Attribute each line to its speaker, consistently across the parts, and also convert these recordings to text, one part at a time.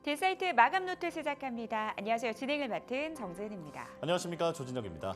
Speaker 1: 딜사이트 마감 노트 시작합니다. 안녕하세요. 진행을 맡은 정재은입니다.
Speaker 2: 안녕하십니까, 조진혁입니다.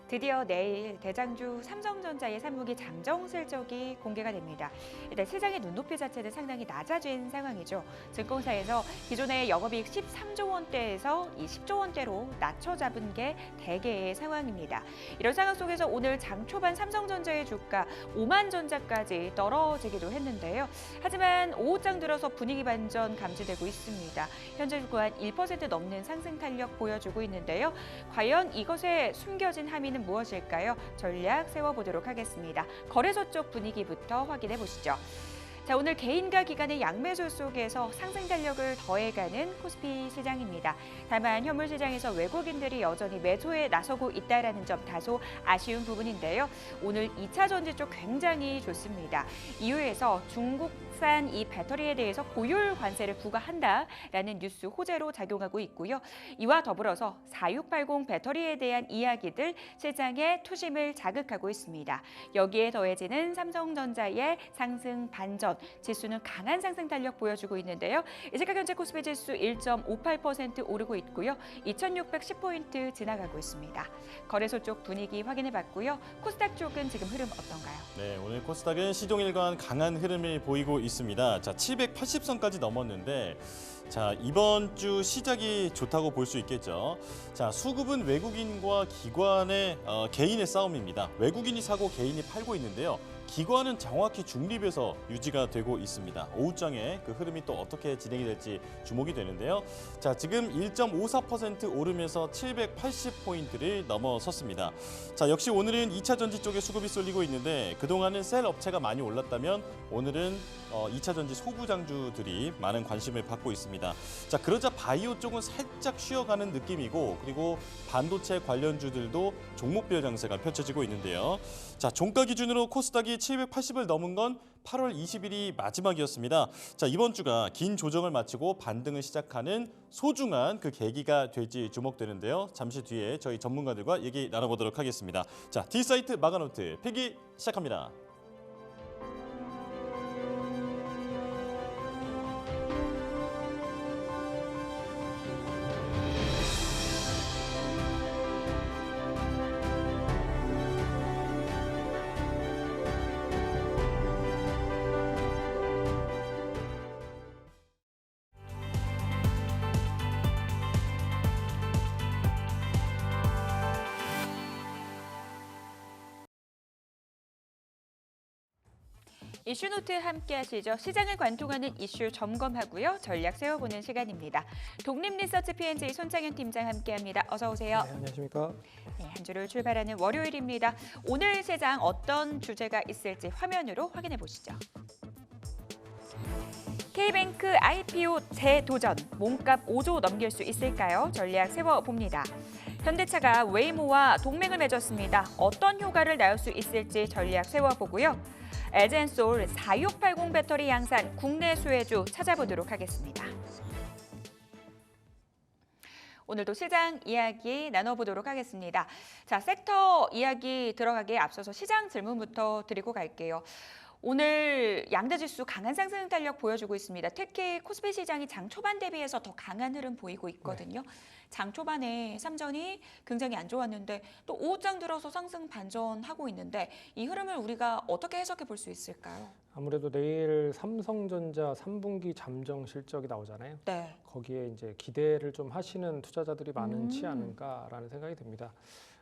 Speaker 1: 드디어 내일 대장주 삼성전자의 3분기 잠정 실적이 공개가 됩니다. 일단 시장의 눈높이 자체는 상당히 낮아진 상황이죠. 증권사에서 기존의 영업이익 13조 원대에서 이 10조 원대로 낮춰 잡은 게 대개의 상황입니다. 이런 상황 속에서 오늘 장 초반 삼성전자의 주가 5만 전자까지 떨어지기도 했는데요. 하지만 오후장 들어서 분위기 반전 감지되고 있습니다. 현재 주가 한 1% 넘는 상승 탄력 보여주고 있는데요. 과연 이것에 숨겨진 함의는 무엇일까요? 전략 세워보도록 하겠습니다. 거래소 쪽 분위기부터 확인해 보시죠. 자, 오늘 개인과 기관의 양매수 속에서 상승 탄력을 더해가는 코스피 시장입니다. 다만 현물 시장에서 외국인들이 여전히 매수에 나서고 있다는 점 다소 아쉬운 부분인데요. 오늘 2차 전지 쪽 굉장히 좋습니다. 이유에서 중국산 이 배터리에 대해서 고율 관세를 부과한다라는 뉴스 호재로 작용하고 있고요. 이와 더불어서 4680 배터리에 대한 이야기들 시장의 투심을 자극하고 있습니다. 여기에 더해지는 삼성전자의 상승 반전, 지수는 강한 상승 탄력 보여주고 있는데요. 이 시각 현재 코스피 지수 1.58% 오르고 있고요. 2610포인트 지나가고 있습니다. 거래소 쪽 분위기 확인해봤고요. 코스닥 쪽은 지금 흐름 어떤가요?
Speaker 2: 네, 오늘 코스닥은 시종일관 강한 흐름을 보이고 있습니다. 자, 780선까지 넘었는데, 자, 이번 주 시작이 좋다고 볼 수 있겠죠. 자, 수급은 외국인과 기관의 개인의 싸움입니다. 외국인이 사고 개인이 팔고 있는데요. 기관은 정확히 중립에서 유지가 되고 있습니다. 오후장에 그 흐름이 또 어떻게 진행이 될지 주목이 되는데요. 자, 지금 1.54% 오르면서 780포인트를 넘어섰습니다. 자, 역시 오늘은 2차 전지 쪽에 수급이 쏠리고 있는데 그동안은 셀 업체가 많이 올랐다면 오늘은 2차 전지 소부장주들이 많은 관심을 받고 있습니다. 자, 그러자 바이오 쪽은 살짝 쉬어가는 느낌이고, 그리고 반도체 관련주들도 종목별 장세가 펼쳐지고 있는데요. 자, 종가 기준으로 코스닥이 780을 넘은 건 8월 20일이 마지막이었습니다. 자, 이번 주가 긴 조정을 마치고 반등을 시작하는 소중한 그 계기가 될지 주목되는데요. 잠시 뒤에 저희 전문가들과 얘기 나눠보도록 하겠습니다. 자, 딜사이트 마감노트 필기 시작합니다.
Speaker 1: 이슈노트 함께 하시죠. 시장을 관통하는 이슈 점검하고요. 전략 세워보는 시간입니다. 독립리서치 P&J 손창현 팀장 함께합니다. 어서 오세요.
Speaker 3: 네, 안녕하십니까.
Speaker 1: 네, 한 주를 출발하는 월요일입니다. 오늘 시장 어떤 주제가 있을지 화면으로 확인해 보시죠. K뱅크 IPO 재도전, 몸값 5조 넘길 수 있을까요? 전략 세워봅니다. 현대차가 웨이모와 동맹을 맺었습니다. 어떤 효과를 낳을 수 있을지 전략 세워보고요. LG엔솔 4680 배터리 양산 국내 수혜주 찾아보도록 하겠습니다. 오늘도 시장 이야기 나눠보도록 하겠습니다. 자, 섹터 이야기 들어가기에 앞서서 시장 질문부터 드리고 갈게요. 오늘 양대 지수 강한 상승 탄력 보여주고 있습니다. 특히 코스피 시장이 장 초반 대비해서 더 강한 흐름 보이고 있거든요. 네. 장 초반에 삼전이 굉장히 안 좋았는데 또 오후장 들어서 상승 반전하고 있는데 이 흐름을 우리가 어떻게 해석해 볼 수 있을까요?
Speaker 3: 아무래도 내일 삼성전자 3분기 잠정 실적이 나오잖아요.
Speaker 1: 네.
Speaker 3: 거기에 이제 기대를 좀 하시는 투자자들이 많지 않을까라는 생각이 듭니다.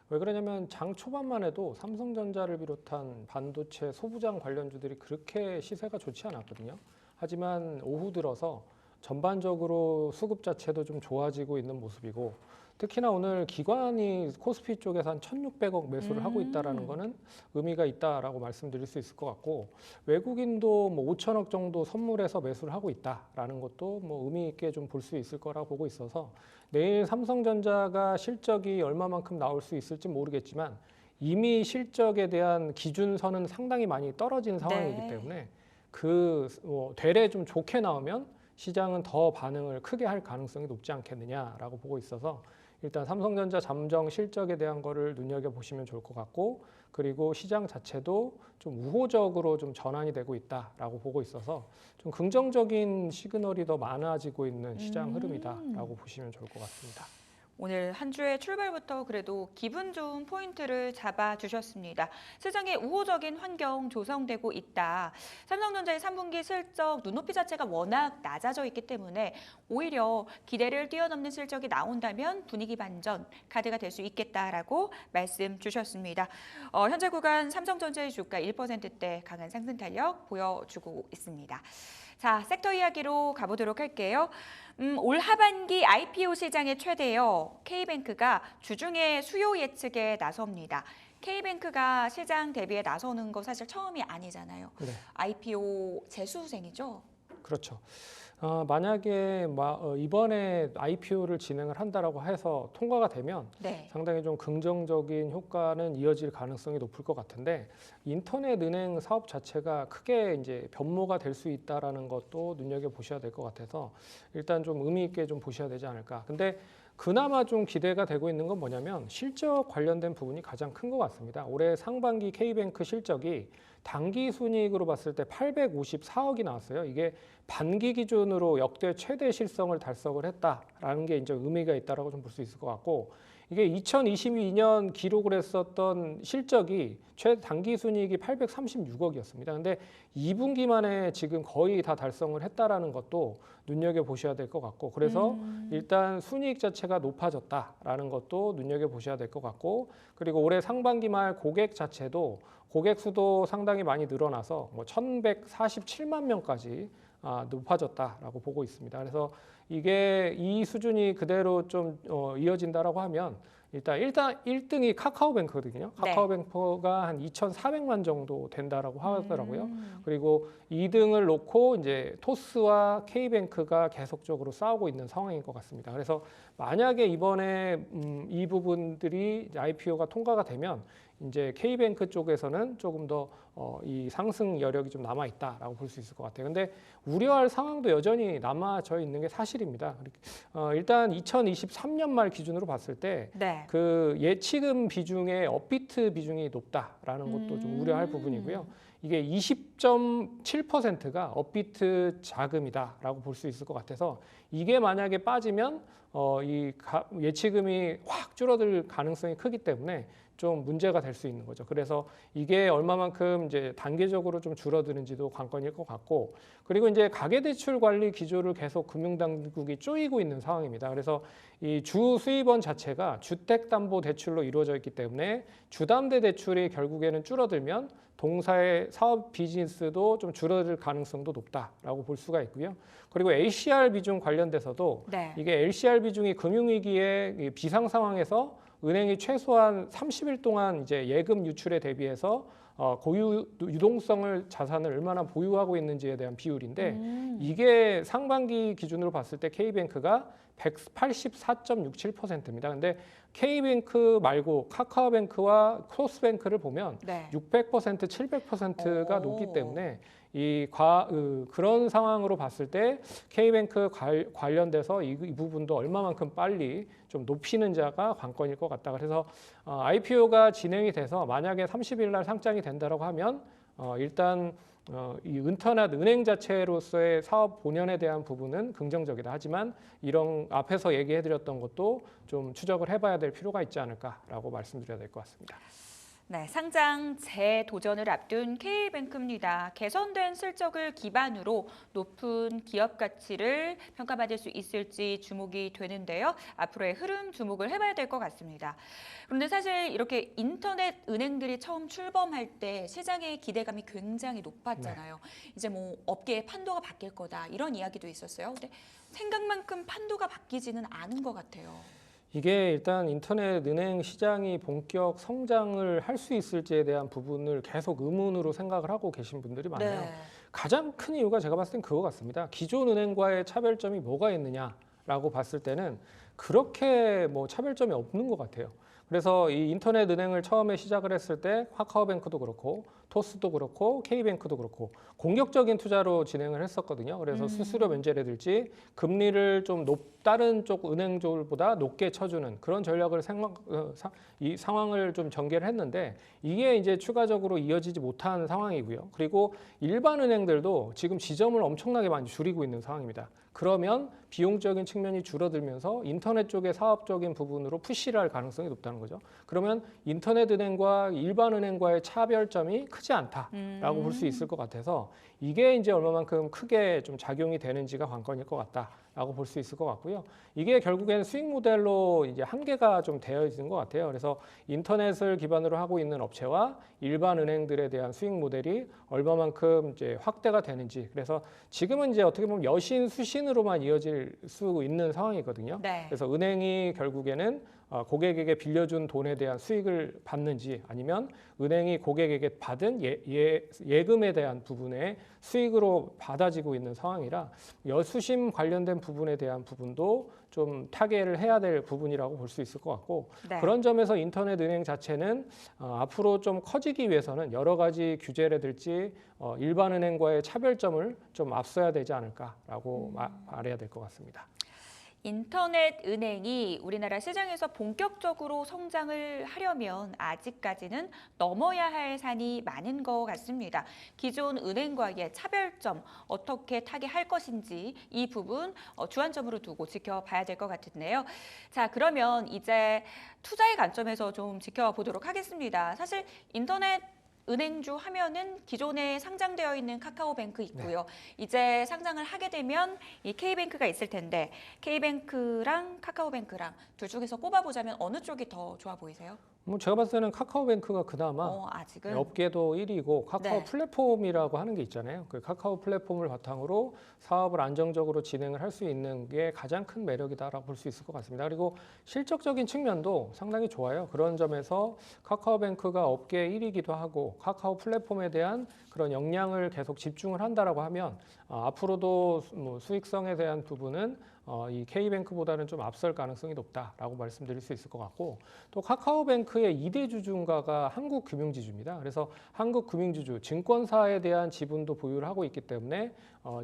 Speaker 3: 왜 그러냐면 장 초반만 해도 삼성전자를 비롯한 반도체 소부장 관련주들이 그렇게 시세가 좋지 않았거든요. 하지만 오후 들어서 전반적으로 수급 자체도 좀 좋아지고 있는 모습이고, 특히나 오늘 기관이 코스피 쪽에서 한 1,600억 매수를 하고 있다는 거는 의미가 있다라고 말씀드릴 수 있을 것 같고, 외국인도 뭐 5천억 정도 선물해서 매수를 하고 있다라는 것도 뭐 의미 있게 좀 볼 수 있을 거라고 보고 있어서 내일 삼성전자가 실적이 얼마만큼 나올 수 있을지 모르겠지만 이미 실적에 대한 기준선은 상당히 많이 떨어진 상황이기 때문에 그 되레 좀 좋게 나오면 시장은 더 반응을 크게 할 가능성이 높지 않겠느냐라고 보고 있어서 일단 삼성전자 잠정 실적에 대한 거를 눈여겨보시면 좋을 것 같고, 그리고 시장 자체도 좀 우호적으로 좀 전환이 되고 있다라고 보고 있어서 좀 긍정적인 시그널이 더 많아지고 있는 시장 흐름이다라고 보시면 좋을 것 같습니다.
Speaker 1: 오늘 한 주의 출발부터 그래도 기분 좋은 포인트를 잡아주셨습니다. 시장에 우호적인 환경 조성되고 있다. 삼성전자의 3분기 실적 눈높이 자체가 워낙 낮아져 있기 때문에 오히려 기대를 뛰어넘는 실적이 나온다면 분위기 반전 카드가 될 수 있겠다라고 말씀 주셨습니다. 현재 구간 삼성전자의 주가 1%대 강한 상승 탄력 보여주고 있습니다. 자, 섹터 이야기로 가보도록 할게요. 올 하반기 IPO 시장의 최대여 K뱅크가 주중에 수요 예측에 나섭니다. K뱅크가 시장 대비에 나서는 거 사실 처음이 아니잖아요.
Speaker 3: 네.
Speaker 1: IPO 재수생이죠?
Speaker 3: 그렇죠. 만약에 이번에 IPO를 진행을 한다라고 해서 통과가 되면
Speaker 1: 네.
Speaker 3: 상당히 좀 긍정적인 효과는 이어질 가능성이 높을 것 같은데, 인터넷 은행 사업 자체가 크게 이제 변모가 될 수 있다라는 것도 눈여겨 보셔야 될 것 같아서 일단 좀 의미 있게 좀 보셔야 되지 않을까. 근데 그나마 좀 기대가 되고 있는 건 뭐냐면 실적 관련된 부분이 가장 큰 것 같습니다. 올해 상반기 K뱅크 실적이 당기 순이익으로 봤을 때 854억이 나왔어요. 이게 반기 기준으로 역대 최대 실성을 달성을 했다라는 게 이제 의미가 있다라고 좀 볼 수 있을 것 같고, 이게 2022년 기록을 했었던 실적이 단기 순이익이 836억이었습니다. 근데 2분기 만에 지금 거의 다 달성을 했다라는 것도 눈여겨 보셔야 될 것 같고, 그래서 일단 순이익 자체가 높아졌다라는 것도 눈여겨 보셔야 될 것 같고, 그리고 올해 상반기 말 고객 자체도 고객 수도 상당히 많이 늘어나서 1,147만 명까지 높아졌다라고 보고 있습니다. 그래서 이게 이 수준이 그대로 좀 이어진다라고 하면 일단 1등이 카카오뱅크거든요.
Speaker 1: 네.
Speaker 3: 카카오뱅크가 한 2,400만 정도 된다라고 하더라고요. 그리고 2등을 놓고 이제 토스와 K뱅크가 계속적으로 싸우고 있는 상황인 것 같습니다. 그래서 만약에 이번에 이 부분들이 IPO가 통과가 되면 이제 K뱅크 쪽에서는 조금 더 이 상승 여력이 좀 남아 있다라고 볼 수 있을 것 같아요. 근데 우려할 상황도 여전히 남아져 있는 게 사실입니다. 일단 2023년 말 기준으로 봤을 때
Speaker 1: 네.
Speaker 3: 그 예치금 비중의 업비트 비중이 높다라는 것도 좀 우려할 부분이고요. 이게 20.7%가 업비트 자금이다라고 볼 수 있을 것 같아서, 이게 만약에 빠지면 예치금이 확 줄어들 가능성이 크기 때문에 좀 문제가 될 수 있는 거죠. 그래서 이게 얼마만큼 이제 단계적으로 좀 줄어드는지도 관건일 것 같고, 그리고 이제 가계대출 관리 기조를 계속 금융당국이 쪼이고 있는 상황입니다. 그래서 이 주 수입원 자체가 주택담보대출로 이루어져 있기 때문에 주담대 대출이 결국에는 줄어들면 동사의 사업 비즈니스도 좀 줄어들 가능성도 높다라고 볼 수가 있고요. 그리고 LCR 비중 관련돼서도
Speaker 1: 네.
Speaker 3: 이게 LCR 비중이 금융위기의 비상 상황에서 은행이 최소한 30일 동안 이제 예금 유출에 대비해서 고유 유동성을 자산을 얼마나 보유하고 있는지에 대한 비율인데, 이게 상반기 기준으로 봤을 때 K뱅크가 184.67%입니다. 근데 K뱅크 말고 카카오뱅크와 토스뱅크를 보면
Speaker 1: 네.
Speaker 3: 600%, 700%가 높기 때문에 그런 상황으로 봤을 때 K뱅크 관련돼서 이 부분도 얼마만큼 빨리 좀 높이는 자가 관건일 것 같다. 그래서 IPO가 진행이 돼서 만약에 30일 날 상장이 된다라고 하면 일단 이 인터넷 은행 자체로서의 사업 본연에 대한 부분은 긍정적이다. 하지만 이런 앞에서 얘기해드렸던 것도 좀 추적을 해봐야 될 필요가 있지 않을까라고 말씀드려야 될 것 같습니다.
Speaker 1: 네, 상장 재도전을 앞둔 K뱅크입니다. 개선된 실적을 기반으로 높은 기업 가치를 평가받을 수 있을지 주목이 되는데요. 앞으로의 흐름 주목을 해봐야 될 것 같습니다. 그런데 사실 이렇게 인터넷 은행들이 처음 출범할 때 시장의 기대감이 굉장히 높았잖아요. 이제 뭐 업계의 판도가 바뀔 거다 이런 이야기도 있었어요. 근데 생각만큼 판도가 바뀌지는 않은 것 같아요.
Speaker 3: 이게 일단 인터넷 은행 시장이 본격 성장을 할 수 있을지에 대한 부분을 계속 의문으로 생각을 하고 계신 분들이 많아요.
Speaker 1: 네.
Speaker 3: 가장 큰 이유가 제가 봤을 땐 그거 같습니다. 기존 은행과의 차별점이 뭐가 있느냐라고 봤을 때는 그렇게 뭐 차별점이 없는 것 같아요. 그래서 이 인터넷 은행을 처음에 시작을 했을 때 카카오뱅크도 그렇고 토스도 그렇고 K뱅크도 그렇고 공격적인 투자로 진행을 했었거든요. 그래서 수수료 면제라든지 금리를 좀 다른 쪽 은행들보다 높게 쳐주는 그런 전략을 이 상황을 좀 전개를 했는데 이게 이제 추가적으로 이어지지 못한 상황이고요. 그리고 일반 은행들도 지금 지점을 엄청나게 많이 줄이고 있는 상황입니다. 그러면 비용적인 측면이 줄어들면서 인터넷 쪽의 사업적인 부분으로 푸시를 할 가능성이 높다는 거죠. 그러면 인터넷 은행과 일반 은행과의 차별점이 크지 않다라고 볼 수 있을 것 같아서 이게 이제 얼마만큼 크게 좀 작용이 되는지가 관건일 것 같다라고 볼 수 있을 것 같고요. 이게 결국에는 수익 모델로 이제 한계가 좀 되어 있는 것 같아요. 그래서 인터넷을 기반으로 하고 있는 업체와 일반 은행들에 대한 수익 모델이 얼마만큼 이제 확대가 되는지. 그래서 지금은 이제 어떻게 보면 여신 수신으로만 이어질 수 있는 상황이거든요.
Speaker 1: 네.
Speaker 3: 그래서 은행이 결국에는 고객에게 빌려준 돈에 대한 수익을 받는지 아니면 은행이 고객에게 받은 예금에 대한 부분에 수익으로 받아지고 있는 상황이라 여수심 관련된 부분에 대한 부분도 좀 타개를 해야 될 부분이라고 볼 수 있을 것 같고
Speaker 1: 네.
Speaker 3: 그런 점에서 인터넷 은행 자체는 앞으로 좀 커지기 위해서는 여러 가지 규제라든지 일반 은행과의 차별점을 좀 앞서야 되지 않을까라고 말해야 될 것 같습니다.
Speaker 1: 인터넷 은행이 우리나라 시장에서 본격적으로 성장을 하려면 아직까지는 넘어야 할 산이 많은 것 같습니다. 기존 은행과의 차별점 어떻게 타개할 것인지 이 부분 주안점으로 두고 지켜봐야 될 것 같은데요. 자, 그러면 이제 투자의 관점에서 좀 지켜보도록 하겠습니다. 사실 인터넷 은행주 하면은 기존에 상장되어 있는 카카오뱅크 있고요. 이제 상장을 하게 되면 이 K뱅크가 있을 텐데 K뱅크랑 카카오뱅크랑 둘 중에서 꼽아보자면 어느 쪽이 더 좋아 보이세요?
Speaker 3: 뭐 제가 봤을 때는 카카오뱅크가 그나마
Speaker 1: 아직은
Speaker 3: 업계도 1위고 카카오
Speaker 1: 네.
Speaker 3: 플랫폼이라고 하는 게 있잖아요. 그 카카오 플랫폼을 바탕으로 사업을 안정적으로 진행을 할 수 있는 게 가장 큰 매력이다라고 볼 수 있을 것 같습니다. 그리고 실적적인 측면도 상당히 좋아요. 그런 점에서 카카오뱅크가 업계 1위이기도 하고 카카오 플랫폼에 대한 그런 역량을 계속 집중을 한다라고 하면 앞으로도 뭐 수익성에 대한 부분은 이 K뱅크보다는 좀 앞설 가능성이 높다라고 말씀드릴 수 있을 것 같고 또 카카오뱅크의 2대 주주가가 한국금융지주입니다. 그래서 한국금융지주 증권사에 대한 지분도 보유를 하고 있기 때문에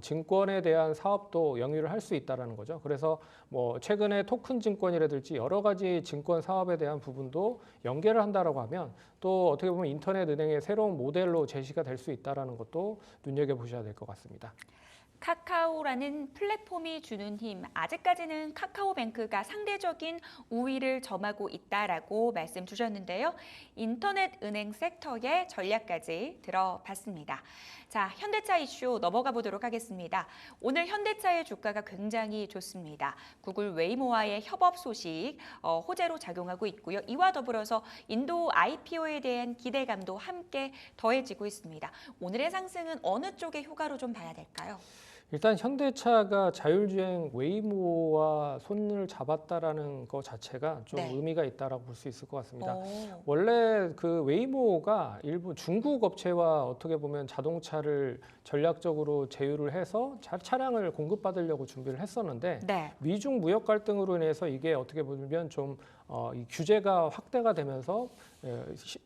Speaker 3: 증권에 대한 사업도 영위를 할 수 있다라는 거죠. 그래서 뭐 최근에 토큰 증권이라든지 여러 가지 증권 사업에 대한 부분도 연계를 한다라고 하면 또 어떻게 보면 인터넷 은행의 새로운 모델로 제시가 될 수 있다라는 것도 눈여겨보셔야 될 것 같습니다.
Speaker 1: 카카오라는 플랫폼이 주는 힘, 아직까지는 카카오뱅크가 상대적인 우위를 점하고 있다라고 말씀 주셨는데요. 인터넷 은행 섹터의 전략까지 들어봤습니다. 자, 현대차 이슈 넘어가 보도록 하겠습니다. 오늘 현대차의 주가가 굉장히 좋습니다. 구글 웨이모와의 협업 소식 호재로 작용하고 있고요. 이와 더불어서 인도 IPO에 대한 기대감도 함께 더해지고 있습니다. 오늘의 상승은 어느 쪽의 효과로 좀 봐야 될까요?
Speaker 3: 일단 현대차가 자율주행 웨이모와 손을 잡았다라는 것 자체가 좀
Speaker 1: 네.
Speaker 3: 의미가 있다라고 볼 수 있을 것 같습니다.
Speaker 1: 오.
Speaker 3: 원래 그 웨이모가 일부 중국 업체와 어떻게 보면 자동차를 전략적으로 제휴를 해서 차량을 공급받으려고 준비를 했었는데
Speaker 1: 네.
Speaker 3: 미중 무역 갈등으로 인해서 이게 어떻게 보면 좀 이 규제가 확대가 되면서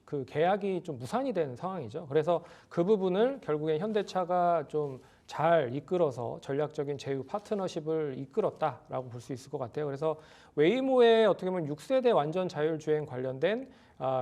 Speaker 3: 그 계약이 좀 무산이 된 상황이죠. 그래서 그 부분을 결국엔 현대차가 좀 잘 이끌어서 전략적인 제휴 파트너십을 이끌었다라고 볼 수 있을 것 같아요. 그래서 웨이모의 어떻게 보면 6세대 완전 자율주행 관련된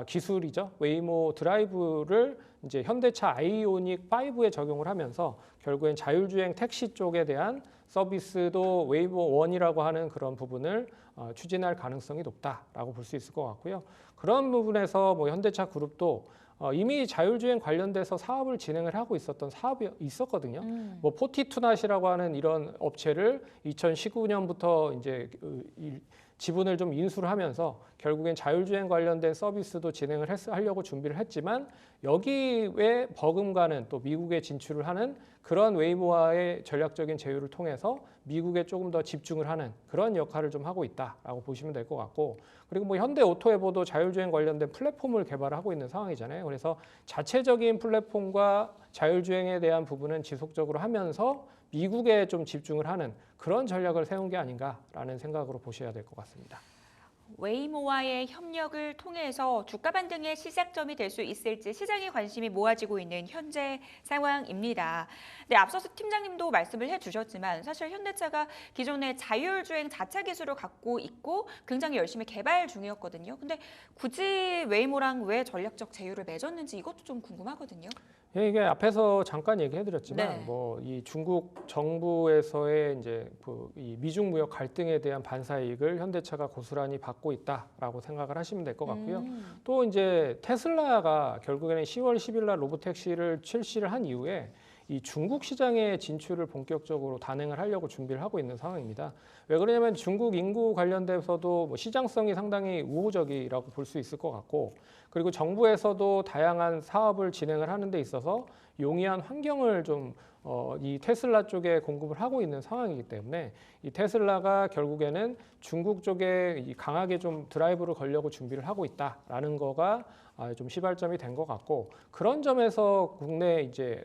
Speaker 3: 기술이죠. 웨이모 드라이브를 이제 현대차 아이오닉 5에 적용을 하면서 결국엔 자율주행 택시 쪽에 대한 서비스도 웨이모 1이라고 하는 그런 부분을 추진할 가능성이 높다라고 볼 수 있을 것 같고요. 그런 부분에서 뭐 현대차 그룹도 이미 자율주행 관련돼서 사업을 진행을 하고 있었던 사업이 있었거든요. 뭐 포티투낫이라고 하는 이런 업체를 2019년부터 이제 지분을 좀 인수를 하면서 결국엔 자율주행 관련된 서비스도 진행을 하려고 준비를 했지만 여기에 버금가는 또 미국에 진출을 하는 그런 웨이모와의 전략적인 제휴를 통해서 미국에 조금 더 집중을 하는 그런 역할을 좀 하고 있다라고 보시면 될 것 같고 그리고 뭐 현대오토에버도 자율주행 관련된 플랫폼을 개발하고 있는 상황이잖아요. 그래서 자체적인 플랫폼과 자율주행에 대한 부분은 지속적으로 하면서 미국에 좀 집중을 하는 그런 전략을 세운 게 아닌가라는 생각으로 보셔야 될 것 같습니다.
Speaker 1: 웨이모와의 협력을 통해서 주가 반등의 시작점이 될 수 있을지 시장의 관심이 모아지고 있는 현재 상황입니다. 네, 앞서서 팀장님도 말씀을 해주셨지만 사실 현대차가 기존의 자율주행 자차 기술을 갖고 있고 굉장히 열심히 개발 중이었거든요. 근데 굳이 웨이모랑 왜 전략적 제휴를 맺었는지 이것도 좀 궁금하거든요.
Speaker 3: 예, 이게 앞에서 잠깐 얘기해드렸지만
Speaker 1: 네.
Speaker 3: 뭐 이 중국 정부에서의 이제 이 미중 무역 갈등에 대한 반사이익을 현대차가 고스란히 받고 있다라고 생각을 하시면 될 것 같고요. 또 이제 테슬라가 결국에는 10월 10일 날 로보택시를 출시를 한 이후에 이 중국 시장에 진출을 본격적으로 단행을 하려고 준비를 하고 있는 상황입니다. 왜 그러냐면 중국 인구 관련돼서도 뭐 시장성이 상당히 우호적이라고 볼 수 있을 것 같고, 그리고 정부에서도 다양한 사업을 진행을 하는 데 있어서 용이한 환경을 좀 이 테슬라 쪽에 공급을 하고 있는 상황이기 때문에 이 테슬라가 결국에는 중국 쪽에 강하게 좀 드라이브를 걸려고 준비를 하고 있다라는 거가 좀 시발점이 된 것 같고, 그런 점에서 국내 이제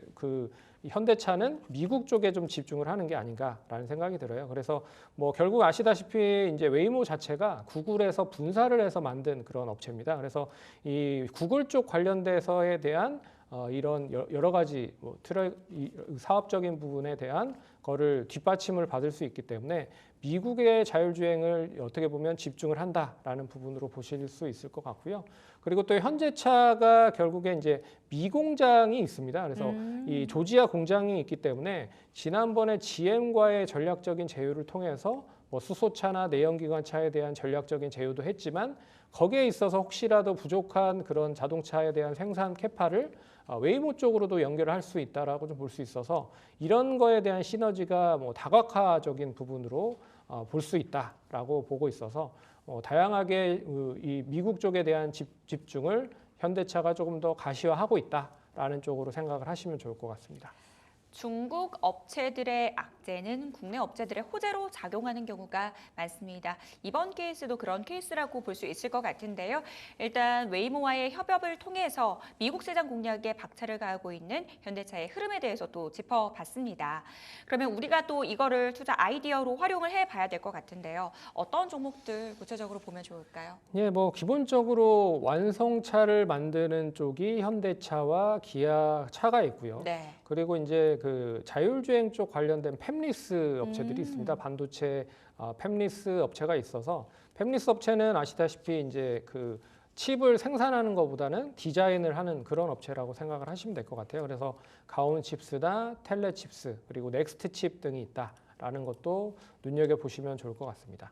Speaker 3: 현대차는 미국 쪽에 좀 집중을 하는 게 아닌가라는 생각이 들어요. 그래서 뭐 결국 아시다시피 이제 웨이모 자체가 구글에서 분사를 해서 만든 그런 업체입니다. 그래서 이 구글 쪽 관련돼서에 대한 이런 여러 가지 뭐 사업적인 부분에 대한 거를 뒷받침을 받을 수 있기 때문에 미국의 자율주행을 어떻게 보면 집중을 한다라는 부분으로 보실 수 있을 것 같고요. 그리고 또 현대차가 결국에 이제 미공장이 있습니다. 그래서 이 조지아 공장이 있기 때문에 지난번에 GM과의 전략적인 제휴를 통해서 뭐 수소차나 내연기관차에 대한 전략적인 제휴도 했지만 거기에 있어서 혹시라도 부족한 그런 자동차에 대한 생산 캐파를 웨이모 쪽으로도 연결을 할 수 있다라고 좀 볼 수 있어서 이런 거에 대한 시너지가 뭐 다각화적인 부분으로 볼 수 있다라고 보고 있어서 다양하게 이 미국 쪽에 대한 집중을 현대차가 조금 더 가시화하고 있다라는 쪽으로 생각을 하시면 좋을 것 같습니다.
Speaker 1: 중국 업체들의 악재는 국내 업체들의 호재로 작용하는 경우가 많습니다. 이번 케이스도 그런 케이스라고 볼 수 있을 것 같은데요. 일단 웨이모와의 협업을 통해서 미국 시장 공략에 박차를 가하고 있는 현대차의 흐름에 대해서 또 짚어봤습니다. 그러면 우리가 또 이거를 투자 아이디어로 활용을 해봐야 될 것 같은데요. 어떤 종목들 구체적으로 보면 좋을까요?
Speaker 3: 예, 뭐 기본적으로 완성차를 만드는 쪽이 현대차와 기아차가 있고요.
Speaker 1: 네.
Speaker 3: 그리고 이제 그 자율주행 쪽 관련된 팹리스 업체들이 있습니다. 반도체 팹리스 업체가 있어서 팹리스 업체는 아시다시피 이제 그 칩을 생산하는 것보다는 디자인을 하는 그런 업체라고 생각을 하시면 될 것 같아요. 그래서 가온칩스나 텔레칩스 그리고 넥스트칩 등이 있다라는 것도 눈여겨 보시면 좋을 것 같습니다.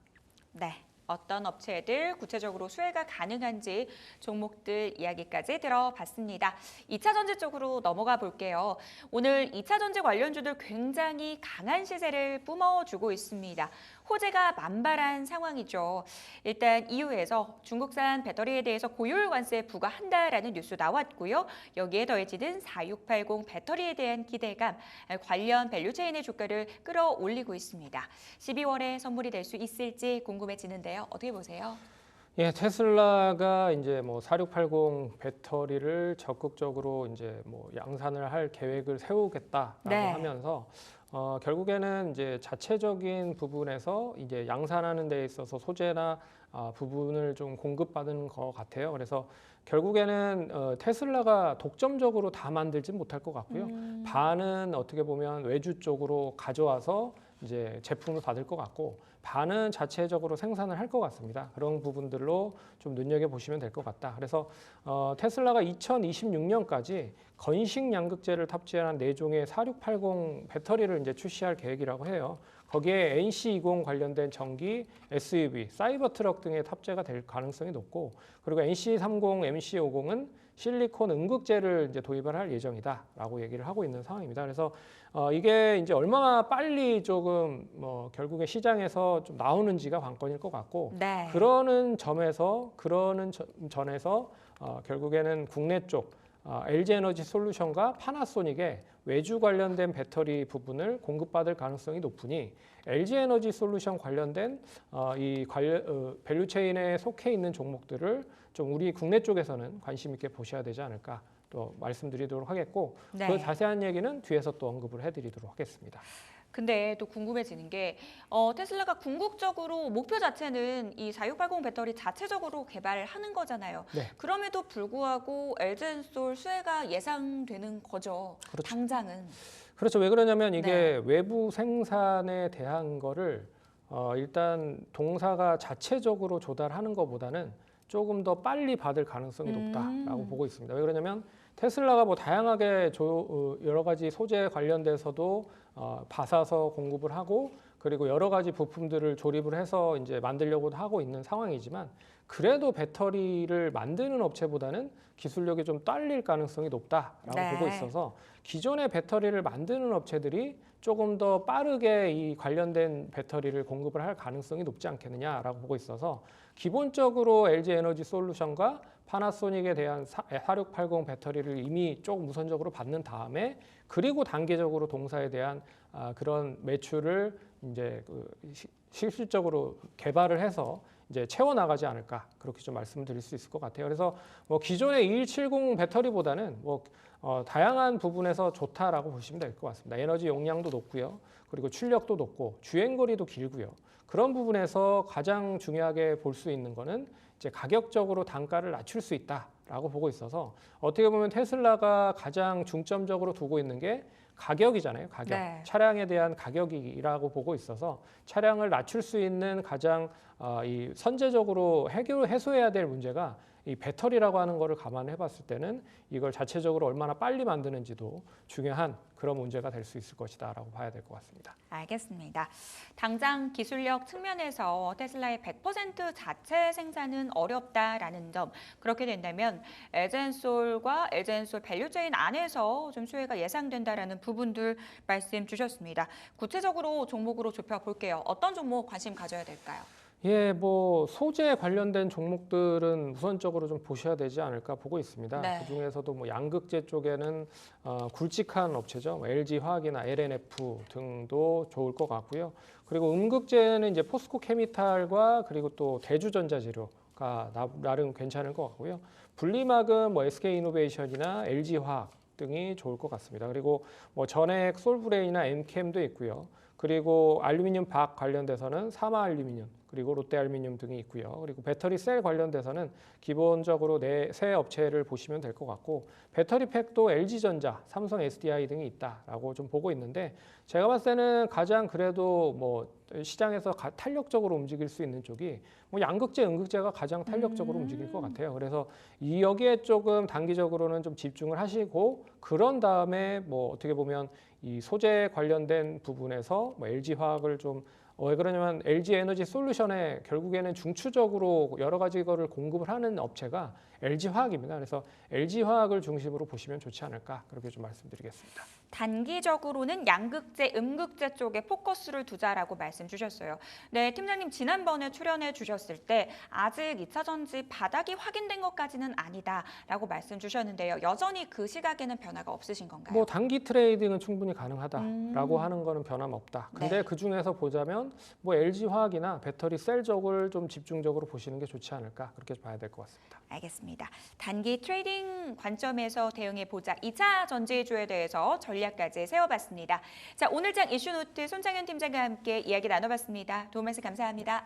Speaker 1: 네. 어떤 업체들 구체적으로 수혜가 가능한지 종목들 이야기까지 들어봤습니다. 2차 전지 쪽으로 넘어가 볼게요. 오늘 2차 전지 관련주들 굉장히 강한 시세를 뿜어주고 있습니다. 호재가 만발한 상황이죠. 일단 EU에서 중국산 배터리에 대해서 고율 관세 부과한다라는 뉴스 나왔고요. 여기에 더해지는 4680 배터리에 대한 기대감, 관련 밸류체인의 주가를 끌어올리고 있습니다. 12월에 선물이 될 수 있을지 궁금해지는데요. 어떻게 보세요?
Speaker 3: 예, 테슬라가 이제 뭐 4680 배터리를 적극적으로 이제 뭐 양산을 할 계획을 세우겠다라고
Speaker 1: 네.
Speaker 3: 하면서 결국에는 이제 자체적인 부분에서 이제 양산하는 데 있어서 소재나 부분을 좀 공급받는 것 같아요. 그래서 결국에는 테슬라가 독점적으로 다 만들진 못할 것 같고요. 반은 어떻게 보면 외주 쪽으로 가져와서 이제 제품을 받을 것 같고 반은 자체적으로 생산을 할 것 같습니다. 그런 부분들로 좀 눈여겨 보시면 될 것 같다. 그래서 테슬라가 2026년까지 건식 양극재를 탑재한 4종의 4680 배터리를 이제 출시할 계획이라고 해요. 거기에 NC20 관련된 전기, SUV, 사이버 트럭 등의 탑재가 될 가능성이 높고, 그리고 NC30, MC50은 실리콘 음극재를 이제 도입을 할 예정이다라고 얘기를 하고 있는 상황입니다. 그래서 이게 이제 얼마나 빨리 조금 결국에 시장에서 좀 나오는지가 관건일 것 같고,
Speaker 1: 네.
Speaker 3: 그러는 전에서 결국에는 국내 쪽 LG에너지 솔루션과 파나소닉의 외주 관련된 배터리 부분을 공급받을 가능성이 높으니 LG에너지 솔루션 관련된 밸류체인에 속해 있는 종목들을 좀 우리 국내 쪽에서는 관심 있게 보셔야 되지 않을까 또 말씀드리도록 하겠고,
Speaker 1: 네.
Speaker 3: 그 자세한 얘기는 뒤에서 또 언급을 해드리도록 하겠습니다.
Speaker 1: 근데 또 궁금해지는 게 테슬라가 궁극적으로 목표 자체는 이 4680 배터리 자체적으로 개발하는 거잖아요.
Speaker 3: 네.
Speaker 1: 그럼에도 불구하고 LG엔솔 수혜가 예상되는 거죠.
Speaker 3: 그렇죠.
Speaker 1: 당장은.
Speaker 3: 그렇죠. 왜 그러냐면 이게
Speaker 1: 네.
Speaker 3: 외부 생산에 대한 거를 일단 동사가 자체적으로 조달하는 것보다는 조금 더 빨리 받을 가능성이 높다라고 보고 있습니다. 왜 그러냐면 테슬라가 뭐 다양하게 여러 가지 소재 관련돼서도 받아서 공급을 하고 그리고 여러 가지 부품들을 조립을 해서 이제 만들려고 하고 있는 상황이지만 그래도 배터리를 만드는 업체보다는 기술력이 좀 딸릴 가능성이 높다라고
Speaker 1: 네.
Speaker 3: 보고 있어서 기존의 배터리를 만드는 업체들이 조금 더 빠르게 이 관련된 배터리를 공급을 할 가능성이 높지 않겠느냐라고 보고 있어서 기본적으로 LG 에너지 솔루션과 파나소닉에 대한 4680 배터리를 이미 조금 우선적으로 받는 다음에 그리고 단계적으로 동사에 대한 그런 매출을 이제 실질적으로 개발을 해서 이제 채워 나가지 않을까 그렇게 좀 말씀드릴 수 있을 것 같아요. 그래서 뭐 기존의 2170 배터리보다는 뭐 다양한 부분에서 좋다라고 보시면 될 것 같습니다. 에너지 용량도 높고요, 그리고 출력도 높고 주행 거리도 길고요. 그런 부분에서 가장 중요하게 볼 수 있는 거는 이제 가격적으로 단가를 낮출 수 있다라고 보고 있어서 어떻게 보면 테슬라가 가장 중점적으로 두고 있는 게 가격이잖아요. 가격.
Speaker 1: 네.
Speaker 3: 차량에 대한 가격이라고 보고 있어서 차량을 낮출 수 있는 가장 이 선제적으로 해소해야 될 문제가 이 배터리라고 하는 거를 감안해 봤을 때는 이걸 자체적으로 얼마나 빨리 만드는지도 중요한 그런 문제가 될 수 있을 것이다라고 봐야 될 것 같습니다.
Speaker 1: 알겠습니다. 당장 기술력 측면에서 테슬라의 100% 자체 생산은 어렵다라는 점, 그렇게 된다면 LG엔솔과 LG엔솔 밸류체인 안에서 좀 수혜가 예상된다라는 부분들 말씀 주셨습니다. 구체적으로 종목으로 좁혀볼게요. 어떤 종목 관심 가져야 될까요?
Speaker 3: 예, 뭐 소재 관련된 종목들은 우선적으로 좀 보셔야 되지 않을까 보고 있습니다.
Speaker 1: 네.
Speaker 3: 그 중에서도 뭐 양극재 쪽에는 굵직한 업체죠. 뭐 LG화학이나 LNF 등도 좋을 것 같고요. 그리고 음극재는 이제 포스코 케미탈과 그리고 또 대주전자재료가 나름 괜찮을 것 같고요. 분리막은 뭐 SK이노베이션이나 LG화학 등이 좋을 것 같습니다. 그리고 뭐 전액 솔브레인이나 엠캠도 있고요. 그리고 알루미늄 박 관련돼서는 사마알루미늄 그리고 롯데알루미늄 등이 있고요. 그리고 배터리 셀 관련돼서는 기본적으로 세 업체를 보시면 될 것 같고 배터리 팩도 LG전자, 삼성 SDI 등이 있다라고 좀 보고 있는데 제가 봤을 때는 가장 그래도 뭐 시장에서 탄력적으로 움직일 수 있는 쪽이 뭐 양극재, 음극재가 가장 탄력적으로 움직일 것 같아요. 그래서 여기에 조금 단기적으로는 좀 집중을 하시고 그런 다음에 뭐 어떻게 보면 이 소재 관련된 부분에서 뭐 LG화학을 좀 왜 그러냐면 LG 에너지 솔루션에 결국에는 중추적으로 여러 가지 거를 공급을 하는 업체가 LG화학입니다. 그래서 LG화학을 중심으로 보시면 좋지 않을까 그렇게 좀 말씀드리겠습니다.
Speaker 1: 단기적으로는 양극재, 음극재 쪽에 포커스를 두자라고 말씀 주셨어요. 네, 팀장님 지난번에 출연해 주셨을 때 아직 2차 전지 바닥이 확인된 것까지는 아니다라고 말씀 주셨는데요. 여전히 그 시각에는 변화가 없으신 건가요?
Speaker 3: 뭐 단기 트레이딩은 충분히 가능하다라고 하는 거는 변함없다. 근데
Speaker 1: 네.
Speaker 3: 그 중에서 보자면 뭐 LG화학이나 배터리 셀 쪽을 좀 집중적으로 보시는 게 좋지 않을까 그렇게 봐야 될 것 같습니다.
Speaker 1: 알겠습니다. 단기 트레이딩 관점에서 대응해 보자 2차 전지주에 대해서 전략까지 세워봤습니다. 자, 오늘 장 이슈노트 손장현 팀장과 함께 이야기 나눠봤습니다. 도움 말씀 감사합니다.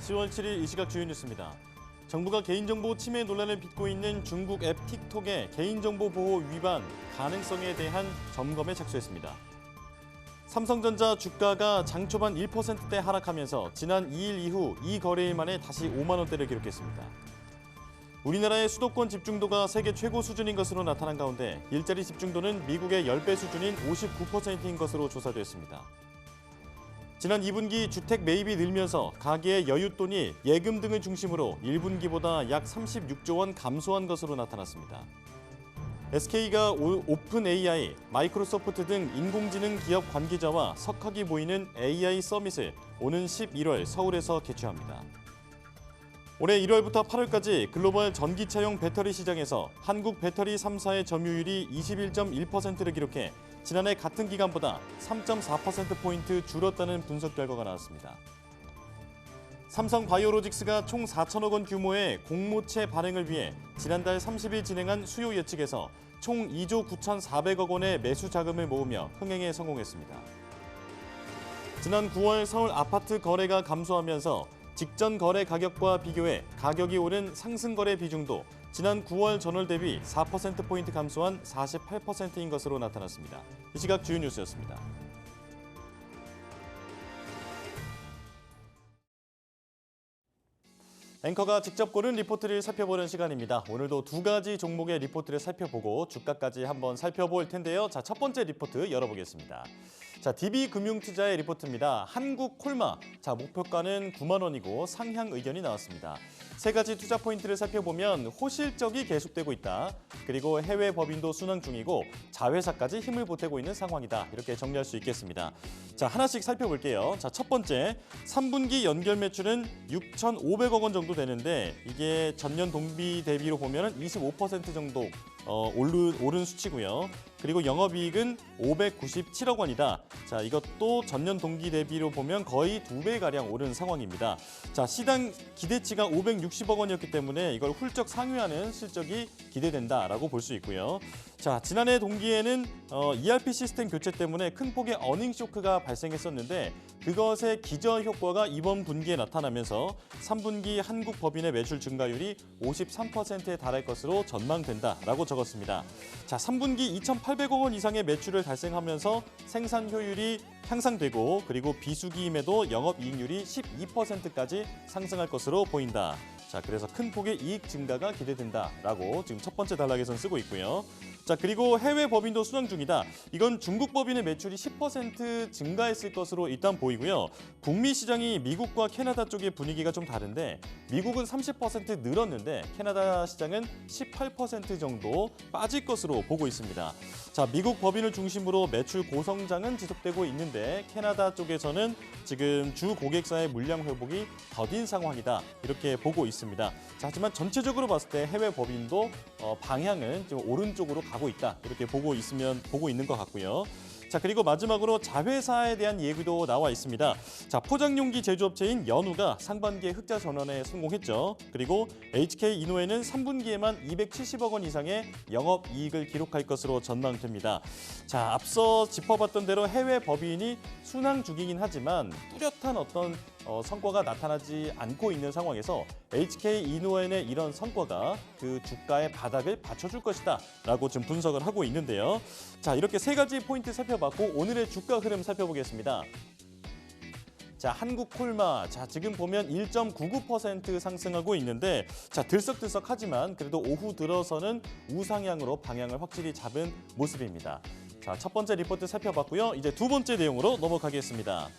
Speaker 2: (10월 7일) 이 시각 주요 뉴스입니다. 정부가 개인정보 침해 논란을 빚고 있는 중국 앱 틱톡의 개인정보 보호 위반 가능성에 대한 점검에 착수했습니다. 삼성전자 주가가 장 초반 1%대 하락하면서 지난 2일 이후 2거래일 만에 다시 5만 원대를 기록했습니다. 우리나라의 수도권 집중도가 세계 최고 수준인 것으로 나타난 가운데 일자리 집중도는 미국의 10배 수준인 59%인 것으로 조사됐습니다. 지난 2분기 주택 매입이 늘면서 가계의 여윳돈이 예금 등을 중심으로 1분기보다 약 36조 원 감소한 것으로 나타났습니다. SK가 오픈 AI, 마이크로소프트 등 인공지능 기업 관계자와 석학이 모이는 AI 서밋을 오는 11월 서울에서 개최합니다. 올해 1월부터 8월까지 글로벌 전기차용 배터리 시장에서 한국 배터리 3사의 점유율이 21.1%를 기록해 지난해 같은 기간보다 3.4%포인트 줄었다는 분석 결과가 나왔습니다. 삼성바이오로직스가 총 4천억 원 규모의 공모체 발행을 위해 지난달 30일 진행한 수요 예측에서 총 2조 9,400억 원의 매수 자금을 모으며 흥행에 성공했습니다. 지난 9월 서울 아파트 거래가 감소하면서 직전 거래 가격과 비교해 가격이 오른 상승 거래 비중도 지난 9월 전월 대비 4%포인트 감소한 48%인 것으로 나타났습니다. 이 시각 주요 뉴스였습니다. 앵커가 직접 고른 리포트를 살펴보는 시간입니다. 오늘도 두 가지 종목의 리포트를 살펴보고 주가까지 한번 살펴볼 텐데요. 자, 첫 번째 리포트 열어보겠습니다. 자, DB금융투자의 리포트입니다. 한국콜마. 자, 목표가는 9만 원이고 상향 의견이 나왔습니다. 세 가지 투자 포인트를 살펴보면 호실적이 계속되고 있다. 그리고 해외 법인도 순항 중이고 자회사까지 힘을 보태고 있는 상황이다. 이렇게 정리할 수 있겠습니다. 자, 하나씩 살펴볼게요. 자, 첫 번째, 3분기 연결 매출은 6,500억 원 정도 되는데 이게 전년 동기 대비로 보면 25% 정도 오른 수치고요. 그리고 영업이익은 597억 원이다. 자, 이것도 전년 동기 대비로 보면 거의 2배가량 오른 상황입니다. 자, 시장 기대치가 560억 원이었기 때문에 이걸 훌쩍 상회하는 실적이 기대된다라고 볼 수 있고요. 자, 지난해 동기에는 ERP 시스템 교체 때문에 큰 폭의 어닝 쇼크가 발생했었는데 그것의 기저 효과가 이번 분기에 나타나면서 3분기 한국 법인의 매출 증가율이 53%에 달할 것으로 전망된다라고 적었습니다. 자, 3분기 2,800억 원 이상의 매출을 달성하면서 생산 효율이 향상되고 그리고 비수기임에도 영업이익률이 12%까지 상승할 것으로 보인다. 자, 그래서 큰 폭의 이익 증가가 기대된다라고 지금 첫 번째 단락에선 쓰고 있고요. 자, 그리고 해외 법인도 순항 중이다. 이건 중국 법인의 매출이 10% 증가했을 것으로 일단 보이고요. 북미 시장이 미국과 캐나다 쪽의 분위기가 좀 다른데 미국은 30% 늘었는데 캐나다 시장은 18% 정도 빠질 것으로 보고 있습니다. 자, 미국 법인을 중심으로 매출 고성장은 지속되고 있는데 캐나다 쪽에서는 지금 주 고객사의 물량 회복이 더딘 상황이다. 이렇게 보고 있습니다. 자, 하지만 전체적으로 봤을 때 해외 법인도 방향은 좀 오른쪽으로 가고 있다. 이렇게 보고 있는 것 같고요. 자, 그리고 마지막으로 자회사에 대한 얘기도 나와 있습니다. 자, 포장용기 제조업체인 연우가 상반기에 흑자 전환에 성공했죠. 그리고 HK 이노에는 3분기에만 270억 원 이상의 영업이익을 기록할 것으로 전망됩니다. 자, 앞서 짚어봤던 대로 해외 법인이 순항 중이긴 하지만 뚜렷한 어떤 성과가 나타나지 않고 있는 상황에서 HK 이노엔의 이런 성과가 그 주가의 바닥을 받쳐줄 것이다 라고 지금 분석을 하고 있는데요. 자, 이렇게 세 가지 포인트 살펴봤고 오늘의 주가 흐름 살펴보겠습니다. 자, 한국콜마. 자, 지금 보면 1.99% 상승하고 있는데 자, 들썩들썩하지만 그래도 오후 들어서는 우상향으로 방향을 확실히 잡은 모습입니다. 자, 첫 번째 리포트 살펴봤고요. 이제 두 번째 내용으로 넘어가겠습니다.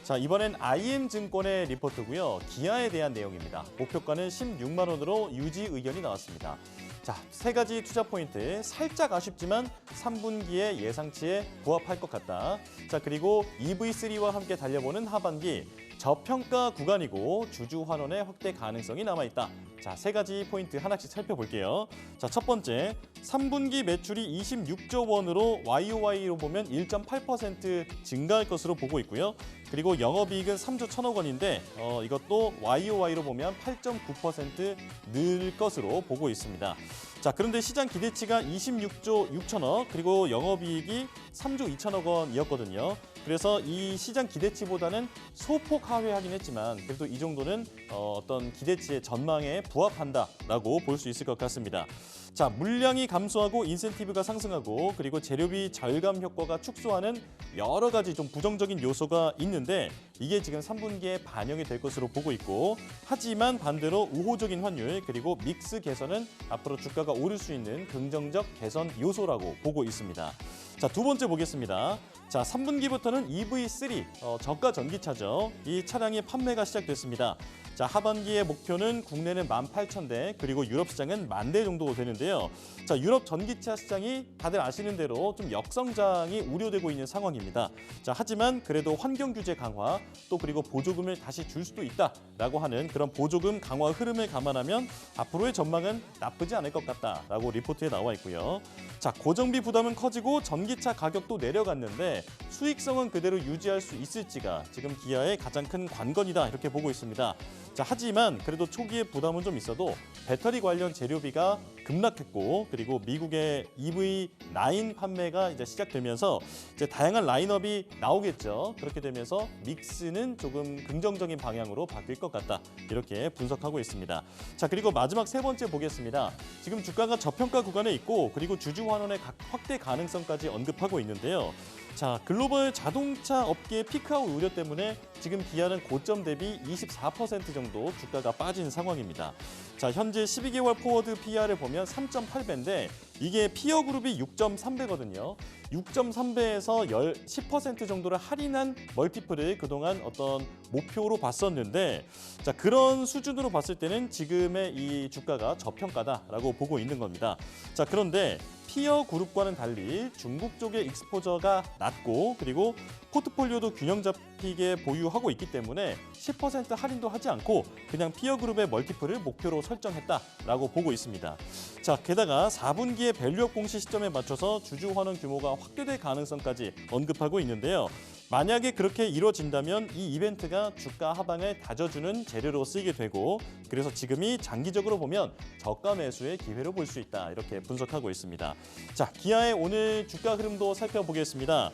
Speaker 2: 자, 이번엔 IM증권의 리포트고요. 기아에 대한 내용입니다. 목표가는 16만 원으로 유지 의견이 나왔습니다. 자, 세 가지 투자 포인트. 살짝 아쉽지만 3분기에 예상치에 부합할 것 같다. 자, 그리고 EV3와 함께 달려보는 하반기. 저평가 구간이고 주주 환원의 확대 가능성이 남아있다. 자, 세 가지 포인트 하나씩 살펴볼게요. 자, 첫 번째, 3분기 매출이 26조 원으로 YOY로 보면 1.8% 증가할 것으로 보고 있고요. 그리고 영업이익은 3조 1천억 원인데 이것도 YOY로 보면 8.9% 늘 것으로 보고 있습니다. 자, 그런데 시장 기대치가 26조 6천억 그리고 영업이익이 3조 2천억 원이었거든요. 그래서 이 시장 기대치보다는 소폭 하회하긴 했지만 그래도 이 정도는 어떤 기대치의 전망에 부합한다라고 볼 수 있을 것 같습니다. 자, 물량이 감소하고 인센티브가 상승하고 그리고 재료비 절감 효과가 축소하는 여러 가지 좀 부정적인 요소가 있는데 이게 지금 3분기에 반영이 될 것으로 보고 있고 하지만 반대로 우호적인 환율 그리고 믹스 개선은 앞으로 주가가 오를 수 있는 긍정적 개선 요소라고 보고 있습니다. 자, 두 번째 보겠습니다. 자, 3분기부터는 EV3 저가 전기차죠. 이 차량의 판매가 시작됐습니다. 자, 하반기의 목표는 국내는 18,000대 그리고 유럽 시장은 10,000대 정도 되는데요. 자, 유럽 전기차 시장이 다들 아시는 대로 좀 역성장이 우려되고 있는 상황입니다. 자, 하지만 그래도 환경 규제 강화 또 그리고 보조금을 다시 줄 수도 있다라고 하는 그런 보조금 강화 흐름을 감안하면 앞으로의 전망은 나쁘지 않을 것 같다라고 리포트에 나와 있고요. 자, 고정비 부담은 커지고 전기차 가격도 내려갔는데 수익성은 그대로 유지할 수 있을지가 지금 기아의 가장 큰 관건이다 이렇게 보고 있습니다. 자, 하지만 그래도 초기에 부담은 좀 있어도 배터리 관련 재료비가 급락했고 그리고 미국의 EV9 판매가 이제 시작되면서 이제 다양한 라인업이 나오겠죠. 그렇게 되면서 믹스는 조금 긍정적인 방향으로 바뀔 것 같다. 이렇게 분석하고 있습니다. 자, 그리고 마지막 세 번째 보겠습니다. 지금 주가가 저평가 구간에 있고 그리고 주주 환원의 확대 가능성까지 언급하고 있는데요. 자, 글로벌 자동차 업계의 피크아웃 우려 때문에 지금 기아는 고점 대비 24% 정도 주가가 빠진 상황입니다. 자, 현재 12개월 포워드 PR을 보면 3.8배인데 이게 피어 그룹이 6.3배거든요. 6.3배에서 10% 정도를 할인한 멀티플을 그동안 어떤 목표로 봤었는데 자, 그런 수준으로 봤을 때는 지금의 이 주가가 저평가다라고 보고 있는 겁니다. 자, 그런데 피어 그룹과는 달리 중국 쪽의 익스포저가 낮고 그리고 포트폴리오도 균형 잡히게 보유하고 있기 때문에 10% 할인도 하지 않고 그냥 피어 그룹의 멀티플을 목표로 설정했다라고 보고 있습니다. 자, 게다가 4분기의 밸류업 공시 시점에 맞춰서 주주 환원 규모가 확대될 가능성까지 언급하고 있는데요. 만약에 그렇게 이루어진다면 이 이벤트가 주가 하방을 다져주는 재료로 쓰이게 되고 그래서 지금이 장기적으로 보면 저가 매수의 기회로 볼 수 있다 이렇게 분석하고 있습니다. 자, 기아의 오늘 주가 흐름도 살펴보겠습니다.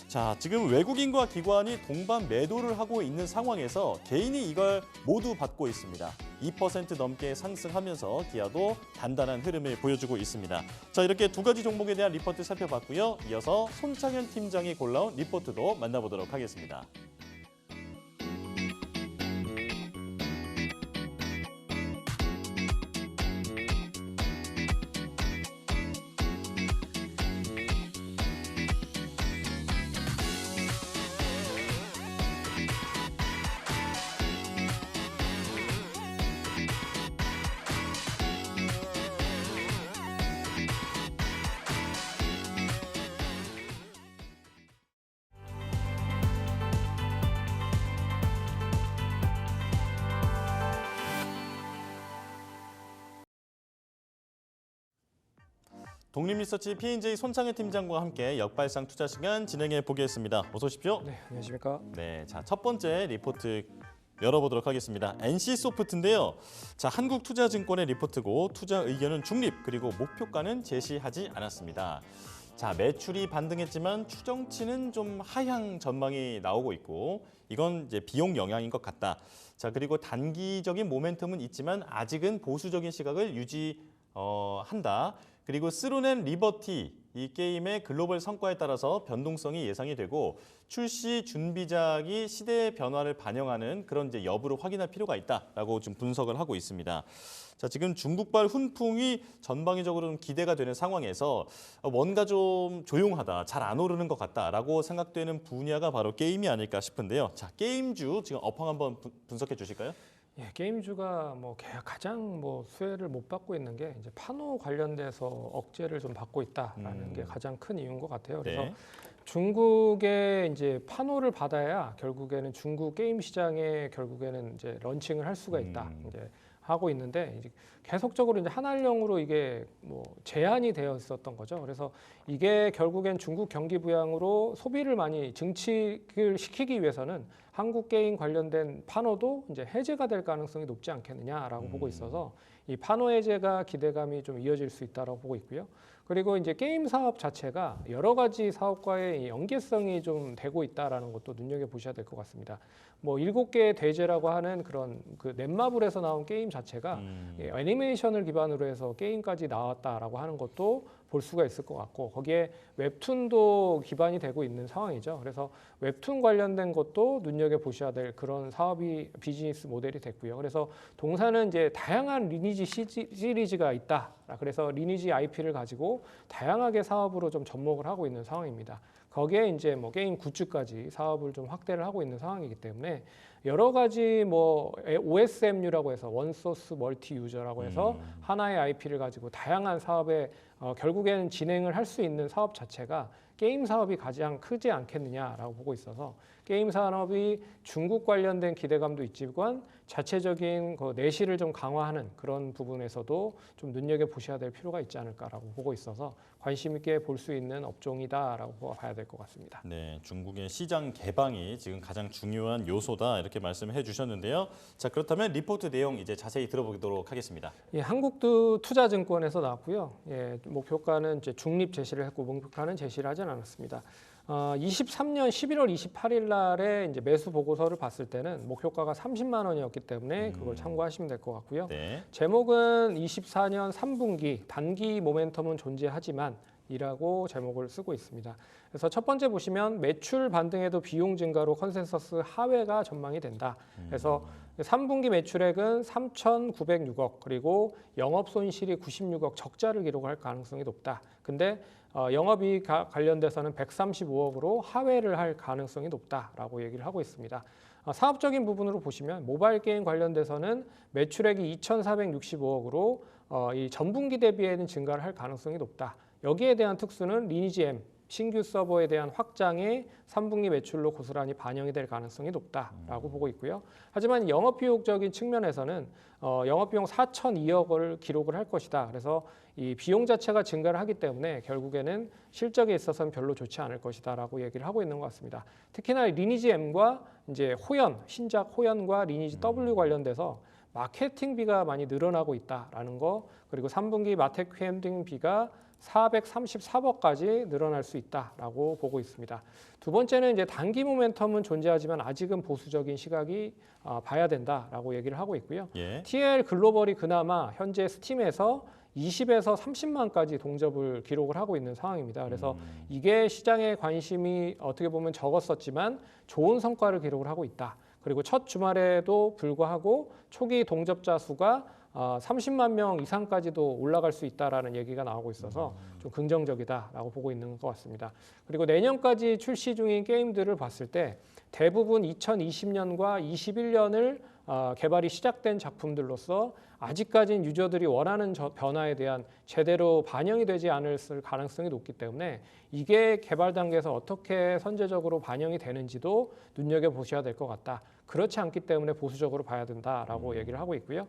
Speaker 2: 자, 지금 외국인과 기관이 동반 매도를 하고 있는 상황에서 개인이 이걸 모두 받고 있습니다. 2% 넘게 상승하면서 기아도 단단한 흐름을 보여주고 있습니다. 자, 이렇게 두 가지 종목에 대한 리포트 살펴봤고요. 이어서 손창현 팀장이 골라온 리포트도 만나보도록 하겠습니다. 독립리서치 P&J 손창현 팀장과 함께 역발상 투자 시간 진행해 보겠습니다. 어서 오십시오.
Speaker 3: 네, 안녕하십니까?
Speaker 2: 네, 자, 첫 번째 리포트 열어보도록 하겠습니다. NC소프트인데요. 자, 한국투자증권의 리포트고 투자 의견은 중립 그리고 목표가는 제시하지 않았습니다. 자, 매출이 반등했지만 추정치는 좀 하향 전망이 나오고 있고 이건 이제 비용 영향인 것 같다. 자, 그리고 단기적인 모멘텀은 있지만 아직은 보수적인 시각을 유지한다. 그리고 스루넨 리버티 이 게임의 글로벌 성과에 따라서 변동성이 예상이 되고 출시 준비작이 시대의 변화를 반영하는 그런 이제 여부를 확인할 필요가 있다라고 좀 분석을 하고 있습니다. 자, 지금 중국발 훈풍이 전방위적으로 좀 기대가 되는 상황에서 뭔가 좀 조용하다, 잘 안 오르는 것 같다라고 생각되는 분야가 바로 게임이 아닐까 싶은데요. 자, 게임주 지금 업황 한번 분석해 주실까요?
Speaker 3: 예, 게임주가 가장 수혜를 못 받고 있는 게 이제 판호 관련돼서 억제를 좀 받고 있다라는 게 가장 큰 이유인 것 같아요. 그래서
Speaker 2: 네.
Speaker 3: 중국에 이제 판호를 받아야 결국에는 중국 게임 시장에 결국에는 이제 런칭을 할 수가 있다. 이제 하고 있는데 이제 계속적으로 이제 한알령으로 이게 제한이 되어 있었던 거죠. 그래서 이게 결국엔 중국 경기 부양으로 소비를 많이 증식을 시키기 위해서는 한국 게임 관련된 판호도 이제 해제가 될 가능성이 높지 않겠느냐라고 보고 있어서 이 판호 해제가 기대감이 좀 이어질 수 있다고 보고 있고요. 그리고 이제 게임 사업 자체가 여러 가지 사업과의 연계성이 좀 되고 있다라는 것도 눈여겨 보셔야 될 것 같습니다. 뭐 7개의 대죄라고 하는 그런 그 넷마블에서 나온 게임 자체가 애니메이션을 기반으로 해서 게임까지 나왔다라고 하는 것도 볼 수가 있을 것 같고, 거기에 웹툰도 기반이 되고 있는 상황이죠. 그래서 웹툰 관련된 것도 눈여겨 보셔야 될 그런 사업이 비즈니스 모델이 됐고요. 그래서 동사는 이제 다양한 리니지 시리즈가 있다. 그래서 리니지 IP를 가지고 다양하게 사업으로 좀 접목을 하고 있는 상황입니다. 거기에 이제 뭐 게임 굿즈까지 사업을 좀 확대를 하고 있는 상황이기 때문에 여러 가지 뭐 OSMU라고 해서 원소스 멀티 유저라고 해서 하나의 IP를 가지고 다양한 사업에 결국에는 진행을 할 수 있는 사업 자체가 게임 사업이 가장 크지 않겠느냐라고 보고 있어서 게임 산업이 중국 관련된 기대감도 있지만 자체적인 그 내실을 좀 강화하는 그런 부분에서도 좀 눈여겨 보셔야 될 필요가 있지 않을까라고 보고 있어서 관심 있게 볼 수 있는 업종이다라고 봐야 될 것 같습니다.
Speaker 2: 네, 중국의 시장 개방이 지금 가장 중요한 요소다 이렇게 말씀해 주셨는데요. 자, 그렇다면 리포트 내용 이제 자세히 들어보도록 하겠습니다.
Speaker 3: 예, 한국투자증권에서 나왔고요. 예, 목표가는 이제 중립 제시를 했고 목표가는 제시를 하진 않았습니다. 23년 11월 28일 날에 이제 매수 보고서를 봤을 때는 목표가가 30만 원이었기 때문에 그걸 참고하시면 될 것 같고요.
Speaker 2: 네.
Speaker 3: 제목은 24년 3분기 단기 모멘텀은 존재하지만 이라고 제목을 쓰고 있습니다. 그래서 첫 번째 보시면 매출 반등에도 비용 증가로 컨센서스 하회가 전망이 된다. 그래서 3분기 매출액은 3,906억 그리고 영업 손실이 96억 적자를 기록할 가능성이 높다. 근데 영업이익 관련돼서는 135억으로 하회를 할 가능성이 높다라고 얘기를 하고 있습니다. 사업적인 부분으로 보시면 모바일 게임 관련돼서는 매출액이 2,465억으로 이 전분기 대비에는 증가를 할 가능성이 높다. 여기에 대한 특수는 리니지 M 신규 서버에 대한 확장이 3분기 매출로 고스란히 반영이 될 가능성이 높다라고 보고 있고요. 하지만 영업비용적인 측면에서는 영업비용 4,002억을 기록을 할 것이다. 그래서 이 비용 자체가 증가를 하기 때문에 결국에는 실적에 있어서는 별로 좋지 않을 것이다라고 얘기를 하고 있는 것 같습니다. 특히나 리니지 M과 이제 호연, 신작 호연과 리니지 W 관련돼서 마케팅비가 많이 늘어나고 있다라는 거, 그리고 3분기 마케팅비가 434억까지 늘어날 수 있다라고 보고 있습니다. 두 번째는 이제 단기 모멘텀은 존재하지만 아직은 보수적인 시각이 봐야 된다라고 얘기를 하고 있고요.
Speaker 2: 예.
Speaker 3: TL 글로벌이 그나마 현재 스팀에서 20에서 30만까지 동접을 기록을 하고 있는 상황입니다. 그래서 이게 시장의 관심이 어떻게 보면 적었었지만 좋은 성과를 기록을 하고 있다. 그리고 첫 주말에도 불구하고 초기 동접자 수가 30만 명 이상까지도 올라갈 수 있다라는 얘기가 나오고 있어서 좀 긍정적이다라고 보고 있는 것 같습니다. 그리고 내년까지 출시 중인 게임들을 봤을 때 대부분 2020년과 21년을 개발이 시작된 작품들로서 아직까지는 유저들이 원하는 변화에 대한 제대로 반영이 되지 않을 가능성이 높기 때문에 이게 개발 단계에서 어떻게 선제적으로 반영이 되는지도 눈여겨보셔야 될 것 같다. 그렇지 않기 때문에 보수적으로 봐야 된다라고 얘기를 하고 있고요.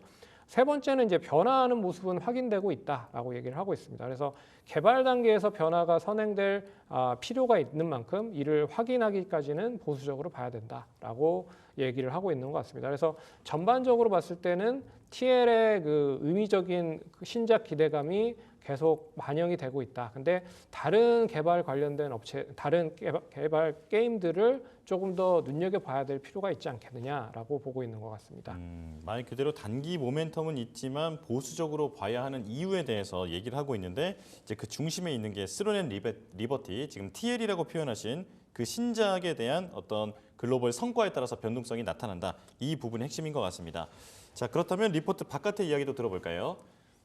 Speaker 3: 세 번째는 이제 변화하는 모습은 확인되고 있다라고 얘기를 하고 있습니다. 그래서 개발 단계에서 변화가 선행될 필요가 있는 만큼 이를 확인하기까지는 보수적으로 봐야 된다라고 얘기를 하고 있는 것 같습니다. 그래서 전반적으로 봤을 때는 TL의 그 의미적인 신작 기대감이 계속 반영이 되고 있다. 근데 다른 개발 관련된 업체, 다른 개발 게임들을 조금 더 눈여겨봐야 될 필요가 있지 않겠느냐라고 보고 있는 것 같습니다.
Speaker 2: 말 그대로 단기 모멘텀은 있지만 보수적으로 봐야 하는 이유에 대해서 얘기를 하고 있는데 이제 그 중심에 있는 게 스론앤 리버티, 지금 TL이라고 표현하신 그 신작에 대한 어떤 글로벌 성과에 따라서 변동성이 나타난다. 이 부분이 핵심인 것 같습니다. 자, 그렇다면 리포트 바깥의 이야기도 들어볼까요?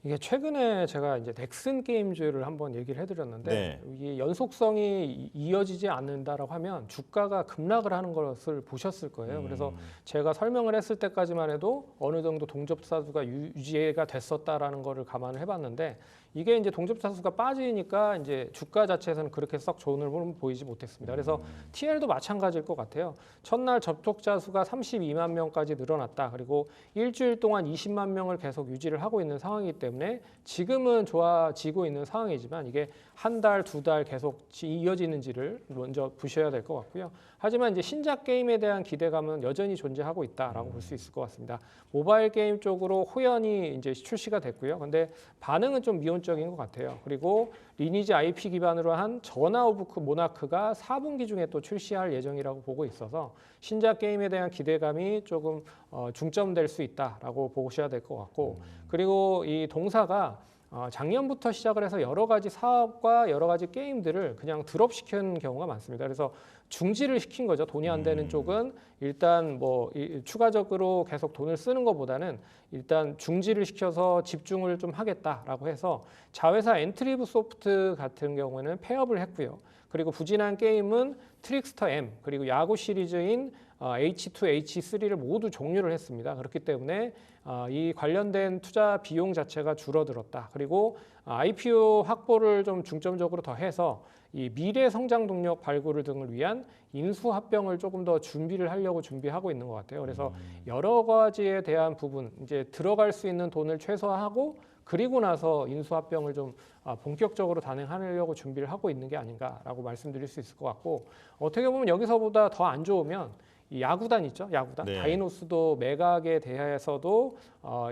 Speaker 3: 이게 최근에 제가 이제 넥슨 게임즈를 한번 얘기를 해드렸는데
Speaker 2: 네.
Speaker 3: 이게 연속성이 이어지지 않는다라고 하면 주가가 급락을 하는 것을 보셨을 거예요. 그래서 제가 설명을 했을 때까지만 해도 어느 정도 동접사 수가 유지가 됐었다라는 거를 감안을 해봤는데 이게 이제 동접자 수가 빠지니까 이제 주가 자체에서는 그렇게 썩 좋은 흐름 보이지 못했습니다. 그래서 TL도 마찬가지일 것 같아요. 첫날 접촉자 수가 32만 명까지 늘어났다. 그리고 일주일 동안 20만 명을 계속 유지를 하고 있는 상황이기 때문에 지금은 좋아지고 있는 상황이지만 이게 한 달, 두 달 계속 이어지는지를 먼저 보셔야 될 것 같고요. 하지만 이제 신작 게임에 대한 기대감은 여전히 존재하고 있다라고 볼 수 있을 것 같습니다. 모바일 게임 쪽으로 호연이 이제 출시가 됐고요. 근데 반응은 좀 미온적인 것 같아요. 그리고 리니지 IP 기반으로 한 전화 오브 모나크가 4분기 중에 또 출시할 예정이라고 보고 있어서 신작 게임에 대한 기대감이 조금 중점될 수 있다라고 보셔야 될 것 같고, 그리고 이 동사가 작년부터 시작을 해서 여러 가지 사업과 여러 가지 게임들을 그냥 드롭시키는 경우가 많습니다. 그래서 중지를 시킨 거죠. 돈이 안 되는 쪽은 일단 뭐 추가적으로 계속 돈을 쓰는 것보다는 일단 중지를 시켜서 집중을 좀 하겠다라고 해서 자회사 엔트리브 소프트 같은 경우에는 폐업을 했고요. 그리고 부진한 게임은 트릭스터 M 그리고 야구 시리즈인 H2, H3를 모두 종료를 했습니다. 그렇기 때문에 이 관련된 투자 비용 자체가 줄어들었다. 그리고 IPO 확보를 좀 중점적으로 더 해서 이 미래 성장 동력 발굴 등을 위한 인수 합병을 조금 더 준비를 하려고 준비하고 있는 것 같아요. 그래서 여러 가지에 대한 부분, 이제 들어갈 수 있는 돈을 최소화하고 그리고 나서 인수 합병을 좀 본격적으로 단행하려고 준비를 하고 있는 게 아닌가라고 말씀드릴 수 있을 것 같고, 어떻게 보면 여기서보다 더 안 좋으면 이 야구단 있죠, 야구단.
Speaker 2: 네.
Speaker 3: 다이노스도 매각에 대해서도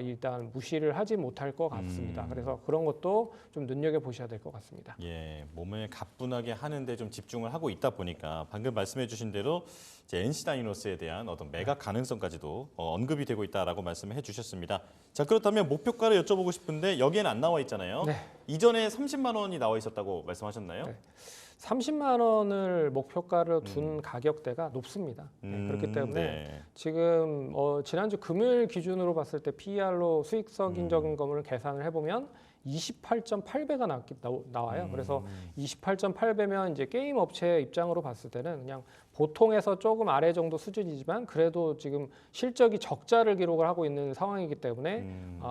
Speaker 3: 일단 무시를 하지 못할 것 같습니다. 그래서 그런 것도 좀 눈여겨 보셔야 될 것 같습니다.
Speaker 2: 예, 몸을 가뿐하게 하는데 좀 집중을 하고 있다 보니까 방금 말씀해주신 대로 이제 NC 다이노스에 대한 어떤 매각 가능성까지도 언급이 되고 있다라고 말씀을 해주셨습니다. 자, 그렇다면 목표가를 여쭤보고 싶은데 여기에는 안 나와 있잖아요.
Speaker 3: 네.
Speaker 2: 이전에 30만 원이 나와 있었다고 말씀하셨나요?
Speaker 3: 네. 30만 원을 목표가로 둔 가격대가 높습니다. 그렇기 때문에
Speaker 2: 네.
Speaker 3: 지금 지난주 금요일 기준으로 봤을 때 PER로 수익성인적인 거를 계산을 해보면 28.8배가 나와요. 그래서 28.8배면 이제 게임 업체 입장으로 봤을 때는 그냥 보통에서 조금 아래 정도 수준이지만 그래도 지금 실적이 적자를 기록을 하고 있는 상황이기 때문에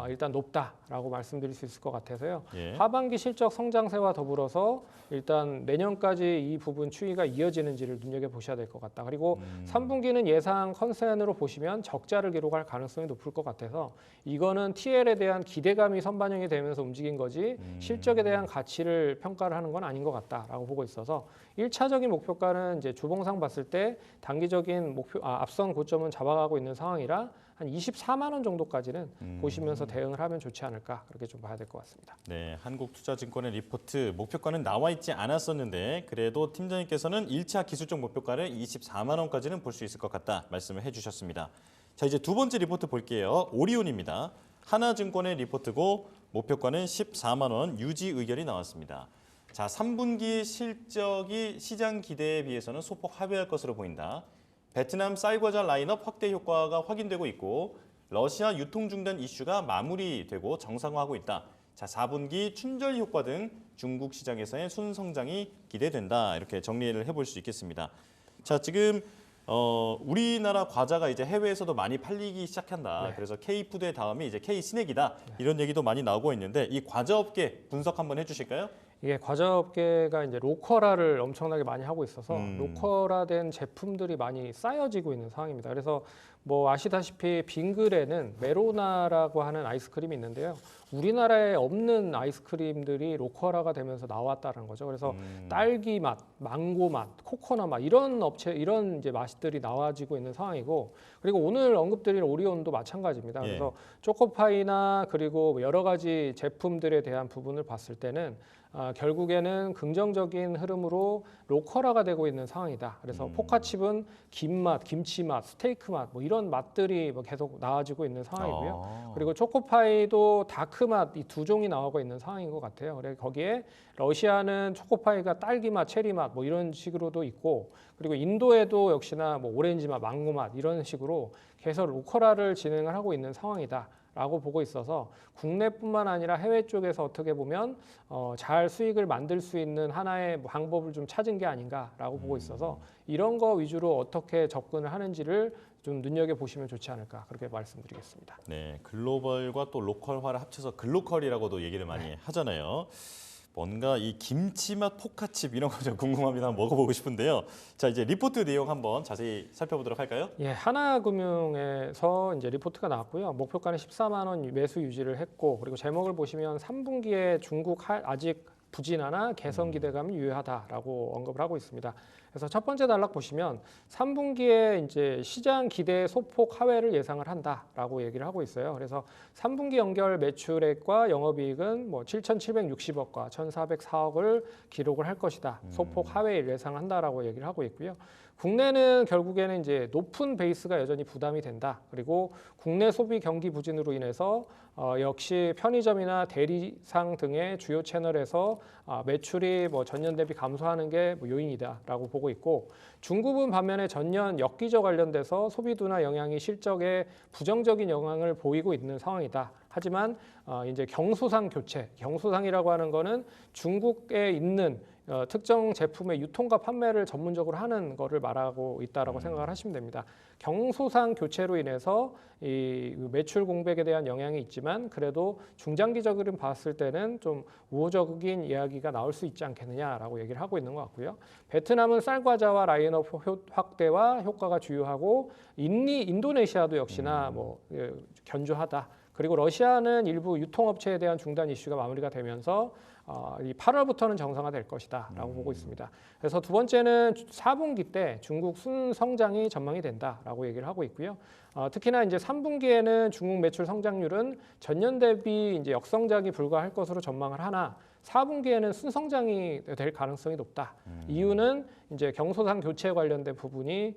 Speaker 3: 일단 높다라고 말씀드릴 수 있을 것 같아서요.
Speaker 2: 예.
Speaker 3: 하반기 실적 성장세와 더불어서 일단 내년까지 이 부분 추이가 이어지는지를 눈여겨보셔야 될 것 같다. 그리고 3분기는 예상 컨센으로 보시면 적자를 기록할 가능성이 높을 것 같아서 이거는 TL에 대한 기대감이 선반영이 되면서 움직인 거지 실적에 대한 가치를 평가를 하는 건 아닌 것 같다라고 보고 있어서 1차적인 목표가는 이제 주봉상 봤을 때 단기적인 앞선 고점은 잡아가고 있는 상황이라 한 24만 원 정도까지는 보시면서 대응을 하면 좋지 않을까 그렇게 좀 봐야 될 것 같습니다.
Speaker 2: 네, 한국투자증권의 리포트 목표가는 나와 있지 않았었는데 그래도 팀장님께서는 1차 기술적 목표가를 24만 원까지는 볼 수 있을 것 같다 말씀을 해주셨습니다. 자, 이제 두 번째 리포트 볼게요. 오리온입니다. 하나증권의 리포트고 목표가는 14만 원 유지 의견이 나왔습니다. 자, 3분기 실적이 시장 기대에 비해서는 소폭 하회할 것으로 보인다. 베트남 쌀과자 라인업 확대 효과가 확인되고 있고 러시아 유통 중단 이슈가 마무리되고 정상화하고 있다. 자, 4분기 춘절 효과 등 중국 시장에서의 순성장이 기대된다. 이렇게 정리를 해볼 수 있겠습니다. 자, 지금 우리나라 과자가 이제 해외에서도 많이 팔리기 시작한다.
Speaker 3: 네.
Speaker 2: 그래서 K푸드의 다음이 이제 K스낵이다. 이런 얘기도 많이 나오고 있는데 이 과자 업계 분석 한번 해주실까요?
Speaker 3: 이게 과자 업계가 이제 로컬화를 엄청나게 많이 하고 있어서 로컬화된 제품들이 많이 쌓여지고 있는 상황입니다. 그래서 뭐 아시다시피 빙그레는 메로나라고 하는 아이스크림이 있는데요. 우리나라에 없는 아이스크림들이 로컬화가 되면서 나왔다는 거죠. 그래서 딸기 맛, 망고 맛, 코코넛 맛 이런 이제 맛들이 나와지고 있는 상황이고, 그리고 오늘 언급드린 오리온도 마찬가지입니다.
Speaker 2: 예.
Speaker 3: 그래서 초코파이나 그리고 여러 가지 제품들에 대한 부분을 봤을 때는 결국에는 긍정적인 흐름으로 로컬화가 되고 있는 상황이다. 그래서 포카칩은 김맛, 김치맛, 스테이크 맛 뭐 이런 맛들이 뭐 계속 나와지고 있는 상황이고요. 그리고 초코파이도 다크맛 이 두 종이 나오고 있는 상황인 것 같아요. 그래서 거기에 러시아는 초코파이가 딸기맛, 체리맛 뭐 이런 식으로도 있고, 그리고 인도에도 역시나 뭐 오렌지맛, 망고맛 이런 식으로 계속 로컬화를 진행을 하고 있는 상황이다. 라고 보고 있어서 국내뿐만 아니라 해외 쪽에서 어떻게 보면 잘 수익을 만들 수 있는 하나의 방법을 좀 찾은 게 아닌가라고 보고 있어서 이런 거 위주로 어떻게 접근을 하는지를 좀 눈여겨보시면 좋지 않을까 그렇게 말씀드리겠습니다.
Speaker 2: 네, 글로벌과 또 로컬화를 합쳐서 글로컬이라고도 얘기를 많이 하잖아요. 뭔가 이 김치맛 포카칩 이런 거 좀 궁금합니다. 한번 먹어보고 싶은데요. 자, 이제 리포트 내용 한번 자세히 살펴보도록 할까요?
Speaker 3: 예, 하나금융에서 이제 리포트가 나왔고요. 목표가는 14만 원 매수 유지를 했고, 그리고 제목을 보시면 3분기에 중국 아직 부진하나 개선 기대감이 유효하다라고 언급을 하고 있습니다. 그래서 첫 번째 단락 보시면 3분기에 이제 시장 기대 소폭 하회를 예상을 한다라고 얘기를 하고 있어요. 그래서 3분기 연결 매출액과 영업이익은 뭐 7,760억과 1,404억을 기록을 할 것이다. 소폭 하회를 예상한다라고 얘기를 하고 있고요. 국내는 결국에는 이제 높은 베이스가 여전히 부담이 된다. 그리고 국내 소비 경기 부진으로 인해서 역시 편의점이나 대리상 등의 주요 채널에서 매출이 뭐 전년 대비 감소하는 게 뭐 요인이다라고 보고 있고, 중국은 반면에 전년 역기저 관련돼서 소비도나 영향이 실적에 부정적인 영향을 보이고 있는 상황이다. 하지만 이제 경소상 교체, 경소상이라고 하는 거는 중국에 있는 특정 제품의 유통과 판매를 전문적으로 하는 거를 말하고 있다라고 생각을 하시면 됩니다. 경소상 교체로 인해서 이 매출 공백에 대한 영향이 있지만 그래도 중장기적으로 봤을 때는 좀 우호적인 이야기가 나올 수 있지 않겠느냐라고 얘기를 하고 있는 것 같고요. 베트남은 쌀과자와 라인업 확대와 효과가 주요하고 인도네시아도 역시나 뭐 견조하다. 그리고 러시아는 일부 유통업체에 대한 중단 이슈가 마무리가 되면서 이 8월부터는 정상화될 것이다라고 보고 있습니다. 그래서 두 번째는 4분기 때 중국 순성장이 전망이 된다라고 얘기를 하고 있고요. 특히나 이제 3분기에는 중국 매출 성장률은 전년 대비 이제 역성장이 불가할 것으로 전망을 하나 4분기에는 순성장이 될 가능성이 높다. 이유는 이제 경소상 교체 관련된 부분이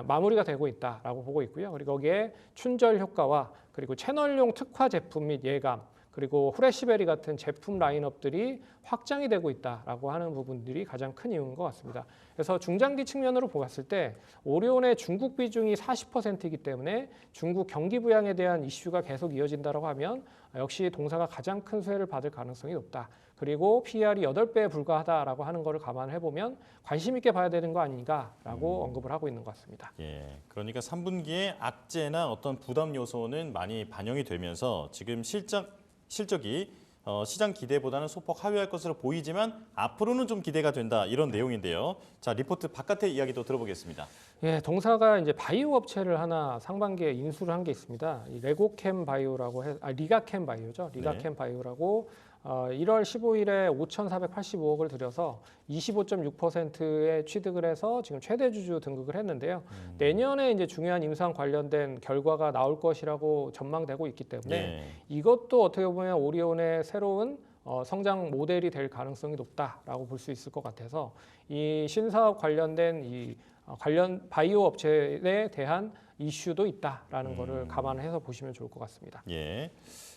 Speaker 3: 마무리가 되고 있다라고 보고 있고요. 그리고 거기에 춘절 효과와 그리고 채널용 특화 제품 및 예감, 그리고 후레시베리 같은 제품 라인업들이 확장이 되고 있다라고 하는 부분들이 가장 큰 이유인 것 같습니다. 그래서 중장기 측면으로 보았을 때 오리온의 중국 비중이 40%이기 때문에 중국 경기 부양에 대한 이슈가 계속 이어진다고 하면 역시 동사가 가장 큰 수혜를 받을 가능성이 높다. 그리고 PER이 8배에 불과하다라고 하는 것을 감안해 보면 관심 있게 봐야 되는 거 아닌가라고 언급을 하고 있는 것 같습니다.
Speaker 2: 예, 그러니까 3분기에 악재나 어떤 부담 요소는 많이 반영이 되면서 지금 실적이 시장 기대보다는 소폭 하회할 것으로 보이지만 앞으로는 좀 기대가 된다 이런 내용인데요. 자, 리포트 바깥의 이야기도 들어보겠습니다.
Speaker 3: 예, 동사가 이제 바이오 업체를 하나 상반기에 인수를 한 게 있습니다. 이 레고캠 바이오라고 리가캠 바이오죠. 리가캠 바이오라고 1월 15일에 5,485억을 들여서 25.6%의 취득을 해서 지금 최대 주주 등극을 했는데요. 내년에 이제 중요한 임상 관련된 결과가 나올 것이라고 전망되고 있기 때문에 이것도 어떻게 보면 오리온의 새로운 성장 모델이 될 가능성이 높다라고 볼 수 있을 것 같아서 이 신사업 관련된 이 관련 바이오 업체에 대한 이슈도 있다라는 거를 감안해서 보시면 좋을 것 같습니다.
Speaker 2: 예.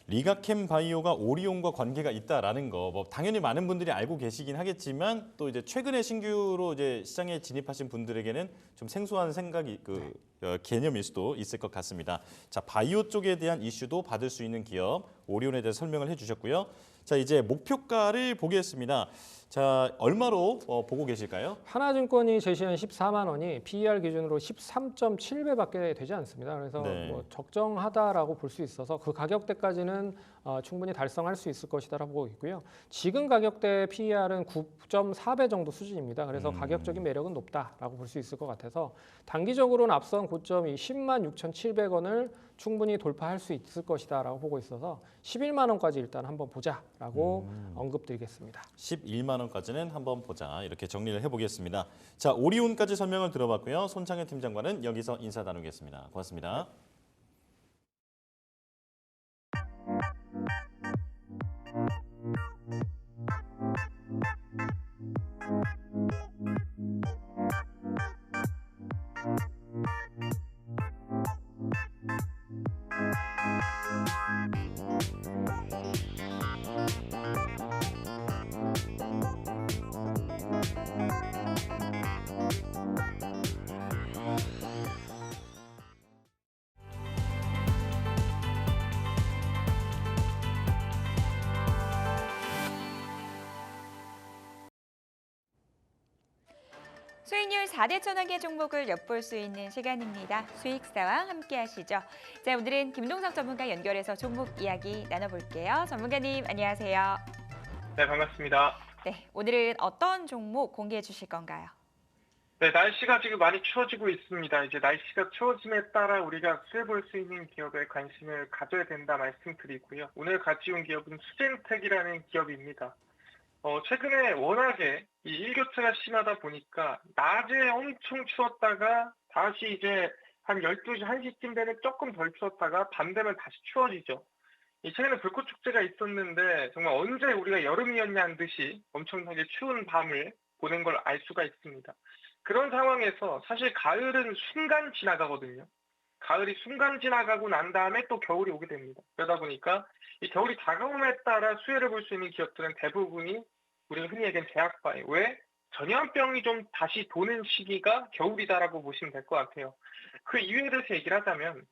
Speaker 2: 리가캠 바이오가 오리온과 관계가 있다라는 거, 뭐 당연히 많은 분들이 알고 계시긴 하겠지만 또 이제 최근에 신규로 이제 시장에 진입하신 분들에게는 좀 생소한 생각이 개념일 수도 있을 것 같습니다. 자, 바이오 쪽에 대한 이슈도 받을 수 있는 기업 오리온에 대해서 설명을 해주셨고요. 자, 이제 목표가를 보겠습니다. 자, 얼마로 보고 계실까요?
Speaker 3: 하나증권이 제시한 14만 원이 PER 기준으로 13.7배밖에 되지 않습니다. 그래서 뭐 적정하다라고 볼 수 있어서 그 가격대까지는 충분히 달성할 수 있을 것이다라고 보고 있고요. 지금 가격대 PER은 9.4배 정도 수준입니다. 그래서 가격적인 매력은 높다라고 볼 수 있을 것 같아서 단기적으로는 앞선 고점이 10만 6,700원을 충분히 돌파할 수 있을 것이다라고 보고 있어서 11만 원까지 일단 한번 보자라고 언급드리겠습니다.
Speaker 2: 11만 원까지는 한번 보자 이렇게 정리를 해보겠습니다. 자, 오리온까지 설명을 들어봤고요. 손창현 팀장과는 여기서 인사 나누겠습니다. 고맙습니다.
Speaker 1: 수익률 4대 천왕의 종목을 엿볼 수 있는 시간입니다. 수익사와 함께 하시죠. 자, 오늘은 김동석 전문가 연결해서 종목 이야기 나눠볼게요. 전문가님, 안녕하세요.
Speaker 4: 네, 반갑습니다.
Speaker 1: 네, 오늘은 어떤 종목 공개해 주실 건가요?
Speaker 4: 네, 날씨가 지금 많이 추워지고 있습니다. 이제 날씨가 추워짐에 따라 우리가 수혜볼 수 있는 기업에 관심을 가져야 된다 말씀드리고요. 오늘 같이 온 기업은 수젠텍이라는 기업입니다. 최근에 워낙에 이 일교차가 심하다 보니까 낮에 엄청 추웠다가 다시 이제 한 12시, 1시쯤 되면 조금 덜 추웠다가 밤 되면 다시 추워지죠. 이 최근에 불꽃 축제가 있었는데 정말 언제 우리가 여름이었냐는 듯이 엄청나게 추운 밤을 보낸 걸 알 수가 있습니다. 그런 상황에서 사실 가을은 순간 지나가거든요. 가을이 순간 지나가고 난 다음에 또 겨울이 오게 됩니다. 그러다 보니까 이 겨울이 다가옴에 따라 수혜를 볼 수 있는 기업들은 대부분이 우리가 흔히 얘기하는 제약바에 왜 전염병이 좀 다시 도는 시기가 겨울이다라고 보시면 될 것 같아요. 그 이유에 대해서 얘기를 하자면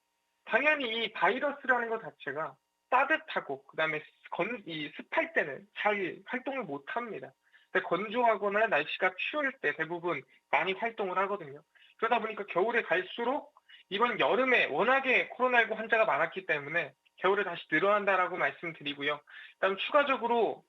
Speaker 4: 당연히 이 바이러스라는 것 자체가 따뜻하고 그다음에 이 습할 때는 잘 활동을 못 합니다. 근데 건조하거나 날씨가 추울 때 대부분 많이 활동을 하거든요. 그러다 보니까 겨울에 갈수록 이번 여름에 워낙에 코로나19 환자가 많았기 때문에 겨울에 다시 늘어난다라고 말씀드리고요. 그다음 추가적으로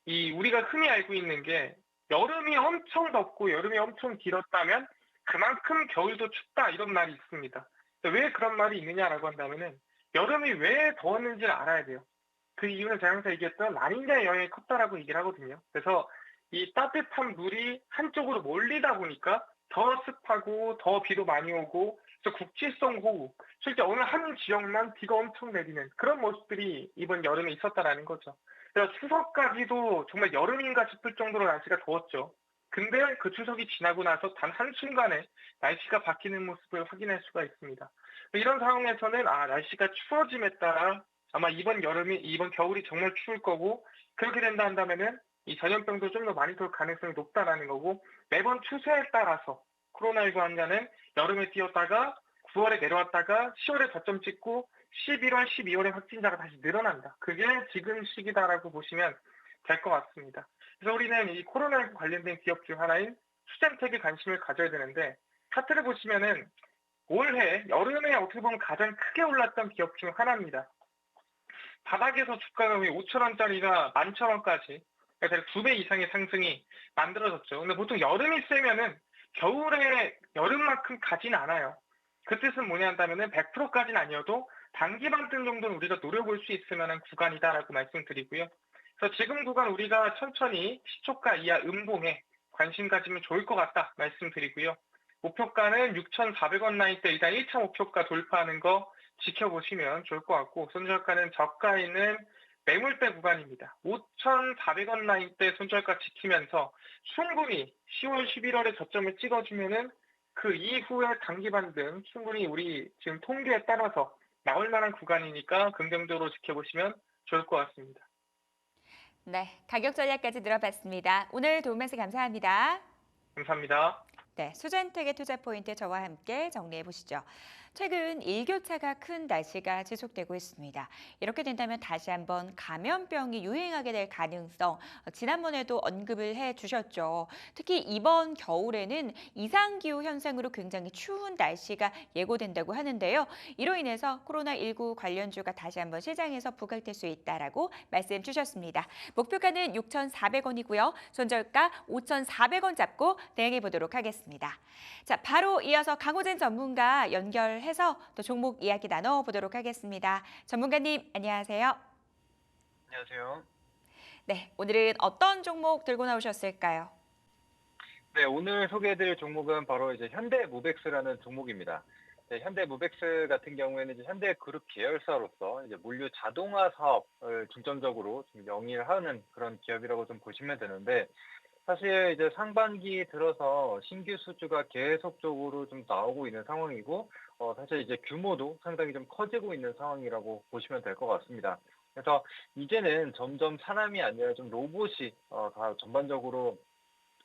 Speaker 4: 이 우리가 흔히 알고 있는 게 여름이 엄청 덥고 여름이 엄청 길었다면 그만큼 겨울도 춥다 이런 말이 있습니다. 왜 그런 말이 있느냐라고 한다면은 여름이 왜 더웠는지를 알아야 돼요. 그 이유는 제가 항상 얘기했던 라니냐 영향이 컸다라고 얘기를 하거든요. 그래서 이 따뜻한 물이 한쪽으로 몰리다 보니까 더 습하고 더 비도 많이 오고 그래서 국지성 호우, 실제 어느 한 지역만 비가 엄청 내리는 그런 모습들이 이번 여름에 있었다라는 거죠. 그래서 추석까지도 정말 여름인가 싶을 정도로 날씨가 더웠죠. 근데 그 추석이 지나고 나서 단 한순간에 날씨가 바뀌는 모습을 확인할 수가 있습니다. 이런 상황에서는 날씨가 추워짐에 따라 아마 이번 겨울이 정말 추울 거고 그렇게 된다 한다면은 이 전염병도 좀 더 많이 돌 가능성이 높다라는 거고 매번 추세에 따라서 코로나19 환자는 여름에 뛰었다가 9월에 내려왔다가 10월에 저점 찍고 11월, 12월에 확진자가 다시 늘어난다. 그게 지금 시기다라고 보시면 될 것 같습니다. 그래서 우리는 이 코로나19 관련된 기업 중 하나인 수젠텍에 관심을 가져야 되는데 차트를 보시면은 올해 여름에 어떻게 보면 가장 크게 올랐던 기업 중 하나입니다. 바닥에서 주가가 5,000원짜리가 11,000원까지 그러니까 2배 이상의 상승이 만들어졌죠. 근데 보통 여름이 세면은 겨울에 여름만큼 가진 않아요. 그 뜻은 뭐냐 한다면은 100%까지는 아니어도 단기 반등 정도는 우리가 노려볼 수 있을 만한 구간이다라고 말씀드리고요. 그래서 지금 구간 우리가 천천히 시초가 이하 음봉에 관심 가지면 좋을 것 같다 말씀드리고요. 목표가는 6,400원 라인 때 일단 1차 목표가 돌파하는 거 지켜보시면 좋을 것 같고 손절가는 저가 있는 매물대 구간입니다. 5,400원 라인 때 손절가 지키면서 충분히 10월, 11월에 저점을 찍어주면은 그 이후에 단기 반등 충분히 우리 지금 통계에 따라서 나올 만한 구간이니까 긍정적으로 지켜보시면 좋을 것 같습니다.
Speaker 1: 네, 가격 전략까지 들어봤습니다. 오늘 도움 말씀 감사합니다.
Speaker 4: 감사합니다.
Speaker 1: 네, 수젠텍의 투자 포인트 저와 함께 정리해 보시죠. 최근 일교차가 큰 날씨가 지속되고 있습니다. 이렇게 된다면 다시 한번 감염병이 유행하게 될 가능성 지난번에도 언급을 해주셨죠. 특히 이번 겨울에는 이상기후 현상으로 굉장히 추운 날씨가 예고된다고 하는데요. 이로 인해서 코로나19 관련주가 다시 한번 시장에서 부각될 수 있다라고 말씀 주셨습니다. 목표가는 6,400원이고요. 손절가 5,400원 잡고 대응해 보도록 하겠습니다. 자, 바로 이어서 강호진 전문가 연결해서 또 종목 이야기 나눠보도록 하겠습니다. 전문가님, 안녕하세요.
Speaker 5: 안녕하세요.
Speaker 1: 네, 오늘은 어떤 종목 들고 나오셨을까요?
Speaker 5: 네, 오늘 소개해드릴 종목은 바로 이제 현대모백스라는 종목입니다. 네, 현대모백스 같은 경우에는 이제 현대그룹 계열사로서 이제 물류 자동화 사업을 중점적으로 좀 영위하는 그런 기업이라고 좀 보시면 되는데, 사실 이제 상반기 들어서 신규 수주가 계속적으로 좀 나오고 있는 상황이고, 사실 이제 규모도 상당히 좀 커지고 있는 상황이라고 보시면 될 것 같습니다. 그래서 이제는 점점 사람이 아니라 좀 로봇이 다 전반적으로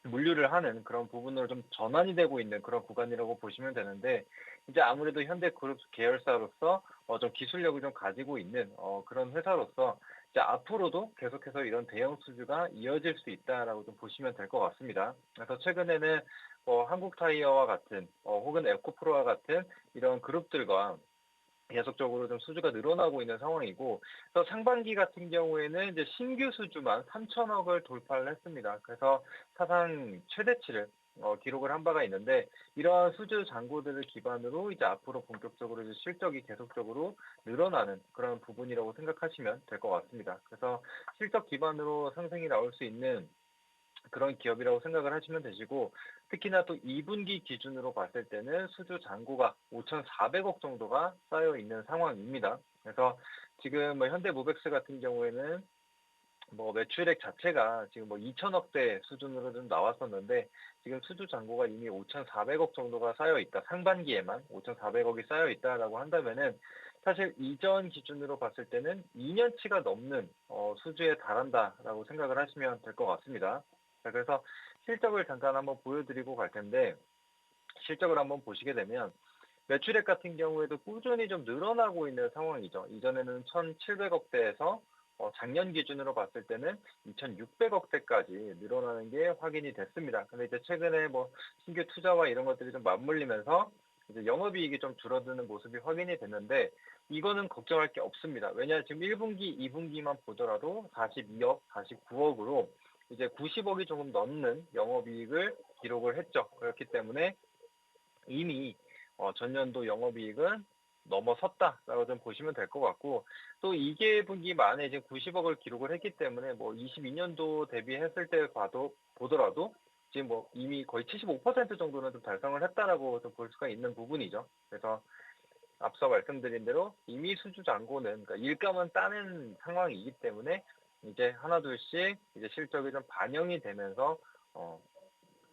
Speaker 5: 물류를 하는 그런 부분으로 좀 전환이 되고 있는 그런 구간이라고 보시면 되는데, 이제 아무래도 현대그룹 계열사로서 좀 기술력을 좀 가지고 있는 그런 회사로서 이제 앞으로도 계속해서 이런 대형 수주가 이어질 수 있다라고 좀 보시면 될 것 같습니다. 그래서 최근에는 한국타이어와 같은 혹은 에코프로와 같은 이런 그룹들과 계속적으로 좀 수주가 늘어나고 있는 상황이고, 그래서 상반기 같은 경우에는 이제 신규 수주만 3천억을 돌파를 했습니다. 그래서 사상 최대치를 기록을 한 바가 있는데, 이러한 수주 잔고들을 기반으로 이제 앞으로 본격적으로 이제 실적이 계속적으로 늘어나는 그런 부분이라고 생각하시면 될 것 같습니다. 그래서 실적 기반으로 상승이 나올 수 있는 그런 기업이라고 생각을 하시면 되시고, 특히나 또 2분기 기준으로 봤을 때는 수주 잔고가 5,400억 정도가 쌓여 있는 상황입니다. 그래서 지금 현대모백스 같은 경우에는 매출액 자체가 지금 2천억대 수준으로 좀 나왔었는데, 지금 수주 잔고가 이미 5,400억 정도가 쌓여 있다. 상반기에만 5,400억이 쌓여 있다라고 한다면은 사실 이전 기준으로 봤을 때는 2년치가 넘는 수주에 달한다라고 생각을 하시면 될 것 같습니다. 자, 그래서 실적을 잠깐 한번 보여드리고 갈 텐데, 실적을 한번 보시게 되면 매출액 같은 경우에도 꾸준히 좀 늘어나고 있는 상황이죠. 이전에는 1,700억대에서 작년 기준으로 봤을 때는 2,600억대까지 늘어나는 게 확인이 됐습니다. 근데 이제 최근에 신규 투자와 이런 것들이 좀 맞물리면서 이제 영업이익이 좀 줄어드는 모습이 확인이 됐는데, 이거는 걱정할 게 없습니다. 왜냐, 지금 1분기, 2분기만 보더라도 42억, 49억으로 이제 90억이 조금 넘는 영업이익을 기록을 했죠. 그렇기 때문에 이미 전년도 영업이익은 넘어섰다라고 좀 보시면 될 것 같고, 또 2분기 만에 이제 90억을 기록을 했기 때문에 22년도 대비했을 때 보더라도 지금 이미 거의 75% 정도는 좀 달성을 했다라고 좀 볼 수가 있는 부분이죠. 그래서 앞서 말씀드린 대로 이미 수주 잔고는, 그러니까 일감은 따는 상황이기 때문에 이제 하나둘씩 이제 실적이 좀 반영이 되면서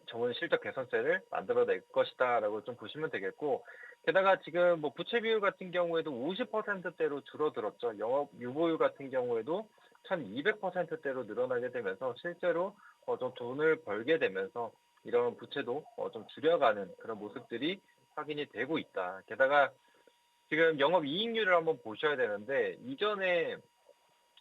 Speaker 5: 좋은 실적 개선세를 만들어낼 것이다라고 좀 보시면 되겠고, 게다가 지금 부채 비율 같은 경우에도 50%대로 줄어들었죠. 영업 유보율 같은 경우에도 1,200%대로 늘어나게 되면서 실제로 좀 돈을 벌게 되면서 이런 부채도 좀 줄여가는 그런 모습들이 확인이 되고 있다. 게다가 지금 영업이익률을 한번 보셔야 되는데, 이전에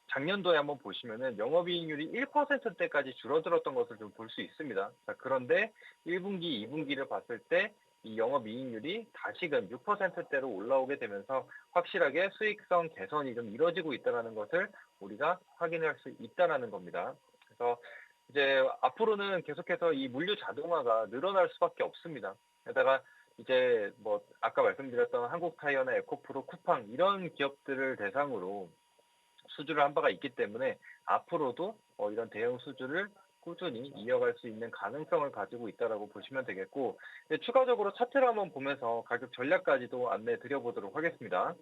Speaker 5: 작년도에 한번 보시면은 영업이익률이 1%대까지 줄어들었던 것을 좀 볼 수 있습니다. 자, 그런데 1분기, 2분기를 봤을 때 이 영업이익률이 다시금 6%대로 올라오게 되면서 확실하게 수익성 개선이 좀 이뤄지고 있다는 것을 우리가 확인할 수 있다는 겁니다. 그래서 이제 앞으로는 계속해서 이 물류 자동화가 늘어날 수밖에 없습니다. 게다가 이제 아까 말씀드렸던 한국타이어나 에코프로, 쿠팡 이런 기업들을 대상으로 수주를 한 바가 있기 때문에 앞으로도 이런 대형 수주를 꾸준히 이어갈 수 있는 가능성을 가지고 있다라고 보시면 되겠고, 추가적으로 차트를 한번 보면서 가격 전략까지도 안내 드려보도록 하겠습니다.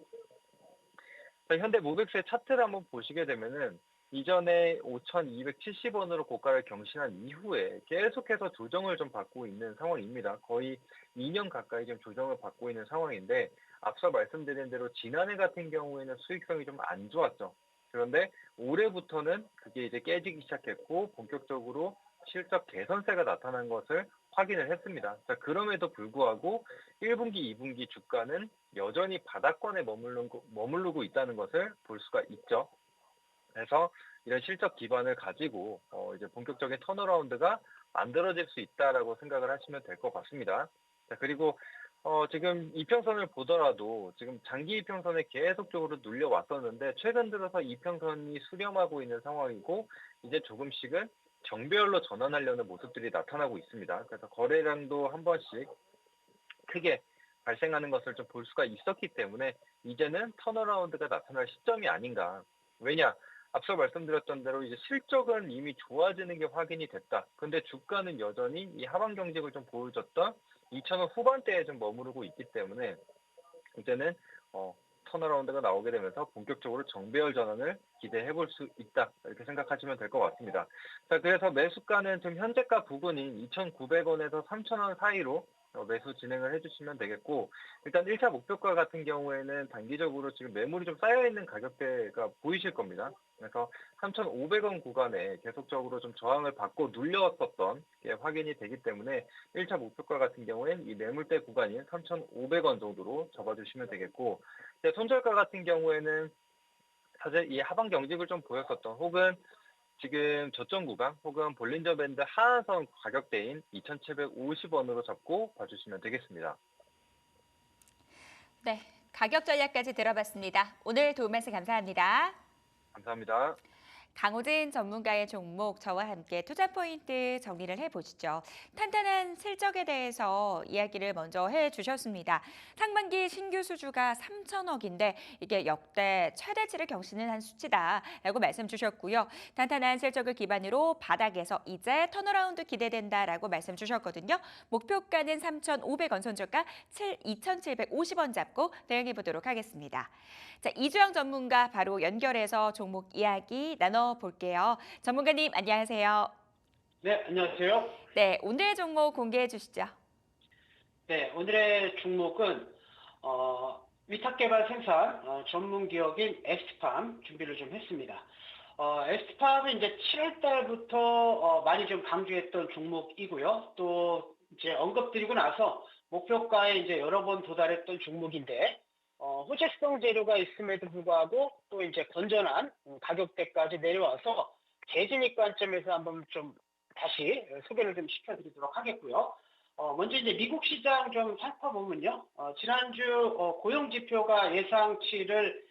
Speaker 5: 자, 현대모백스의 차트를 한번 보시게 되면은 이전에 5,270원으로 고가를 경신한 이후에 계속해서 조정을 좀 받고 있는 상황입니다. 거의 2년 가까이 좀 조정을 받고 있는 상황인데, 앞서 말씀드린 대로 지난해 같은 경우에는 수익성이 좀 안 좋았죠. 그런데 올해부터는 그게 이제 깨지기 시작했고 본격적으로 실적 개선세가 나타난 것을 확인을 했습니다. 자, 그럼에도 불구하고 1분기, 2분기 주가는 여전히 바닥권에 머무르고 있다는 것을 볼 수가 있죠. 그래서 이런 실적 기반을 가지고 이제 본격적인 턴어라운드가 만들어질 수 있다라고 생각을 하시면 될 것 같습니다. 자, 그리고 지금 이평선을 보더라도 지금 장기 이평선에 계속적으로 눌려왔었는데, 최근 들어서 이평선이 수렴하고 있는 상황이고, 이제 조금씩은 정배열로 전환하려는 모습들이 나타나고 있습니다. 그래서 거래량도 한 번씩 크게 발생하는 것을 좀 볼 수가 있었기 때문에 이제는 턴어라운드가 나타날 시점이 아닌가. 왜냐? 앞서 말씀드렸던 대로 이제 실적은 이미 좋아지는 게 확인이 됐다. 근데 주가는 여전히 이 하방 경직을 좀 보여줬던 2,000원 후반대에 좀 머무르고 있기 때문에 이제는 턴어라운드가 나오게 되면서 본격적으로 정배열 전환을 기대해 볼 수 있다. 이렇게 생각하시면 될 것 같습니다. 자, 그래서 매수가는 지금 현재가 부근인 2,900원에서 3,000원 사이로 매수 진행을 해주시면 되겠고, 일단 1차 목표가 같은 경우에는 단기적으로 지금 매물이 좀 쌓여있는 가격대가 보이실 겁니다. 그래서 3,500원 구간에 계속적으로 좀 저항을 받고 눌려왔었던 게 확인이 되기 때문에 1차 목표가 같은 경우에는 이 매물대 구간인 3,500원 정도로 잡아주시면 되겠고, 손절가 같은 경우에는 사실 이 하방 경직을 좀 보였었던 혹은 지금 저점 구간 혹은 볼린저 밴드 하한선 가격대인 2,750원으로 잡고 봐주시면 되겠습니다.
Speaker 1: 네, 가격 전략까지 들어봤습니다. 오늘 도움 말씀 감사합니다.
Speaker 5: 감사합니다.
Speaker 1: 강호진 전문가의 종목 저와 함께 투자 포인트 정리를 해보시죠. 탄탄한 실적에 대해서 이야기를 먼저 해주셨습니다. 상반기 신규 수주가 3천억인데 이게 역대 최대치를 경신을 한 수치다라고 말씀 주셨고요. 탄탄한 실적을 기반으로 바닥에서 이제 턴어라운드 기대된다라고 말씀 주셨거든요. 목표가는 3,500원, 손절가 2,750원 잡고 대응해 보도록 하겠습니다. 자, 이주영 전문가 바로 연결해서 종목 이야기 나눠볼게요. 전문가님 안녕하세요.
Speaker 6: 네, 안녕하세요.
Speaker 1: 네, 오늘의 종목 공개해 주시죠.
Speaker 6: 네, 오늘의 종목은 위탁개발 생산 전문 기업인 에스팜 준비를 좀 했습니다. 에스팜은 이제 7월 달부터 많이 좀 강조했던 종목이고요. 또 이제 언급드리고 나서 목표가에 이제 여러 번 도달했던 종목인데 호재성 재료가 있음에도 불구하고 또 이제 건전한 가격대까지 내려와서 재진입 관점에서 한번 좀 다시 소개를 좀 시켜드리도록 하겠고요. 먼저 이제 미국 시장 좀 살펴보면요. 지난주 고용 지표가 예상치를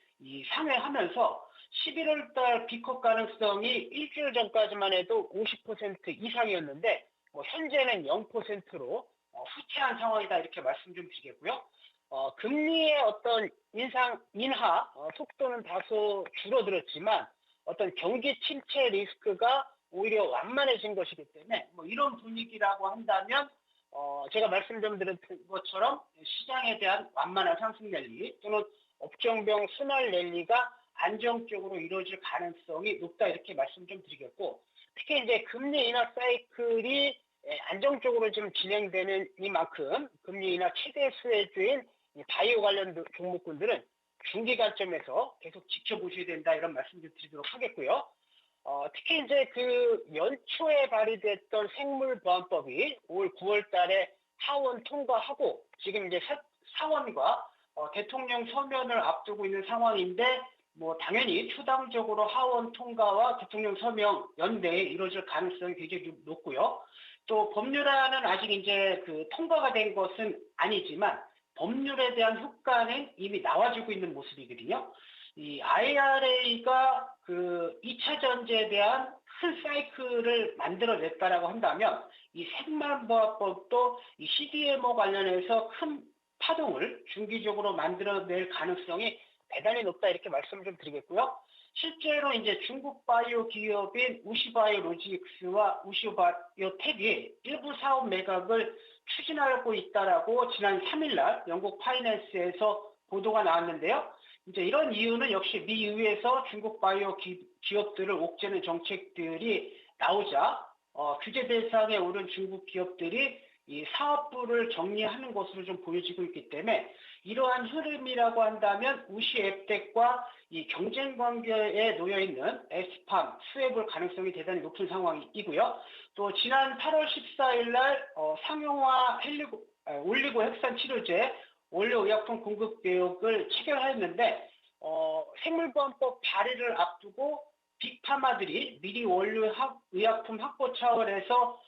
Speaker 6: 상회하면서 11월 달 비컷 가능성이 일주일 전까지만 해도 50% 이상이었는데 현재는 0%로 후퇴한 상황이다 이렇게 말씀 좀 드리겠고요. 금리의 어떤 인하 속도는 다소 줄어들었지만 어떤 경기 침체 리스크가 오히려 완만해진 것이기 때문에 이런 분위기라고 한다면 제가 말씀 좀 드린 것처럼 시장에 대한 완만한 상승 랠리 또는 업종별 순환 랠리가 안정적으로 이루어질 가능성이 높다 이렇게 말씀 좀 드리겠고 특히 이제 금리 인하 사이클이 안정적으로 좀 진행되는 이만큼 금리 인하 최대 수혜주인 바이오 관련 종목군들은 중기 관점에서 계속 지켜보셔야 된다 이런 말씀 좀 드리도록 하겠고요. 특히 이제 그 연초에 발의됐던 생물보안법이 올 9월 달에 하원 통과하고 지금 이제 사원과 대통령 서면을 앞두고 있는 상황인데 당연히 추당적으로 하원 통과와 대통령 서명 연내에 이루어질 가능성이 굉장히 높고요. 또 법률안은 아직 이제 그 통과가 된 것은 아니지만 법률에 대한 효과는 이미 나와주고 있는 모습이거든요. 이 IRA가 그 2차 전지에 대한 큰 사이클을 만들어냈다라고 한다면 이 생물보안법도 이 CDMO 관련해서 큰 파동을 중기적으로 만들어낼 가능성이 대단히 높다 이렇게 말씀을 좀 드리겠고요. 실제로 이제 중국 바이오 기업인 우시바이오로직스와 우시바이오텍이 일부 사업 매각을 추진하고 있다라고 지난 3일날 영국 파이낸스에서 보도가 나왔는데요. 이제 이런 이유는 역시 미 의회에서 중국 바이오 기업들을 옥죄는 정책들이 나오자 규제 대상에 오른 중국 기업들이 이 사업부를 정리하는 것으로 좀 보여지고 있기 때문에 이러한 흐름이라고 한다면 우시앱텍과 이 경쟁 관계에 놓여 있는 에스팜 수혜볼 가능성이 대단히 높은 상황이고요. 또 지난 8월 14일 날 상용화 올리고 핵산 치료제 원료의약품 공급 개혁을 체결하였는데 생물보안법 발의를 앞두고 빅파마들이 미리 원료의약품 확보 차원에서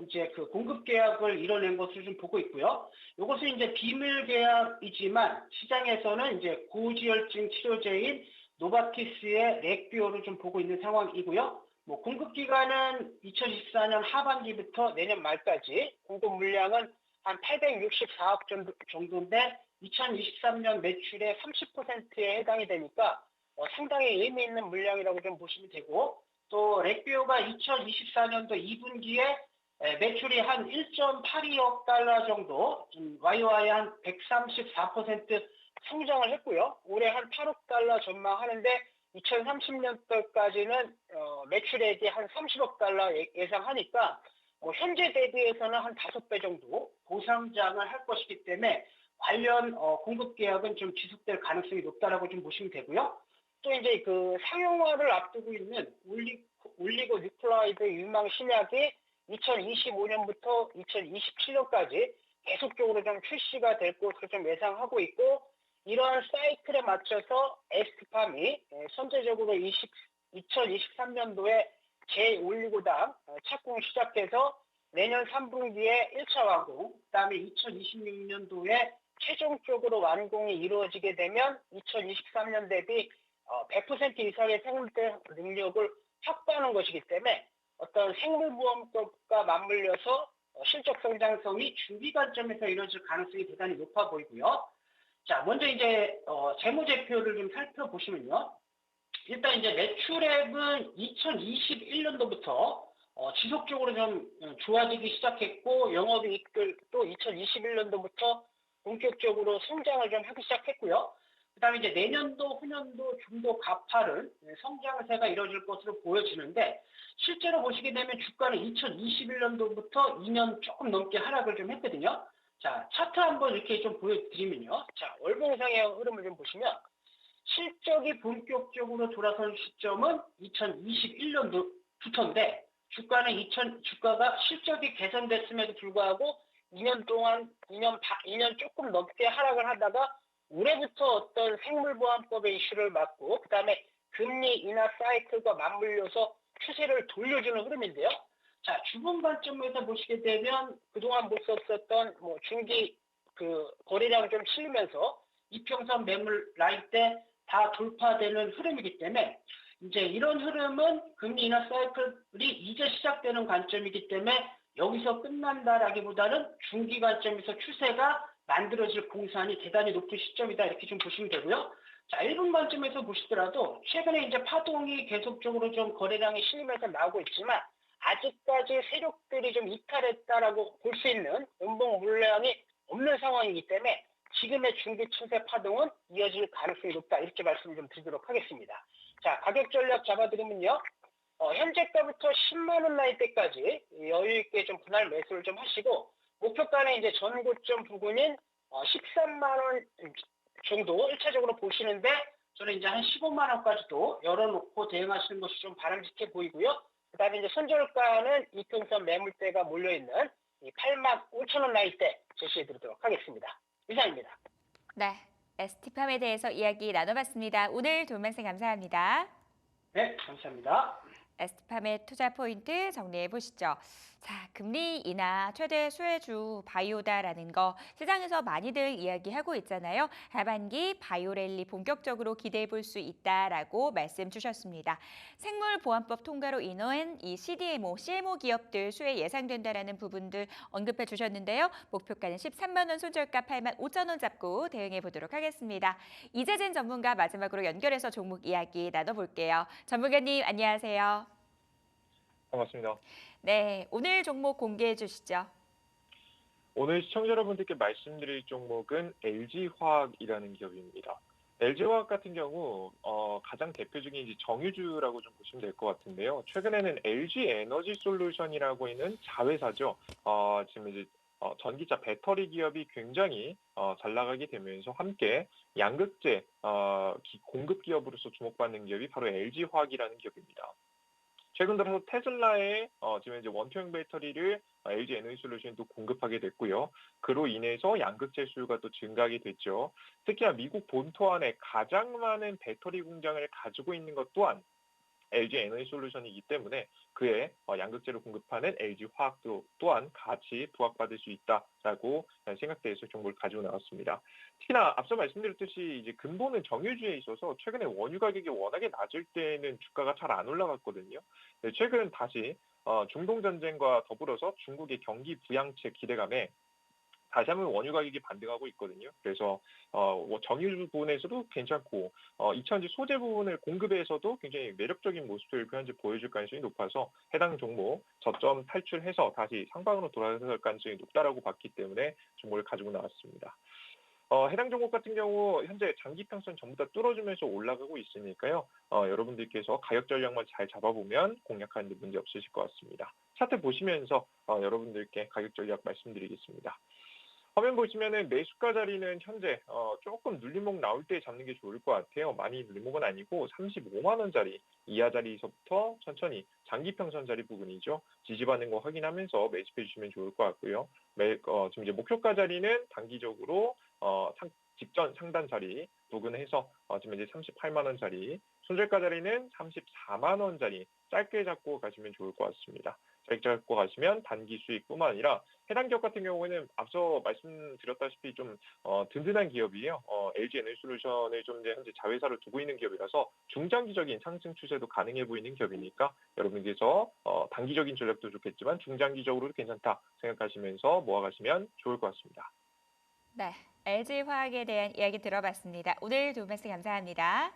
Speaker 6: 이제 그 공급 계약을 이뤄낸 것을 좀 보고 있고요. 이것은 이제 비밀 계약이지만 시장에서는 이제 고지혈증 치료제인 노바티스의 렉비오를 좀 보고 있는 상황이고요. 공급 기간은 2024년 하반기부터 내년 말까지 공급 물량은 한 864억 정도인데 2023년 매출의 30%에 해당이 되니까 상당히 의미 있는 물량이라고 좀 보시면 되고 또 렉비오가 2024년도 2분기에 매출이 한 1.82억 달러 정도, YOY 한 134% 성장을 했고요. 올해 한 8억 달러 전망하는데 2030년도까지는 매출액이 한 30억 달러 예상하니까 현재 대비해서는 한 5배 정도 고성장을 할 것이기 때문에 관련 공급 계약은 좀 지속될 가능성이 높다라고 좀 보시면 되고요. 또 이제 그 상용화를 앞두고 있는 올리고 뉴클라이드 유망 신약이 2025년부터 2027년까지 계속적으로 좀 출시가 될 것으로 좀 예상하고 있고 이러한 사이클에 맞춰서 ST팜이 선제적으로 2023년도에 제519당 착공 시작해서 내년 3분기에 1차 완공, 그다음에 2026년도에 최종적으로 완공이 이루어지게 되면 2023년 대비 100% 이상의 생물대 능력을 확보하는 것이기 때문에 어떤 생물보험법과 맞물려서 실적 성장성이 중기 관점에서 이루어질 가능성이 대단히 높아 보이고요. 자, 먼저 이제 재무제표를 좀 살펴보시면요. 일단 이제 매출액은 2021년도부터 지속적으로 좀 좋아지기 시작했고 영업이익들도 2021년도부터 본격적으로 성장을 좀 하기 시작했고요. 그다음에 이제 내년도, 후년도 좀 더 가파른 성장세가 이루어질 것으로 보여지는데 실제로 보시게 되면 주가는 2021년도부터 2년 조금 넘게 하락을 좀 했거든요. 자, 차트 한번 이렇게 좀 보여드리면요. 자, 월봉상의 흐름을 좀 보시면 실적이 본격적으로 돌아선 시점은 2021년도부터인데 주가가 실적이 개선됐음에도 불구하고 2년 조금 넘게 하락을 하다가 올해부터 어떤 생물보안법의 이슈를 맞고 그다음에 금리 인하 사이클과 맞물려서 추세를 돌려주는 흐름인데요. 자, 주봉 관점에서 보시게 되면 그동안 못 썼었던 중기 거래량 좀 실리면서 이평선 매물 라인 때 다 돌파되는 흐름이기 때문에 이제 이런 흐름은 금리 인하 사이클이 이제 시작되는 관점이기 때문에 여기서 끝난다라기보다는 중기 관점에서 추세가 만들어질 공산이 대단히 높은 시점이다 이렇게 좀 보시면 되고요. 자, 1분 관점에서 보시더라도 최근에 이제 파동이 계속적으로 좀 거래량이 실리면서 나오고 있지만 아직까지 세력들이 좀 이탈했다라고 볼 수 있는 음봉 물량이 없는 상황이기 때문에 지금의 중기 추세 파동은 이어질 가능성이 높다 이렇게 말씀을 좀 드리도록 하겠습니다. 자, 가격 전략 잡아드리면요. 현재가부터 10만 원 라인대까지 여유 있게 좀 분할 매수를 좀 하시고 목표가는 이제 전고점 부근인 13만 원 정도 1차적으로 보시는데 저는 이제 한 15만 원까지도 열어놓고 대응하시는 것이 좀 바람직해 보이고요. 그다음에 이제 손절가는 이평선 매물대가 몰려있는 8만 5천 원 라인대 제시해드리도록 하겠습니다. 이상입니다.
Speaker 1: 네, ST팜에 대해서 이야기 나눠봤습니다. 오늘 도움 말씀 감사합니다.
Speaker 6: 네, 감사합니다.
Speaker 1: ST팜의 투자 포인트 정리해 보시죠. 자, 금리 인하 최대 수혜주 바이오다라는 거 시장에서 많이들 이야기하고 있잖아요. 하반기 바이오 랠리 본격적으로 기대해 볼 수 있다라고 말씀 주셨습니다. 생물보안법 통과로 인한 이 CMO 기업들 수혜 예상된다라는 부분들 언급해 주셨는데요. 목표가는 13만 원, 손절가 8만 5천 원 잡고 대응해 보도록 하겠습니다. 이재진 전문가 마지막으로 연결해서 종목 이야기 나눠볼게요. 전문가님 안녕하세요.
Speaker 7: 반갑습니다.
Speaker 1: 네, 오늘 종목 공개해 주시죠.
Speaker 7: 오늘 시청자 여러분들께 말씀드릴 종목은 LG화학이라는 기업입니다. LG화학 같은 경우 가장 대표적인 이제 정유주라고 좀 보시면 될 것 같은데요. 최근에는 LG에너지솔루션이라고 있는 자회사죠. 지금 이제 전기차 배터리 기업이 굉장히 잘 나가게 되면서 함께 양극재 공급 기업으로서 주목받는 기업이 바로 LG화학이라는 기업입니다. 최근 들어서 테슬라의 지금 이제 원투형 배터리를 LG 에너지솔루션도 공급하게 됐고요. 그로 인해서 양극재 수요가 또 증가하게 됐죠. 특히나 미국 본토 안에 가장 많은 배터리 공장을 가지고 있는 것 또한 LG 에너지솔루션이기 때문에 그의 양극재를 공급하는 LG화학도 또한 같이 부각받을 수 있다라고 생각돼서 종목을 가지고 나왔습니다. 특히나 앞서 말씀드렸듯이 이제 근본은 정유주에 있어서 최근에 원유 가격이 워낙에 낮을 때는 주가가 잘 안 올라갔거든요. 최근 다시 중동 전쟁과 더불어서 중국의 경기 부양책 기대감에 다시 한번 원유 가격이 반등하고 있거든요. 그래서 정유 부분에서도 괜찮고 2차전지 소재 부분을 공급에서도 굉장히 매력적인 모습을 현재 보여줄 가능성이 높아서 해당 종목 저점 탈출해서 다시 상방으로 돌아설 가능성이 높다라고 봤기 때문에 종목을 가지고 나왔습니다. 해당 종목 같은 경우 현재 장기 평선 전부 다 뚫어주면서 올라가고 있으니까요. 여러분들께서 가격 전략만 잘 잡아보면 공략하는 데 문제 없으실 것 같습니다. 차트 보시면서 여러분들께 가격 전략 말씀드리겠습니다. 화면 보시면은 매수가 자리는 현재 조금 눌림목 나올 때 잡는 게 좋을 것 같아요. 많이 눌림목은 아니고 35만 원짜리 이하 자리에서부터 천천히 장기 평선 자리 부분이죠. 지지받는 거 확인하면서 매집해 주시면 좋을 것 같고요. 지금 이제 목표가 자리는 단기적으로 직전 상단 자리 부근해서 지금 이제 38만 원짜리, 손절가 자리는 34만 원짜리 짧게 잡고 가시면 좋을 것 같습니다. 짧게 잡고 가시면 단기 수익뿐만 아니라 해당 기업 같은 경우에는 앞서 말씀드렸다시피 좀 든든한 기업이에요. LG 에너지솔루션을 좀 이제 현재 자회사로 두고 있는 기업이라서 중장기적인 상승 추세도 가능해 보이는 기업이니까 여러분께서 단기적인 전략도 좋겠지만 중장기적으로도 괜찮다 생각하시면서 모아가시면 좋을 것 같습니다.
Speaker 1: 네, LG화학에 대한 이야기 들어봤습니다. 오늘 두 말씀 감사합니다.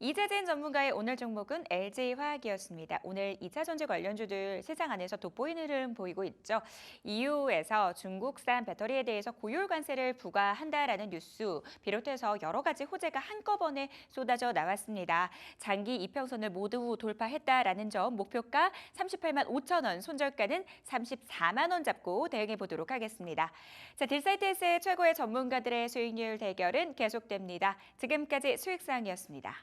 Speaker 1: 이재진 전문가의 오늘 종목은 LG화학이었습니다. 오늘 2차 전지 관련주들 시장 안에서 돋보이는 흐름 보이고 있죠. EU에서 중국산 배터리에 대해서 고율 관세를 부과한다라는 뉴스 비롯해서 여러 가지 호재가 한꺼번에 쏟아져 나왔습니다. 장기 이평선을 모두 돌파했다라는 점, 목표가 38만 5천 원, 손절가는 34만 원 잡고 대응해 보도록 하겠습니다. 자, 딜사이트S의 최고의 전문가들의 수익률 대결은 계속됩니다. 지금까지 수익사항이었습니다.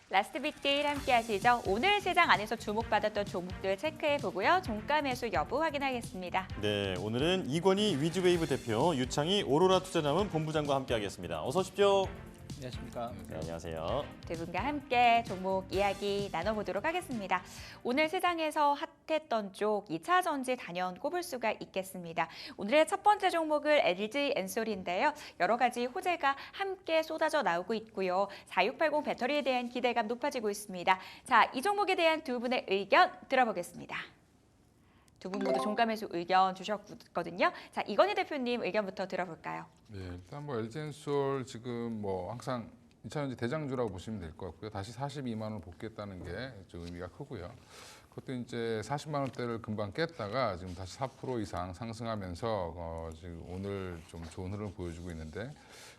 Speaker 1: 라스트 빅데이 함께 하시죠. 오늘 시장 안에서 주목받았던 종목들 체크해 보고요. 종가 매수 여부 확인하겠습니다.
Speaker 2: 네, 오늘은 이권희 위즈웨이브 대표, 유창희 오로라 투자자문 본부장과 함께하겠습니다. 어서 오십시오.
Speaker 8: 안녕하십니까.
Speaker 2: 네, 안녕하세요.
Speaker 1: 두 분과 함께 종목 이야기 나눠보도록 하겠습니다. 오늘 시장에서 핫했던 쪽 2차 전지 단연 꼽을 수가 있겠습니다. 오늘의 첫 번째 종목은 LG 엔솔인데요. 여러 가지 호재가 함께 쏟아져 나오고 있고요. 4680 배터리에 대한 기대감 높아지고 있습니다. 자, 이 종목에 대한 두 분의 의견 들어보겠습니다. 두 분 모두 종가 매수 의견 주셨거든요. 자, 이건희 대표님 의견부터 들어볼까요?
Speaker 9: 네, 일단 뭐 LG엔솔 지금 뭐 항상 2차전지 대장주라고 보시면 될 것 같고요. 다시 42만 원을 복귀했다는 게 좀 의미가 크고요. 그것도 이제 40만 원대를 금방 깼다가 지금 다시 4% 이상 상승하면서 지금 오늘 좀 좋은 흐름을 보여주고 있는데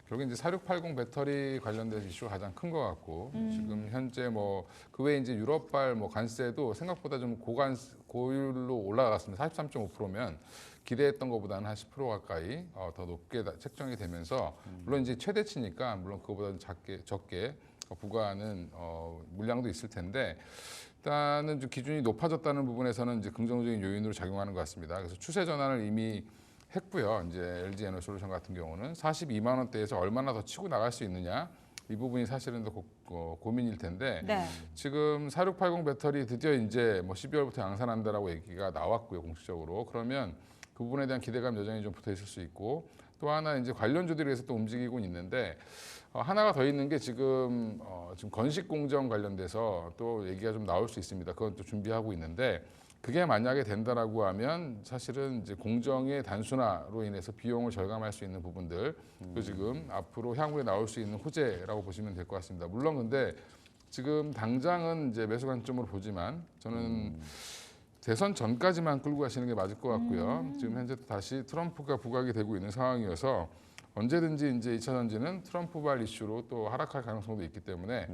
Speaker 9: 결국 이제 4680 배터리 관련된 이슈가 가장 큰 것 같고 지금 현재 뭐 그 외에 이제 유럽발 뭐 관세도 생각보다 좀 고율로 올라갔습니다. 43.5%면 기대했던 것보다는 한 10% 가까이 더 높게 책정이 되면서 물론 이제 최대치니까 물론 그거보다는 적게 부과하는 물량도 있을 텐데 일단은 좀 기준이 높아졌다는 부분에서는 이제 긍정적인 요인으로 작용하는 것 같습니다. 그래서 추세 전환을 이미 했고요. 이제 LG 에너지솔루션 같은 경우는 42만 원대에서 얼마나 더 치고 나갈 수 있느냐 이 부분이 사실은 더 고민일 텐데
Speaker 1: 네.
Speaker 9: 지금 4680 배터리 드디어 이제 뭐 12월부터 양산한다라고 얘기가 나왔고요, 공식적으로. 그러면 그 부분에 대한 기대감 여전히 좀 붙어 있을 수 있고 또 하나 이제 관련주들에서 또 움직이고 있는데 하나가 더 있는 게 지금 건식 공정 관련돼서 또 얘기가 좀 나올 수 있습니다. 그건 또 준비하고 있는데 그게 만약에 된다라고 하면 사실은 이제 공정의 단순화로 인해서 비용을 절감할 수 있는 부분들 그 지금 앞으로 향후에 나올 수 있는 호재라고 보시면 될 것 같습니다. 물론 근데 지금 당장은 이제 매수 관점으로 보지만 저는 대선 전까지만 끌고 가시는 게 맞을 것 같고요. 지금 현재 또 다시 트럼프가 부각이 되고 있는 상황이어서 언제든지 이제 2차 전지는 트럼프발 이슈로 또 하락할 가능성도 있기 때문에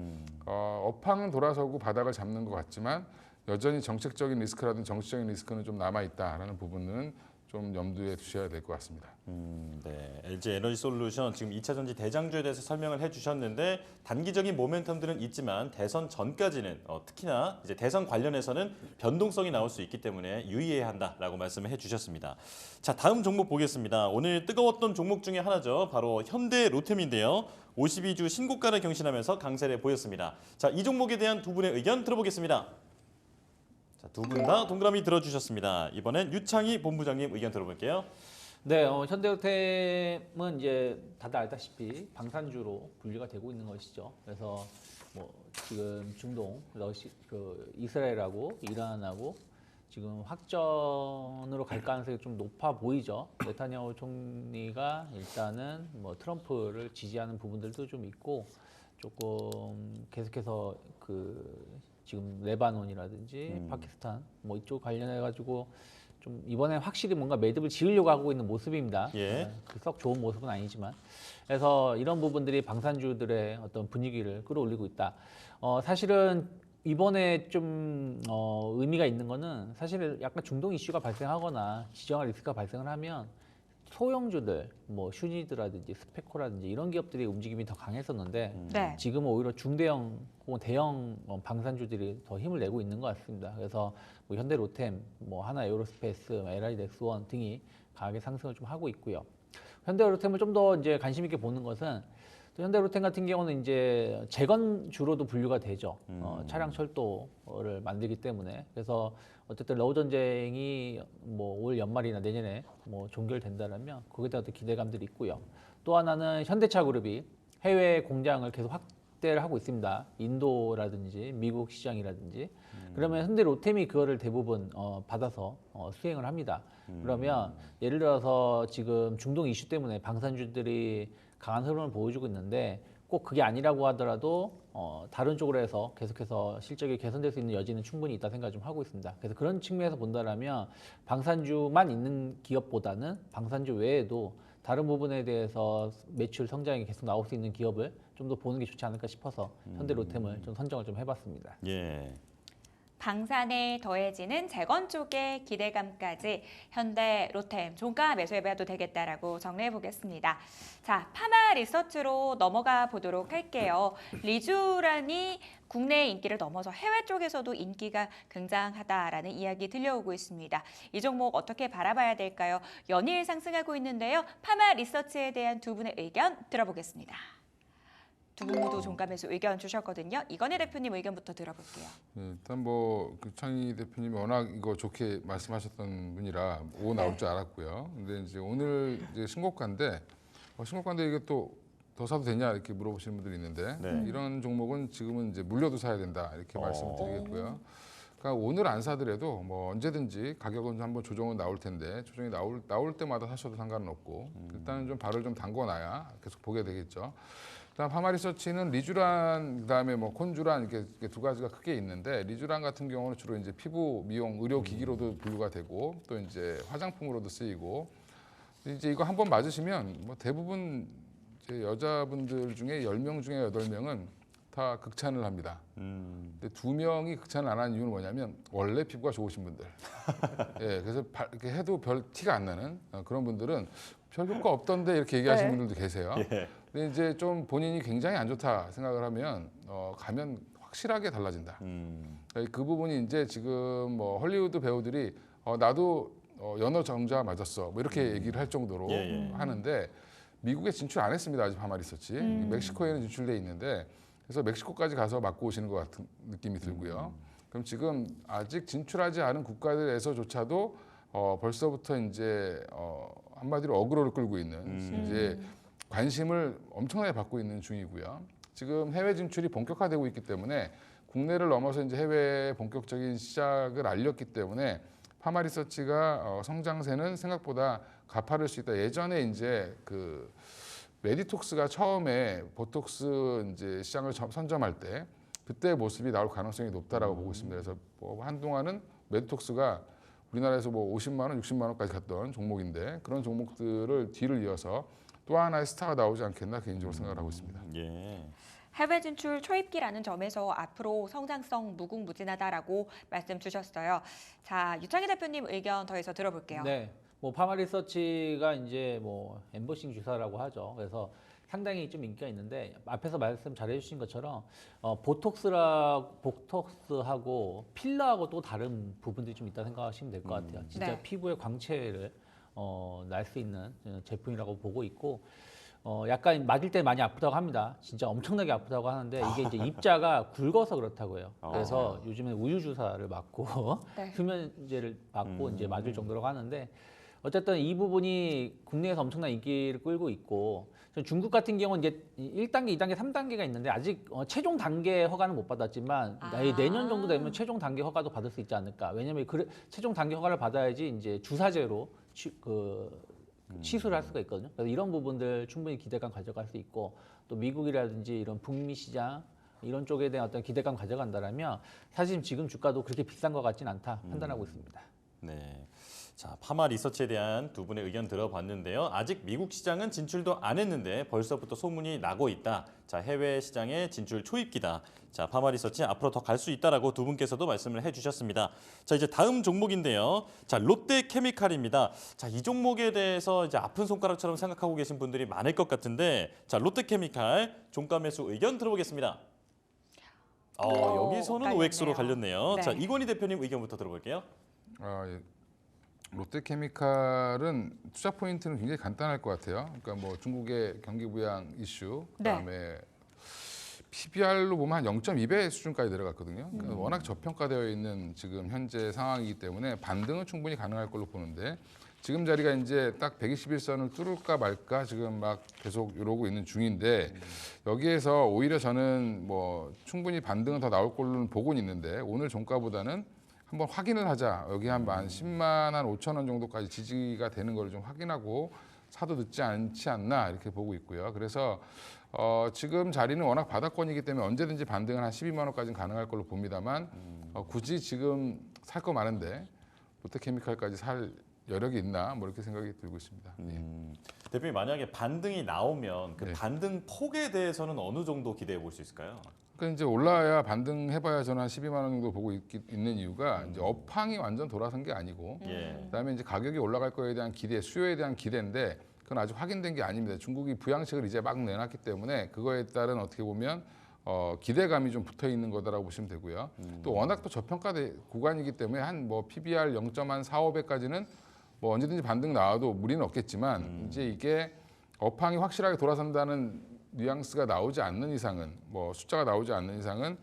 Speaker 9: 업황은 돌아서고 바닥을 잡는 것 같지만 여전히 정책적인 리스크라든지 정치적인 리스크는 좀 남아있다라는 부분은 좀 염두에 두셔야 될 것 같습니다.
Speaker 2: 네, LG 에너지솔루션 지금 2차 전지 대장주에 대해서 설명을 해주셨는데 단기적인 모멘텀들은 있지만 대선 전까지는 특히나 이제 대선 관련해서는 변동성이 나올 수 있기 때문에 유의해야 한다라고 말씀을 해주셨습니다. 자, 다음 종목 보겠습니다. 오늘 뜨거웠던 종목 중에 하나죠. 바로 현대로템인데요. 52주 신고가를 경신하면서 강세를 보였습니다. 자, 이 종목에 대한 두 분의 의견 들어보겠습니다. 두 분 다 동그라미 들어주셨습니다. 이번엔 유창희 본부장님 의견 들어볼게요.
Speaker 8: 네, 현대로템은 이제 다들 알다시피 방산주로 분류가 되고 있는 것이죠. 그래서 뭐 지금 중동, 이스라엘하고 이란하고 지금 확전으로 갈 가능성이 좀 높아 보이죠. 네타냐후 총리가 일단은 뭐 트럼프를 지지하는 부분들도 좀 있고 조금 계속해서 지금 레바논이라든지 파키스탄 뭐 이쪽 관련해 가지고 좀 이번에 확실히 뭔가 매듭을 지으려고 하고 있는 모습입니다.
Speaker 2: 예.
Speaker 8: 썩 좋은 모습은 아니지만 그래서 이런 부분들이 방산주들의 어떤 분위기를 끌어올리고 있다. 사실은 이번에 좀 의미가 있는 거는 사실 약간 중동 이슈가 발생하거나 지정학 리스크가 발생을 하면 소형주들, 뭐 슈니드라든지 스페코라든지 이런 기업들의 움직임이 더 강했었는데
Speaker 1: 네.
Speaker 8: 지금은 오히려 중대형 혹은 대형 방산주들이 더 힘을 내고 있는 것 같습니다. 그래서 뭐 현대로템, 뭐 하나에어로스페이스, LI 넥스원 등이 강하게 상승을 좀 하고 있고요. 현대로템을 좀 더 이제 관심 있게 보는 것은 또 현대로템 같은 경우는 이제 재건주로도 분류가 되죠. 차량 철도를 만들기 때문에 그래서 어쨌든 러우 전쟁이 뭐 올 연말이나 내년에 뭐 종결된다라면 거기에 대한 기대감들이 있고요. 또 하나는 현대차 그룹이 해외 공장을 계속 확대를 하고 있습니다. 인도라든지 미국 시장이라든지 그러면 현대로템이 그거를 대부분 받아서 수행을 합니다. 그러면 예를 들어서 지금 중동 이슈 때문에 방산주들이 강한 흐름을 보여주고 있는데 꼭 그게 아니라고 하더라도 다른 쪽으로 해서 계속해서 실적이 개선될 수 있는 여지는 충분히 있다 생각 좀 하고 있습니다. 그래서 그런 측면에서 본다라면 방산주만 있는 기업보다는 방산주 외에도 다른 부분에 대해서 매출 성장이 계속 나올 수 있는 기업을 좀 더 보는 게 좋지 않을까 싶어서 현대로템을 좀 선정을 좀 해봤습니다.
Speaker 2: 예.
Speaker 1: 방산에 더해지는 재건 쪽의 기대감까지 현대로템 종가 매수해봐도 되겠다라고 정리해 보겠습니다. 자, 파마 리서치로 넘어가 보도록 할게요. 리쥬란이 국내 인기를 넘어서 해외 쪽에서도 인기가 굉장하다라는 이야기 들려오고 있습니다. 이 종목 어떻게 바라봐야 될까요? 연일 상승하고 있는데요. 파마 리서치에 대한 두 분의 의견 들어보겠습니다. 두 분 모두 종가 매수 의견 주셨거든요. 이건희 대표님 의견부터 들어볼게요.
Speaker 9: 네, 일단 그 창희 대표님이 워낙 이거 좋게 말씀하셨던 분이라 나올 줄 알았고요. 근데 이제 오늘 이제 신고가인데 신고가인데 이게 또 더 사도 되냐 이렇게 물어보시는 분들이 있는데 이런 종목은 지금은 이제 물려도 사야 된다 이렇게 말씀을 드리겠고요. 그러니까 오늘 안 사더라도 뭐 언제든지 가격은 한번 조정은 나올 텐데 조정이 나올 때마다 사셔도 상관은 없고 일단은 좀 발을 좀 담궈놔야 계속 보게 되겠죠. 일단 파마리서치는 리쥬란 그다음에 뭐 콘쥬란 이렇게 두 가지가 크게 있는데 리쥬란 같은 경우는 주로 이제 피부 미용 의료 기기로도 분류가 되고 또 이제 화장품으로도 쓰이고 이제 이거 한번 맞으시면 뭐 대부분 이제 여자분들 중에 10명 중에 8명은 다 극찬을 합니다. 근데 2명이 극찬을 안 하는 이유는 뭐냐면 원래 피부가 좋으신 분들. 예, 그래서 이렇게 해도 별 티가 안 나는 그런 분들은 별 효과 없던데 이렇게 얘기하시는 분들도 계세요.
Speaker 2: 예.
Speaker 9: 근데 이제 좀 본인이 굉장히 안 좋다 생각을 하면 가면 확실하게 달라진다. 그 부분이 이제 지금 뭐 헐리우드 배우들이 나도 연어 정자 맞았어. 뭐 이렇게 얘기를 할 정도로 하는데 미국에 진출 안 했습니다. 아직 파마리서치. 멕시코에는 진출돼 있는데 그래서 멕시코까지 가서 맞고 오시는 것 같은 느낌이 들고요. 그럼 지금 아직 진출하지 않은 국가들에서조차도 벌써부터 이제 한마디로 어그로를 끌고 있는 이제 관심을 엄청나게 받고 있는 중이고요. 지금 해외 진출이 본격화되고 있기 때문에 국내를 넘어서 이제 해외 본격적인 시작을 알렸기 때문에 파마리서치가 성장세는 생각보다 가파를 수 있다. 예전에 이제 그 메디톡스가 처음에 보톡스 이제 시장을 선점할 때 그때 모습이 나올 가능성이 높다라고 보고 있습니다. 그래서 뭐 한동안은 메디톡스가 우리나라에서 뭐 50만 원, 60만 원까지 갔던 종목인데 그런 종목들을 뒤를 이어서 또 하나의 스타가 나오지 않겠나 개인적으로 생각을 하고 있습니다.
Speaker 2: 예.
Speaker 1: 해외 진출 초입기라는 점에서 앞으로 성장성 무궁무진하다라고 말씀 주셨어요. 자, 유창희 대표님 의견 더해서 들어볼게요.
Speaker 8: 네, 뭐 파마리서치가 이제 뭐 엠버싱 주사라고 하죠. 그래서 상당히 좀 인기가 있는데 앞에서 말씀 잘해주신 것처럼 보톡스하고 필러하고 또 다른 부분들이 좀 있다 생각하시면 될 것 같아요. 진짜
Speaker 1: 네.
Speaker 8: 피부의 광채를 날 수 있는 제품이라고 보고 있고 약간 맞을 때 많이 아프다고 합니다. 진짜 엄청나게 아프다고 하는데 이게 이제 입자가 굵어서 그렇다고 해요. 그래서 요즘에 우유 주사를 맞고
Speaker 1: 네.
Speaker 8: 수면제를 맞고 이제 맞을 정도라고 하는데 어쨌든 이 부분이 국내에서 엄청난 인기를 끌고 있고 중국 같은 경우는 이제 1단계, 2단계, 3단계가 있는데 아직 최종 단계 허가는 못 받았지만 내년 정도 되면 최종 단계 허가도 받을 수 있지 않을까. 왜냐하면 최종 단계 허가를 받아야지 이제 주사제로 시술을 할 수가 있거든요. 그래서 이런 부분들 충분히 기대감 가져갈 수 있고 또 미국이라든지 이런 북미 시장 이런 쪽에 대한 어떤 기대감 가져간다라면 사실 지금 주가도 그렇게 비싼 것 같지는 않다 판단하고 있습니다.
Speaker 2: 네. 자, 파마 리서치에 대한 두 분의 의견 들어봤는데요. 아직 미국 시장은 진출도 안 했는데 벌써부터 소문이 나고 있다. 자, 해외 시장에 진출 초입기다. 자, 파마 리서치 앞으로 더 갈 수 있다라고 두 분께서도 말씀을 해주셨습니다. 자, 이제 다음 종목인데요. 자, 롯데케미칼입니다. 자, 이 종목에 대해서 이제 아픈 손가락처럼 생각하고 계신 분들이 많을 것 같은데, 자, 롯데케미칼 종가 매수 의견 들어보겠습니다. 여기서는
Speaker 1: 갈렸네요.
Speaker 2: OX로 갈렸네요.
Speaker 1: 네.
Speaker 2: 자, 이건희 대표님 의견부터 들어볼게요.
Speaker 9: 예. 롯데케미칼은 투자 포인트는 굉장히 간단할 것 같아요. 그러니까 뭐 중국의 경기 부양 이슈, 그다음에 PBR로 보면 한 0.2배 수준까지 내려갔거든요. 그러니까 워낙 저평가되어 있는 지금 현재 상황이기 때문에 반등은 충분히 가능할 걸로 보는데 지금 자리가 이제 딱 121선을 뚫을까 말까 지금 막 계속 이러고 있는 중인데 여기에서 오히려 저는 뭐 충분히 반등은 더 나올 걸로는 보고는 있는데 오늘 종가보다는 한번 확인을 하자. 여기 한 10만 한 5천 원 정도까지 지지가 되는 걸 좀 확인하고 사도 늦지 않지 않나 이렇게 보고 있고요. 그래서 지금 자리는 워낙 바닥권이기 때문에 언제든지 반등은 한 12만 원까지는 가능할 걸로 봅니다만 굳이 지금 살 거 많은데 롯데케미칼까지 살 여력이 있나 뭐 이렇게 생각이 들고 있습니다.
Speaker 2: 대표님 만약에 반등이 나오면 그
Speaker 9: 네.
Speaker 2: 반등 폭에 대해서는 어느 정도 기대해 볼 수 있을까요?
Speaker 9: 그러니까 이제 올라야 반등해봐야 저는 한 12만 원 정도 보고 있는 이유가 이제 업황이 완전 돌아선 게 아니고 그다음에 이제 가격이 올라갈 거에 대한 기대, 수요에 대한 기대인데 그건 아직 확인된 게 아닙니다. 중국이 부양책을 이제 막 내놨기 때문에 그거에 따른 어떻게 보면 기대감이 좀 붙어 있는 거다라고 보시면 되고요. 또 워낙 또 저평가 구간이기 때문에 한 뭐 PBR 0.45배까지는 뭐 언제든지 반등 나와도 무리는 없겠지만 이제 이게 업황이 확실하게 돌아선다는 뉘앙스가 나오지 않는 이상은 뭐 숫자가 나오지 않는 이상은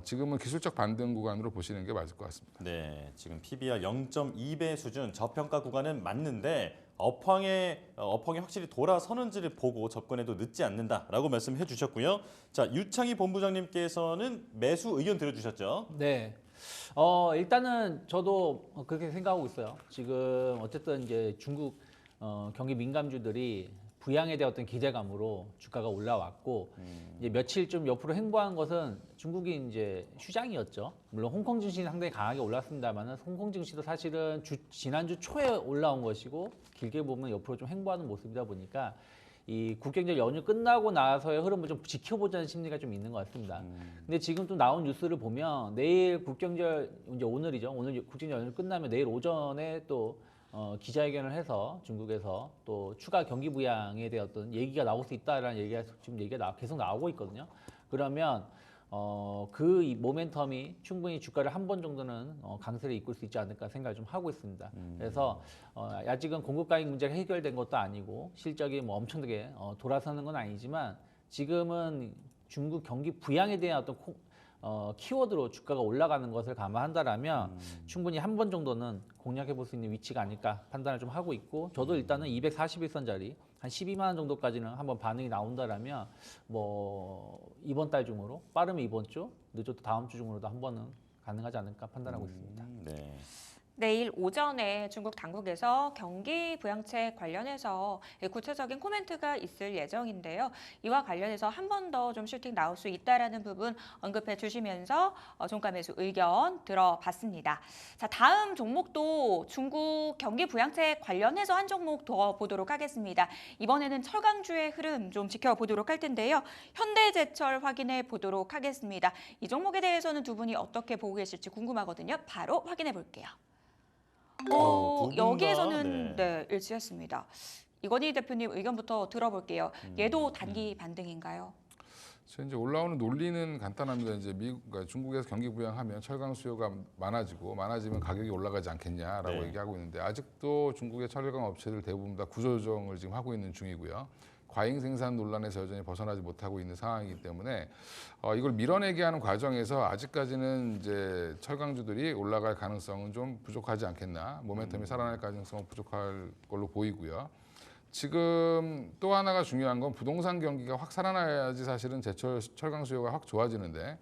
Speaker 9: 지금은 기술적 반등 구간으로 보시는 게 맞을 것 같습니다.
Speaker 2: 네, 지금 PBR 0.2배 수준 저평가 구간은 맞는데 업황이 확실히 돌아서는지를 보고 접근해도 늦지 않는다라고 말씀해 주셨고요. 자, 유창희 본부장님께서는 매수 의견 들어주셨죠?
Speaker 8: 네. 일단은 저도 그렇게 생각하고 있어요. 지금 어쨌든 이제 중국 경기 민감주들이 부양에 대한 어떤 기대감으로 주가가 올라왔고 이제 며칠 좀 옆으로 횡보한 것은 중국이 이제 휴장이었죠. 물론 홍콩 증시는 상당히 강하게 올랐습니다만은 홍콩 증시도 사실은 지난주 초에 올라온 것이고 길게 보면 옆으로 좀 횡보하는 모습이다 보니까 이 국경절 연휴 끝나고 나서의 흐름을 좀 지켜보자는 심리가 좀 있는 것 같습니다. 근데 지금 또 나온 뉴스를 보면 내일 국경절 이제 오늘이죠. 오늘 국경절 연휴 끝나면 내일 오전에 또 기자회견을 해서 중국에서 또 추가 경기 부양에 대한 어떤 얘기가 나올 수 있다라는 얘기가 지금 계속 나오고 있거든요. 그러면 그 모멘텀이 충분히 주가를 한 번 정도는 강세를 이끌 수 있지 않을까 생각을 좀 하고 있습니다. 그래서 아직은 공급 가격 문제가 해결된 것도 아니고 실적이 뭐 엄청나게 돌아서는 건 아니지만 지금은 중국 경기 부양에 대한 어떤 키워드로 주가가 올라가는 것을 감안한다라면 충분히 한 번 정도는 공략해 볼 수 있는 위치가 아닐까 판단을 좀 하고 있고 저도 일단은 241선 자리 한 12만 원 정도까지는 한번 반응이 나온다라면 뭐 이번 달 중으로 빠르면 이번 주 늦어도 다음 주 중으로도 한 번은 가능하지 않을까 판단하고 있습니다.
Speaker 2: 네.
Speaker 1: 내일 오전에 중국 당국에서 경기 부양책 관련해서 구체적인 코멘트가 있을 예정인데요. 이와 관련해서 한 번 더 좀 슈팅 나올 수 있다라는 부분 언급해 주시면서 종가 매수 의견 들어봤습니다. 자, 다음 종목도 중국 경기 부양책 관련해서 한 종목 더 보도록 하겠습니다. 이번에는 철강주의 흐름 좀 지켜보도록 할 텐데요. 현대제철 확인해 보도록 하겠습니다. 이 종목에 대해서는 두 분이 어떻게 보고 계실지 궁금하거든요. 바로 확인해 볼게요.
Speaker 2: 두 분 다,
Speaker 1: 여기에서는 네, 일치했습니다. 이건희 대표님 의견부터 들어볼게요. 얘도 단기 반등인가요?
Speaker 9: 이제 올라오는 논리는 간단합니다. 이제 그러니까 중국에서 경기 부양하면 철강 수요가 많아지면 가격이 올라가지 않겠냐라고
Speaker 2: 네.
Speaker 9: 얘기하고 있는데 아직도 중국의 철강 업체들 대부분 다 구조조정을 지금 하고 있는 중이고요. 과잉 생산 논란에서 여전히 벗어나지 못하고 있는 상황이기 때문에 이걸 밀어내게 하는 과정에서 아직까지는 이제 철강주들이 올라갈 가능성은 좀 부족하지 않겠나, 모멘텀이 살아날 가능성은 부족할 걸로 보이고요. 지금 또 하나가 중요한 건 부동산 경기가 확 살아나야지 사실은 제철 철강 수요가 확 좋아지는데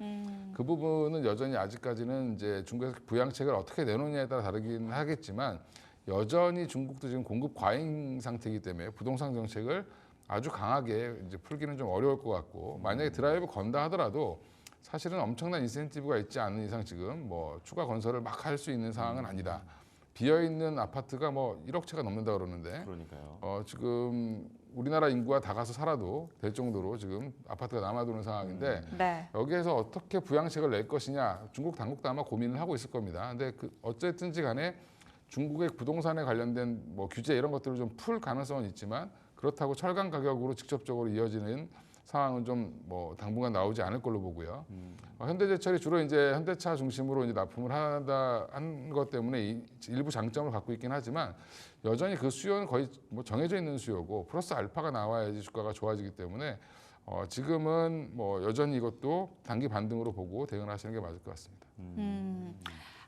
Speaker 9: 그 부분은 여전히 아직까지는 이제 중국에서 부양책을 어떻게 내놓느냐에 따라 다르긴 하겠지만 여전히 중국도 지금 공급 과잉 상태이기 때문에 부동산 정책을 아주 강하게 이제 풀기는 좀 어려울 것 같고, 만약에 드라이브 건다 하더라도 사실은 엄청난 인센티브가 있지 않은 이상 지금 뭐 추가 건설을 막 할 수 있는 상황은 아니다. 비어 있는 아파트가 뭐 1억 채가 넘는다 그러는데
Speaker 2: 그러니까요.
Speaker 9: 지금 우리나라 인구가 다 가서 살아도 될 정도로 지금 아파트가 남아도는 상황인데
Speaker 1: 네.
Speaker 9: 여기에서 어떻게 부양책을 낼 것이냐, 중국 당국도 아마 고민을 하고 있을 겁니다. 근데 어쨌든지 간에 중국의 부동산에 관련된 뭐 규제 이런 것들을 좀 풀 가능성은 있지만 그렇다고 철강 가격으로 직접적으로 이어지는 상황은 좀 뭐 당분간 나오지 않을 걸로 보고요. 현대제철이 주로 이제 현대차 중심으로 이제 납품을 한 것 때문에 일부 장점을 갖고 있긴 하지만 여전히 그 수요는 거의 뭐 정해져 있는 수요고 플러스 알파가 나와야지 주가가 좋아지기 때문에 지금은 뭐 여전히 이것도 단기 반등으로 보고 대응을 하시는 게 맞을 것 같습니다.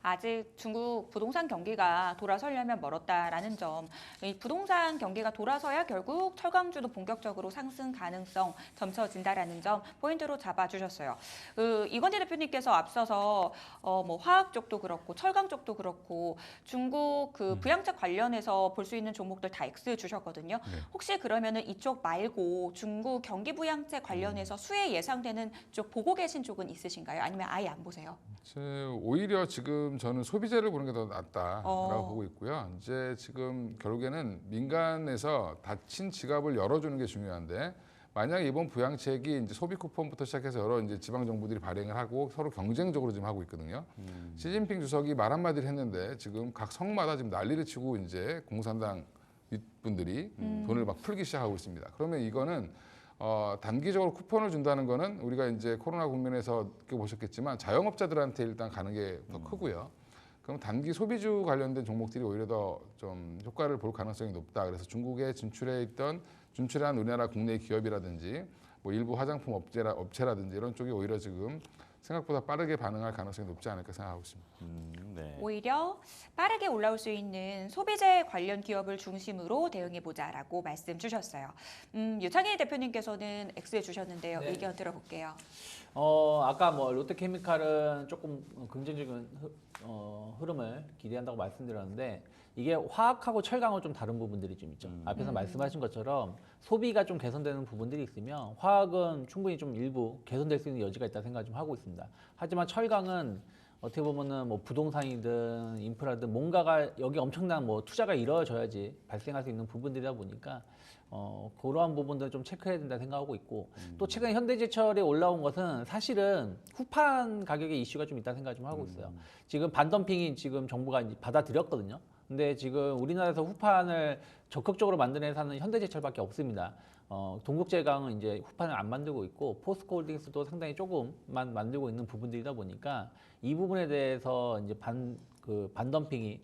Speaker 1: 아직 중국 부동산 경기가 돌아서려면 멀었다라는 점, 이 부동산 경기가 돌아서야 결국 철강주도 본격적으로 상승 가능성 점쳐진다라는 점 포인트로 잡아주셨어요. 이건희 대표님께서 앞서서 뭐 화학 쪽도 그렇고 철강 쪽도 그렇고 중국 그 부양책 관련해서 볼 수 있는 종목들 다 X 주셨거든요.
Speaker 9: 네.
Speaker 1: 혹시 그러면은 이쪽 말고 중국 경기 부양책 관련해서 수혜 예상되는 쪽 보고 계신 쪽은 있으신가요? 아니면 아예 안 보세요?
Speaker 9: 오히려 지금 저는 소비재를 보는 게 더 낫다라고
Speaker 1: 어.
Speaker 9: 보고 있고요. 이제 지금 결국에는 민간에서 닫힌 지갑을 열어주는 게 중요한데, 만약에 이번 부양책이 이제 소비 쿠폰부터 시작해서 여러 이제 지방 정부들이 발행을 하고 서로 경쟁적으로 지금 하고 있거든요. 시진핑 주석이 말 한마디를 했는데 지금 각 성마다 지금 난리를 치고 이제 공산당 윗분들이 돈을 막 풀기 시작하고 있습니다. 그러면 이거는 단기적으로 쿠폰을 준다는 거는 우리가 이제 코로나 국면에서 보셨겠지만 자영업자들한테 일단 가는 게 더 크고요. 그럼 단기 소비주 관련된 종목들이 오히려 더 좀 효과를 볼 가능성이 높다. 그래서 중국에 진출한 우리나라 국내 기업이라든지 뭐 일부 화장품 업체라든지 이런 쪽이 오히려 지금 생각보다 빠르게 반응할 가능성이 높지 않을까 생각하고 있습니다.
Speaker 2: 네.
Speaker 1: 오히려 빠르게 올라올 수 있는 소비재 관련 기업을 중심으로 대응해보자라고 말씀 주셨어요. 유창희 대표님께서는 X해 주셨는데요.
Speaker 8: 네.
Speaker 1: 의견 들어볼게요.
Speaker 8: 아까 뭐 롯데케미칼은 조금 긍정적인 흐름을 기대한다고 말씀드렸는데 이게 화학하고 철강은 좀 다른 부분들이 좀 있죠. 앞에서 말씀하신 것처럼 소비가 좀 개선되는 부분들이 있으면 화학은 충분히 좀 일부 개선될 수 있는 여지가 있다 생각 좀 하고 있습니다. 하지만 철강은 어떻게 보면은 뭐 부동산이든 인프라든 뭔가가 여기 엄청난 뭐 투자가 이루어져야지 발생할 수 있는 부분들이다 보니까 그러한 부분들을 좀 체크해야 된다 생각하고 있고 또 최근에 현대제철에 올라온 것은 사실은 후판 가격의 이슈가 좀 있다 생각 좀 하고 있어요. 지금 반덤핑이 지금 정부가 이제 받아들였거든요. 근데 지금 우리나라에서 후판을 적극적으로 만드는 회사는 현대제철밖에 없습니다. 동국제강은 이제 후판을 안 만들고 있고 포스코홀딩스도 상당히 조금만 만들고 있는 부분들이다 보니까 이 부분에 대해서 이제 반덤핑이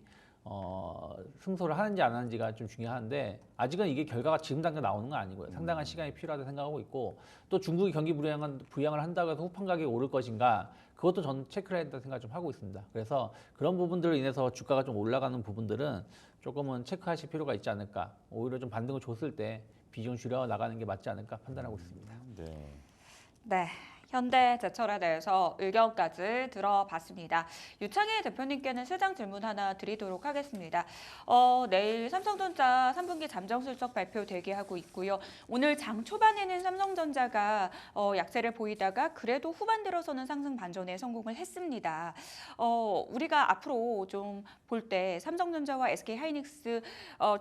Speaker 8: 승소를 하는지 안 하는지가 좀 중요한데 아직은 이게 결과가 지금 당장 나오는 건 아니고요. 상당한 시간이 필요하다 생각하고 있고 또 중국이 경기 부양을 한다고 해서 후판 가격이 오를 것인가 그것도 저는 체크를 해야 된다 생각 좀 하고 있습니다. 그래서 그런 부분들로 인해서 주가가 좀 올라가는 부분들은 조금은 체크하실 필요가 있지 않을까. 오히려 좀 반등을 줬을 때 비중 줄여 나가는 게 맞지 않을까 판단하고 있습니다.
Speaker 2: 네.
Speaker 1: 네. 현대제철에 대해서 의견까지 들어봤습니다. 유창희 대표님께는 시장 질문 하나 드리도록 하겠습니다. 내일 삼성전자 3분기 잠정 실적 발표 대기하고 있고요. 오늘 장 초반에는 삼성전자가 약세를 보이다가 그래도 후반 들어서는 상승 반전에 성공을 했습니다. 우리가 앞으로 좀 볼 때 삼성전자와 SK하이닉스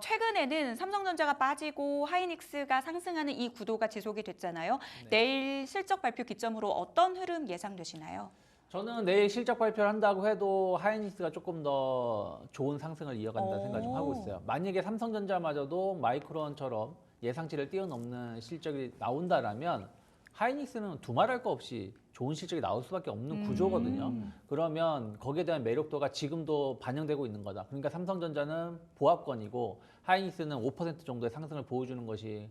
Speaker 1: 최근에는 삼성전자가 빠지고 하이닉스가 상승하는 이 구도가 지속이 됐잖아요.
Speaker 8: 네.
Speaker 1: 내일 실적 발표 기점으로 어떤 흐름 예상되시나요?
Speaker 8: 저는 내일 실적 발표를 한다고 해도 하이닉스가 조금 더 좋은 상승을 이어간다
Speaker 1: 오.
Speaker 8: 생각 좀 하고 있어요. 만약에 삼성전자마저도 마이크론처럼 예상치를 뛰어넘는 실적이 나온다라면 하이닉스는 두말할 거 없이 좋은 실적이 나올 수밖에 없는 구조거든요. 그러면 거기에 대한 매력도가 지금도 반영되고 있는 거다. 그러니까 삼성전자는 보합권이고 하이닉스는 5% 정도의 상승을 보여주는 것이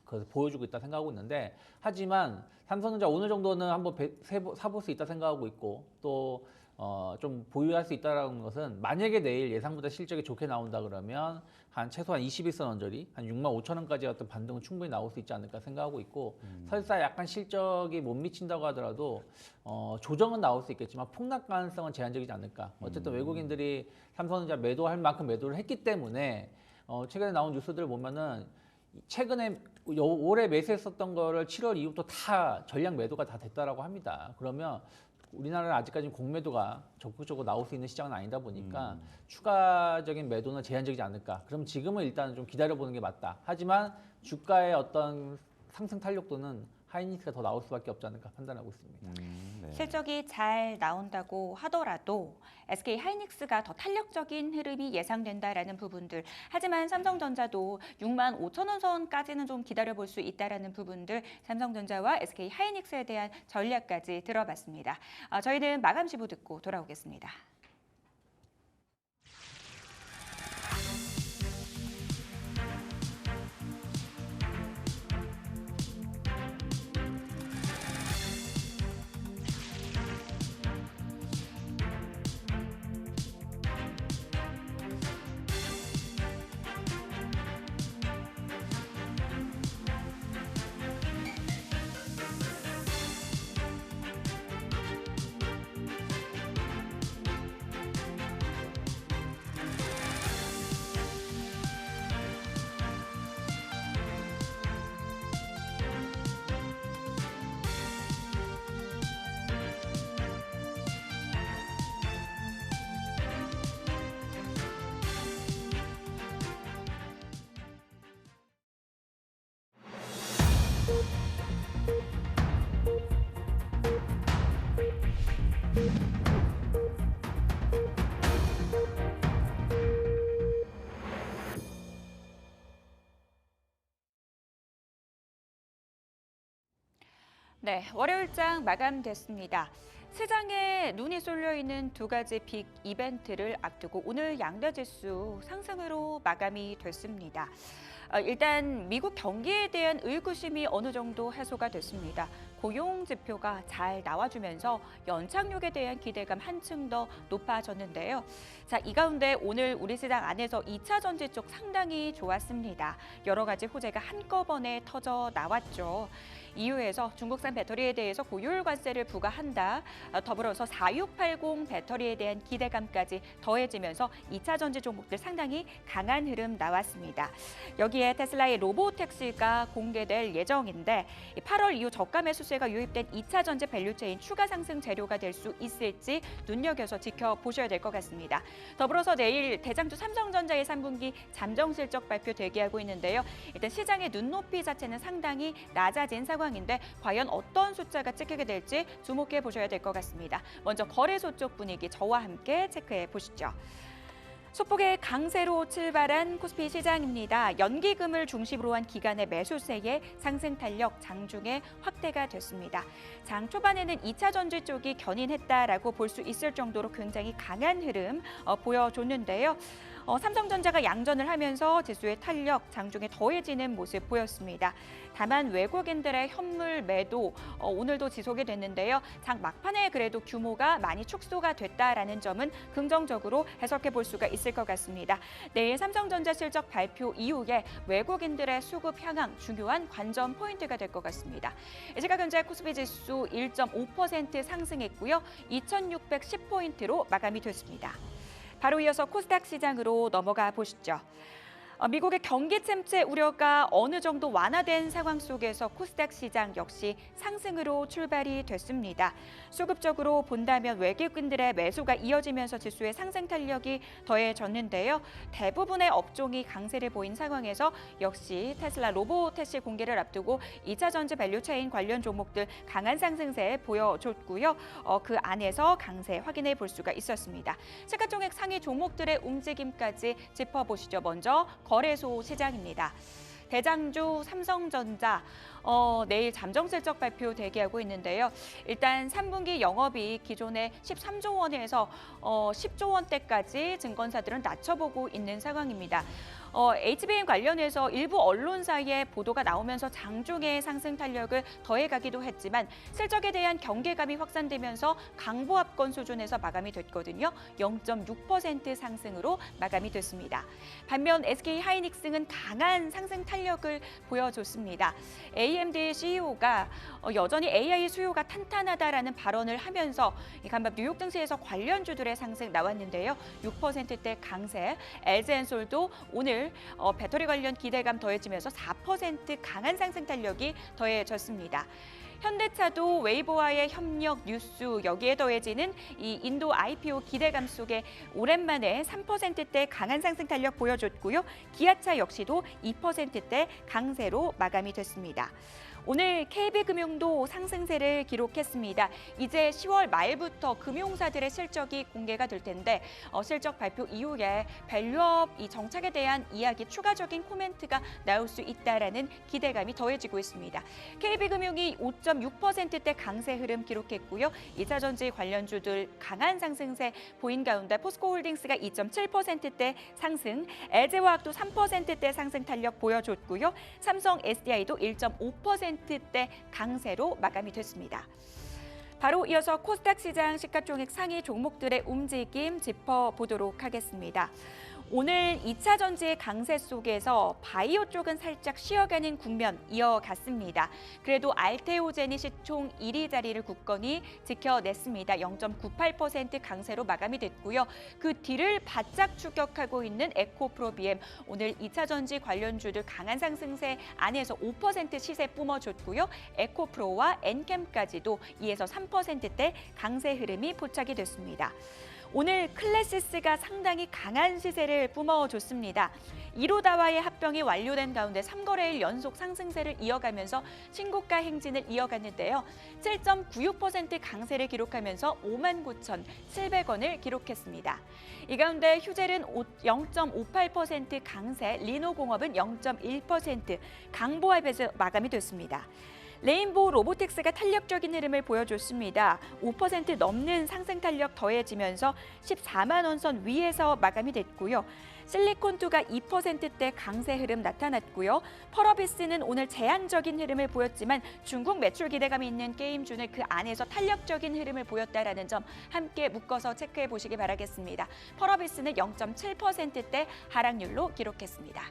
Speaker 8: 그 보여주고 있다 생각하고 있는데, 하지만 삼성전자 오늘 정도는 한번 사볼 수 있다 생각하고 있고, 또 좀 보유할 수 있다는 것은, 만약에 내일 예상보다 실적이 좋게 나온다 그러면 한 최소한 21선 언저리 한 65,000원까지 어떤 반등은 충분히 나올 수 있지 않을까 생각하고 있고, 설사 약간 실적이 못 미친다고 하더라도 조정은 나올 수 있겠지만 폭락 가능성은 제한적이지 않을까. 어쨌든 외국인들이 삼성전자 매도할 만큼 매도를 했기 때문에 최근에 나온 뉴스들을 보면은 최근에 올해 매수했었던 거를 7월 이후부터 다 전량 매도가 다 됐다라고 합니다. 그러면 우리나라는 아직까지 공매도가 적극적으로 나올 수 있는 시장은 아니다 보니까 추가적인 매도는 제한적이지 않을까. 그럼 지금은 일단 좀 기다려보는 게 맞다. 하지만 주가의 어떤 상승 탄력도는 하이닉스가 더 나올 수밖에 없지 않을까 판단하고 있습니다.
Speaker 2: 네.
Speaker 1: 실적이 잘 나온다고 하더라도 SK 하이닉스가 더 탄력적인 흐름이 예상된다라는 부분들. 하지만 삼성전자도 65,000원 선까지는 좀 기다려볼 수 있다라는 부분들. 삼성전자와 SK 하이닉스에 대한 전략까지 들어봤습니다. 저희는 마감 시부 듣고 돌아오겠습니다. 네, 월요일장 마감됐습니다. 시장에 눈이 쏠려 있는 두 가지 빅 이벤트를 앞두고 오늘 양대지수 상승으로 마감이 됐습니다. 일단 미국 경기에 대한 의구심이 어느 정도 해소가 됐습니다. 고용 지표가 잘 나와주면서 연착륙에 대한 기대감 한층 더 높아졌는데요. 자, 이 가운데 오늘 우리 시장 안에서 2차 전지 쪽 상당히 좋았습니다. 여러 가지 호재가 한꺼번에 터져 나왔죠. EU에서 중국산 배터리에 대해서 고율 관세를 부과한다. 더불어서 4680 배터리에 대한 기대감까지 더해지면서 2차 전지 종목들 상당히 강한 흐름 나왔습니다. 여기에 테슬라의 로보택시가 공개될 예정인데 8월 이후 저가 매수세가 유입된 2차 전지 밸류체인 추가 상승 재료가 될 수 있을지 눈여겨서 지켜보셔야 될 것 같습니다. 더불어서 내일 대장주 삼성전자의 3분기 잠정 실적 발표 대기하고 있는데요. 일단 시장의 눈높이 자체는 상당히 낮아진 상황인데 과연 어떤 숫자가 찍히게 될지 주목해 보셔야 될 것 같습니다. 먼저 거래소 쪽 분위기 저와 함께 체크해 보시죠. 소폭의 강세로 출발한 코스피 시장입니다. 연기금을 중심으로 한 기간의 매수세에 상승 탄력 장중에 확대가 됐습니다. 장 초반에는 2차 전지 쪽이 견인했다라고 볼 수 있을 정도로 굉장히 강한 흐름 보여줬는데요. 삼성전자가 양전을 하면서 지수의 탄력 장중에 더해지는 모습 보였습니다. 다만 외국인들의 현물 매도 오늘도 지속이 됐는데요. 장 막판에 그래도 규모가 많이 축소가 됐다라는 점은 긍정적으로 해석해 볼 수가 있을 것 같습니다. 내일 삼성전자 실적 발표 이후에 외국인들의 수급 향상 중요한 관전 포인트가 될 것 같습니다. 시각 현재 코스피 지수 1.5% 상승했고요. 2610포인트로 마감이 됐습니다. 바로 이어서 코스닥 시장으로 넘어가 보시죠. 미국의 경기 침체 우려가 어느 정도 완화된 상황 속에서 코스닥 시장 역시 상승으로 출발이 됐습니다. 수급적으로 본다면 외국인들의 매수가 이어지면서 지수의 상승 탄력이 더해졌는데요. 대부분의 업종이 강세를 보인 상황에서 역시 테슬라 로보택시 공개를 앞두고 2차 전지 밸류체인 관련 종목들 강한 상승세 보여줬고요. 그 안에서 강세 확인해 볼 수가 있었습니다. 시가총액 상위 종목들의 움직임까지 짚어보시죠. 먼저 거래소 시장입니다. 대장주 삼성전자 내일 잠정 실적 발표 대기하고 있는데요. 일단 3분기 영업이익 기존의 13조 원에서 10조 원대까지 증권사들은 낮춰보고 있는 상황입니다. HBM 관련해서 일부 언론사의 보도가 나오면서 장중에 상승 탄력을 더해가기도 했지만 실적에 대한 경계감이 확산되면서 강보합권 수준에서 마감이 됐거든요. 0.6% 상승으로 마감이 됐습니다. 반면 SK 하이닉스는 강한 상승 탄력을 보여줬습니다. AMD CEO가 여전히 AI 수요가 탄탄하다라는 발언을 하면서 간밤 뉴욕 증시에서 관련주들의 상승 나왔는데요. 6%대 강세, LG엔솔도 오늘 배터리 관련 기대감 더해지면서 4% 강한 상승 탄력이 더해졌습니다. 현대차도 웨이보와의 협력 뉴스 여기에 더해지는 이 인도 IPO 기대감 속에 오랜만에 3%대 강한 상승 탄력 보여줬고요. 기아차 역시도 2%대 강세로 마감이 됐습니다. 오늘 KB금융도 상승세를 기록했습니다. 이제 10월 말부터 금융사들의 실적이 공개가 될 텐데 실적 발표 이후에 밸류업 이 정착에 대한 이야기 추가적인 코멘트가 나올 수 있다라는 기대감이 더해지고 있습니다. KB금융이 5.6%대 강세 흐름 기록했고요. 2차전지 관련주들 강한 상승세 보인 가운데 포스코홀딩스가 2.7%대 상승, LG화학도 3%대 상승 탄력 보여줬고요. 삼성 SDI도 1.5%대 강세로 마감이 됐습니다. 바로 이어서 코스닥 시장 시가총액 상위 종목들의 움직임 짚어보도록 하겠습니다. 오늘 2차 전지의 강세 속에서 바이오 쪽은 살짝 쉬어가는 국면 이어갔습니다. 그래도 알테오젠이 시총 1위 자리를 굳건히 지켜냈습니다. 0.98% 강세로 마감이 됐고요. 그 뒤를 바짝 추격하고 있는 에코프로비엠 오늘 2차 전지 관련주들 강한 상승세 안에서 5% 시세 뿜어줬고요. 에코프로와 엔캠까지도 2에서 3%대 강세 흐름이 포착이 됐습니다. 오늘 클래시스가 상당히 강한 시세를 뿜어줬습니다. 이로다와의 합병이 완료된 가운데 3거래일 연속 상승세를 이어가면서 신고가 행진을 이어갔는데요. 7.96% 강세를 기록하면서 59,700원을 기록했습니다. 이 가운데 휴젤은 0.58% 강세, 리노공업은 0.1% 강보합에서 마감이 됐습니다. 레인보우 로보틱스가 탄력적인 흐름을 보여줬습니다. 5% 넘는 상승 탄력 더해지면서 14만 원 선 위에서 마감이 됐고요. 실리콘2가 2%대 강세 흐름 나타났고요. 펄어비스는 오늘 제한적인 흐름을 보였지만 중국 매출 기대감이 있는 게임주는 그 안에서 탄력적인 흐름을 보였다라는 점 함께 묶어서 체크해 보시기 바라겠습니다. 펄어비스는 0.7%대 하락률로 기록했습니다.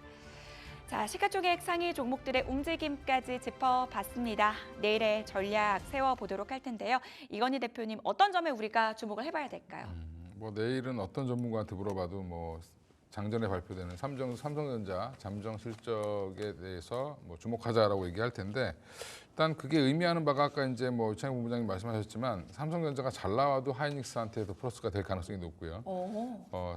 Speaker 1: 자, 시가총액 상위 종목들의 움직임까지 짚어봤습니다. 내일의 전략 세워보도록 할 텐데요. 이건희 대표님, 어떤 점에 우리가 주목을 해봐야 될까요?
Speaker 9: 뭐 내일은 어떤 전문가한테 물어봐도 뭐 장전에 발표되는 삼성전자 잠정 실적에 대해서 뭐 주목하자라고 얘기할 텐데 일단 그게 의미하는 바가 아까 이제 뭐 유창희 본부장님 말씀하셨지만 삼성전자가 잘 나와도 하이닉스한테도 플러스가 될 가능성이 높고요.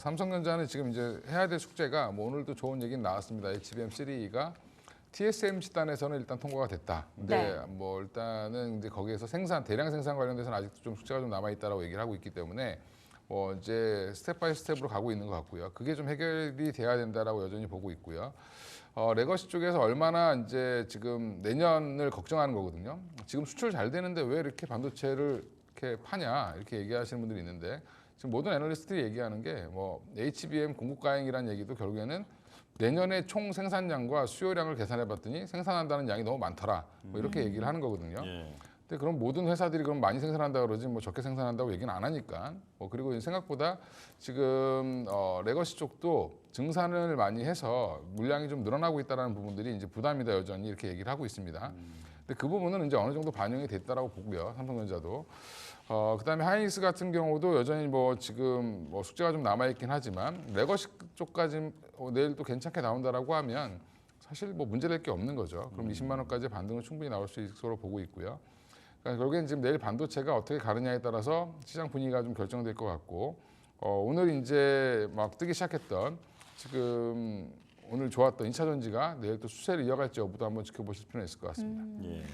Speaker 9: 삼성전자는 지금 이제 해야 될 숙제가 뭐 오늘도 좋은 얘기는 나왔습니다. HBM3E가 TSMC 단에서는 일단 통과가 됐다. 근데 뭐 일단은 이제 거기에서 대량 생산 관련돼서는 아직도 좀 숙제가 좀 남아 있다라고 얘기를 하고 있기 때문에 이제 스텝 바이 스텝으로 가고 있는 것 같고요. 그게 좀 해결이 돼야 된다라고 여전히 보고 있고요. 레거시 쪽에서 얼마나 이제 지금 내년을 걱정하는 거거든요. 지금 수출 잘 되는데 왜 이렇게 반도체를 이렇게 파냐 이렇게 얘기하시는 분들이 있는데 지금 모든 애널리스트들이 얘기하는 게 뭐 HBM 공급 가행이라는 얘기도 결국에는 내년의 총 생산량과 수요량을 계산해봤더니 생산한다는 양이 너무 많더라. 뭐 이렇게 얘기를 하는 거거든요. 근데 그럼 모든 회사들이 그럼 많이 생산한다 그러지 뭐 적게 생산한다고 얘기는 안 하니까. 그리고 생각보다 지금 레거시 쪽도 증산을 많이 해서 물량이 좀 늘어나고 있다는 부분들이 이제 부담이다 여전히 이렇게 얘기를 하고 있습니다. 근데 그 부분은 이제 어느 정도 반영이 됐다라고 보고요. 삼성전자도. 그다음에 하이닉스 같은 경우도 여전히 뭐 지금 뭐 숙제가 좀 남아 있긴 하지만 레거시 쪽까지 내일 또 괜찮게 나온다라고 하면 사실 뭐 문제될 게 없는 거죠. 그럼 20만 원까지 반등은 충분히 나올 수 있을 거로 보고 있고요. 그러니까 결국엔 지금 내일 반도체가 어떻게 가느냐에 따라서 시장 분위기가 좀 결정될 것 같고 오늘 이제 막 뜨기 시작했던 지금 오늘 좋았던 2차 전지가 내일 또 수세를 이어갈지 여부도 한번 지켜보실 필요는 있을 것 같습니다.
Speaker 2: 예.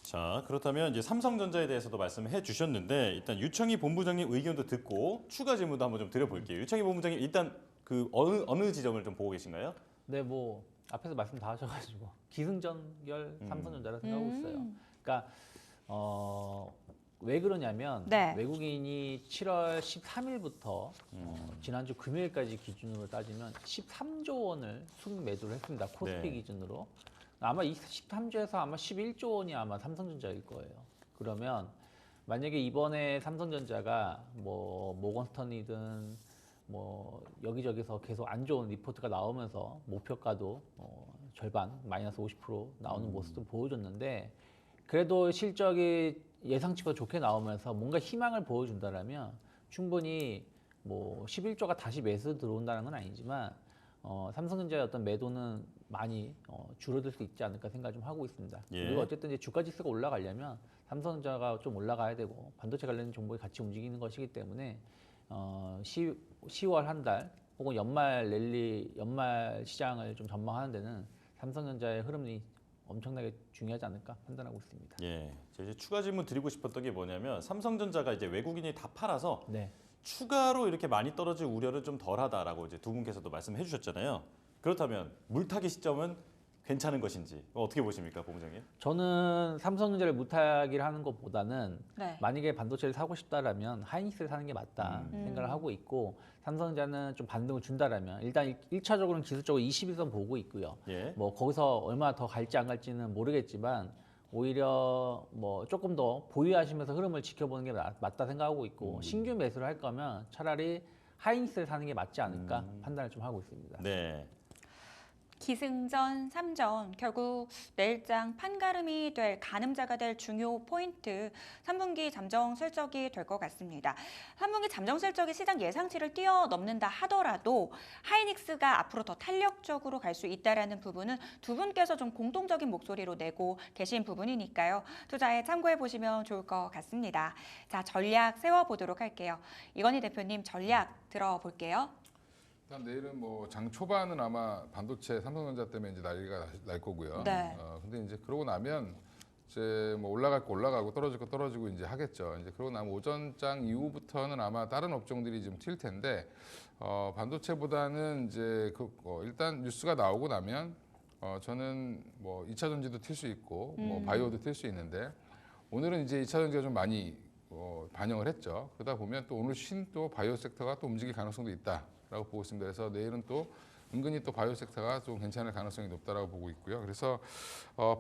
Speaker 2: 자, 그렇다면 이제 삼성전자에 대해서도 말씀해 주셨는데 일단 유창희 본부장님 의견도 듣고 추가 질문도 한번 좀 드려볼게요. 유창희 본부장님 일단 그 어느 지점을 좀 보고 계신가요?
Speaker 8: 네, 뭐 앞에서 말씀 다 하셔가지고 기승전결 삼성전자라 생각하고 있어요. 그러니까 왜 그러냐면
Speaker 1: 네.
Speaker 8: 외국인이 7월 13일부터 지난주 금요일까지 기준으로 따지면 13조 원을 순 매도를 했습니다. 코스피
Speaker 2: 네.
Speaker 8: 기준으로. 아마 이 13조에서 아마 11조 원이 아마 삼성전자일 거예요. 그러면 만약에 이번에 삼성전자가 뭐 모건스턴이든 뭐 여기저기서 계속 안 좋은 리포트가 나오면서 목표가도 절반 마이너스 50% 나오는 모습도 보여줬는데 그래도 실적이 예상치보다 좋게 나오면서 뭔가 희망을 보여준다라면 충분히 뭐 11조가 다시 매수 들어온다는 건 아니지만 삼성전자의 어떤 매도는 많이 줄어들 수 있지 않을까 생각 좀 하고 있습니다.
Speaker 2: 예.
Speaker 8: 그리고 어쨌든 이제 주가 지수가 올라가려면 삼성전자가 좀 올라가야 되고 반도체 관련 종목이 같이 움직이는 것이기 때문에 10월 한 달 혹은 연말 랠리, 연말 시장을 좀 전망하는 데는 삼성전자의 흐름이 엄청나게 중요하지 않을까 판단하고 있습니다.
Speaker 2: 예. 제가 이제 추가 질문 드리고 싶었던 게 뭐냐면 삼성전자가 이제 외국인이 다 팔아서
Speaker 8: 네.
Speaker 2: 추가로 이렇게 많이 떨어질 우려는 좀 덜하다라고 이제 두 분께서도 말씀해 주셨잖아요. 그렇다면 물타기 시점은 괜찮은 것인지 어떻게 보십니까, 본부장님?
Speaker 8: 저는 삼성전자를 물타기를 하는 것보다는
Speaker 1: 네.
Speaker 8: 만약에 반도체를 사고 싶다라면 하이닉스를 사는 게 맞다 생각을 하고 있고 삼성전자는 좀 반등을 준다라면 일단 1차적으로는 기술적으로 21선 보고 있고요.
Speaker 2: 예.
Speaker 8: 뭐 거기서 얼마나 더 갈지 안 갈지는 모르겠지만 오히려 뭐 조금 더 보유하시면서 흐름을 지켜보는 게 맞다 생각하고 있고 신규 매수를 할 거면 차라리 하이닉스를 사는 게 맞지 않을까 판단을 좀 하고 있습니다.
Speaker 2: 네.
Speaker 1: 기승전 3전 결국 내일장 판가름이 될 가늠자가 될 중요 포인트 3분기 잠정 실적이 될 것 같습니다. 3분기 잠정 실적이 시장 예상치를 뛰어넘는다 하더라도 하이닉스가 앞으로 더 탄력적으로 갈 수 있다라는 부분은 두 분께서 좀 공통적인 목소리로 내고 계신 부분이니까요. 투자에 참고해 보시면 좋을 것 같습니다. 자, 전략 세워보도록 할게요. 이건희 대표님 전략 들어볼게요.
Speaker 9: 일단 내일은 뭐 장 초반은 아마 반도체 삼성전자 때문에 이제 난리가 날 거고요.
Speaker 1: 네.
Speaker 9: 근데 이제 그러고 나면 이제 뭐 올라갈 거 올라가고 떨어질 거 떨어지고 이제 하겠죠. 이제 그러고 나면 오전장 이후부터는 아마 다른 업종들이 좀 튈 텐데 반도체보다는 이제 일단 뉴스가 나오고 나면 저는 뭐 2차 전지도 튈 수 있고 뭐 바이오도 튈 수 있는데 오늘은 이제 2차 전지가 좀 많이 반영을 했죠. 그러다 보면 또 오늘 쉰 또 바이오 섹터가 또 움직일 가능성도 있다라고 보고 있습니다. 그래서 내일은 또 은근히 또 바이오 섹터가 좀 괜찮을 가능성이 높다라고 보고 있고요. 그래서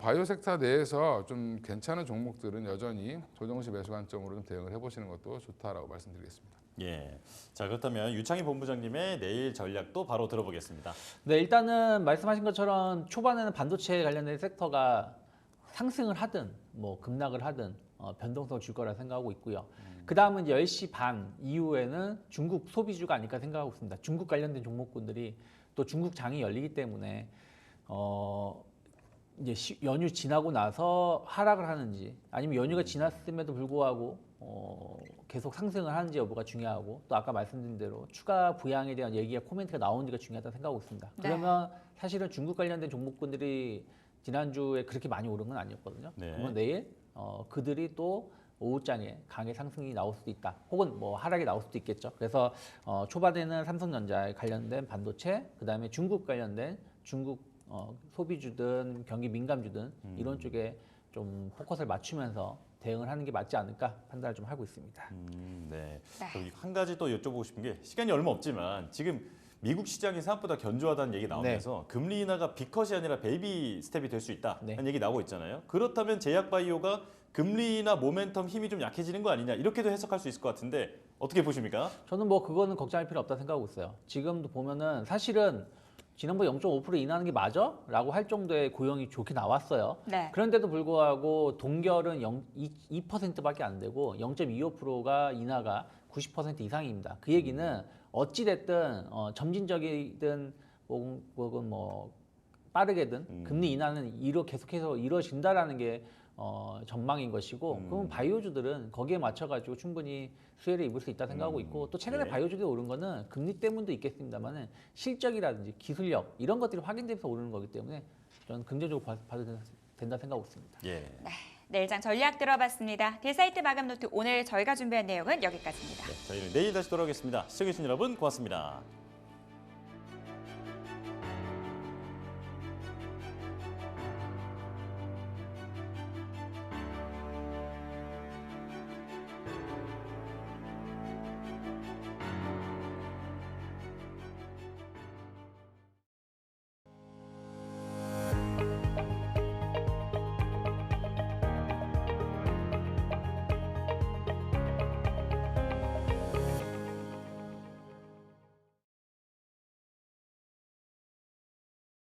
Speaker 9: 바이오 섹터 내에서 좀 괜찮은 종목들은 여전히 조정시 매수 관점으로 좀 대응을 해보시는 것도 좋다라고 말씀드리겠습니다.
Speaker 2: 예. 자, 그렇다면 유창희 본부장님의 내일 전략도 바로 들어보겠습니다.
Speaker 8: 네, 일단은 말씀하신 것처럼 초반에는 반도체 관련된 섹터가 상승을 하든 뭐 급락을 하든 변동성을 줄 거라 생각하고 있고요. 그 다음은 이제 10시 반 이후에는 중국 소비주가 아닐까 생각하고 있습니다. 중국 관련된 종목군들이 또 중국 장이 열리기 때문에 이제 연휴 지나고 나서 하락을 하는지 아니면 연휴가 지났음에도 불구하고 계속 상승을 하는지 여부가 중요하고 또 아까 말씀드린 대로 추가 부양에 대한 얘기가 코멘트가 나오는지가 중요하다고 생각하고 있습니다.
Speaker 1: 네.
Speaker 8: 그러면 사실은 중국 관련된 종목군들이 지난주에 그렇게 많이 오른 건 아니었거든요.
Speaker 2: 네.
Speaker 8: 그러면 내일 그들이 또 오후장에 강의 상승이 나올 수도 있다. 혹은 뭐 하락이 나올 수도 있겠죠. 그래서 초반에는 삼성전자에 관련된 반도체, 그다음에 중국 관련된 중국 소비주든 경기 민감주든 이런 쪽에 좀 포커스를 맞추면서 대응을 하는 게 맞지 않을까 판단을 좀 하고 있습니다.
Speaker 2: 네.
Speaker 1: 네.
Speaker 2: 저기 한 가지 또 여쭤보고 싶은 게 시간이 얼마 없지만 지금 미국 시장이 생각보다 견조하다는 얘기 나오면서 금리 인하가 빅컷이 아니라 베이비 스텝이 될 수 있다는
Speaker 8: 네.
Speaker 2: 얘기 나오고 있잖아요. 그렇다면 제약바이오가 금리 인하 모멘텀 힘이 좀 약해지는 거 아니냐 이렇게도 해석할 수 있을 것 같은데 어떻게 보십니까?
Speaker 8: 저는 뭐 그거는 걱정할 필요 없다 생각하고 있어요. 지금도 보면은 사실은 지난번에 0.5% 인하하는 게 맞아? 라고 할 정도의 고용이 좋게 나왔어요.
Speaker 1: 네.
Speaker 8: 그런데도 불구하고 동결은 2%밖에 안 되고 0.25%가 인하가 90% 이상입니다. 그 얘기는 어찌됐든 점진적이든 혹은 뭐 빠르게든 금리 인하는 계속해서 이루어진다라는 게 전망인 것이고 그러면 바이오주들은 거기에 맞춰가지고 충분히 수혜를 입을 수 있다 생각하고 있고 또 최근에
Speaker 2: 네.
Speaker 8: 바이오주들이 오른 거는 금리 때문도 있겠습니다만은 실적이라든지 기술력 이런 것들이 확인되면서 오르는 거기 때문에 저는 긍정적으로 봐도 된다 생각하고 있습니다.
Speaker 2: 예.
Speaker 1: 내일장 전략 들어봤습니다. 딜사이트 마감 노트 오늘 저희가 준비한 내용은 여기까지입니다.
Speaker 2: 저희는 내일 다시 돌아오겠습니다. 시청해주신 여러분 고맙습니다.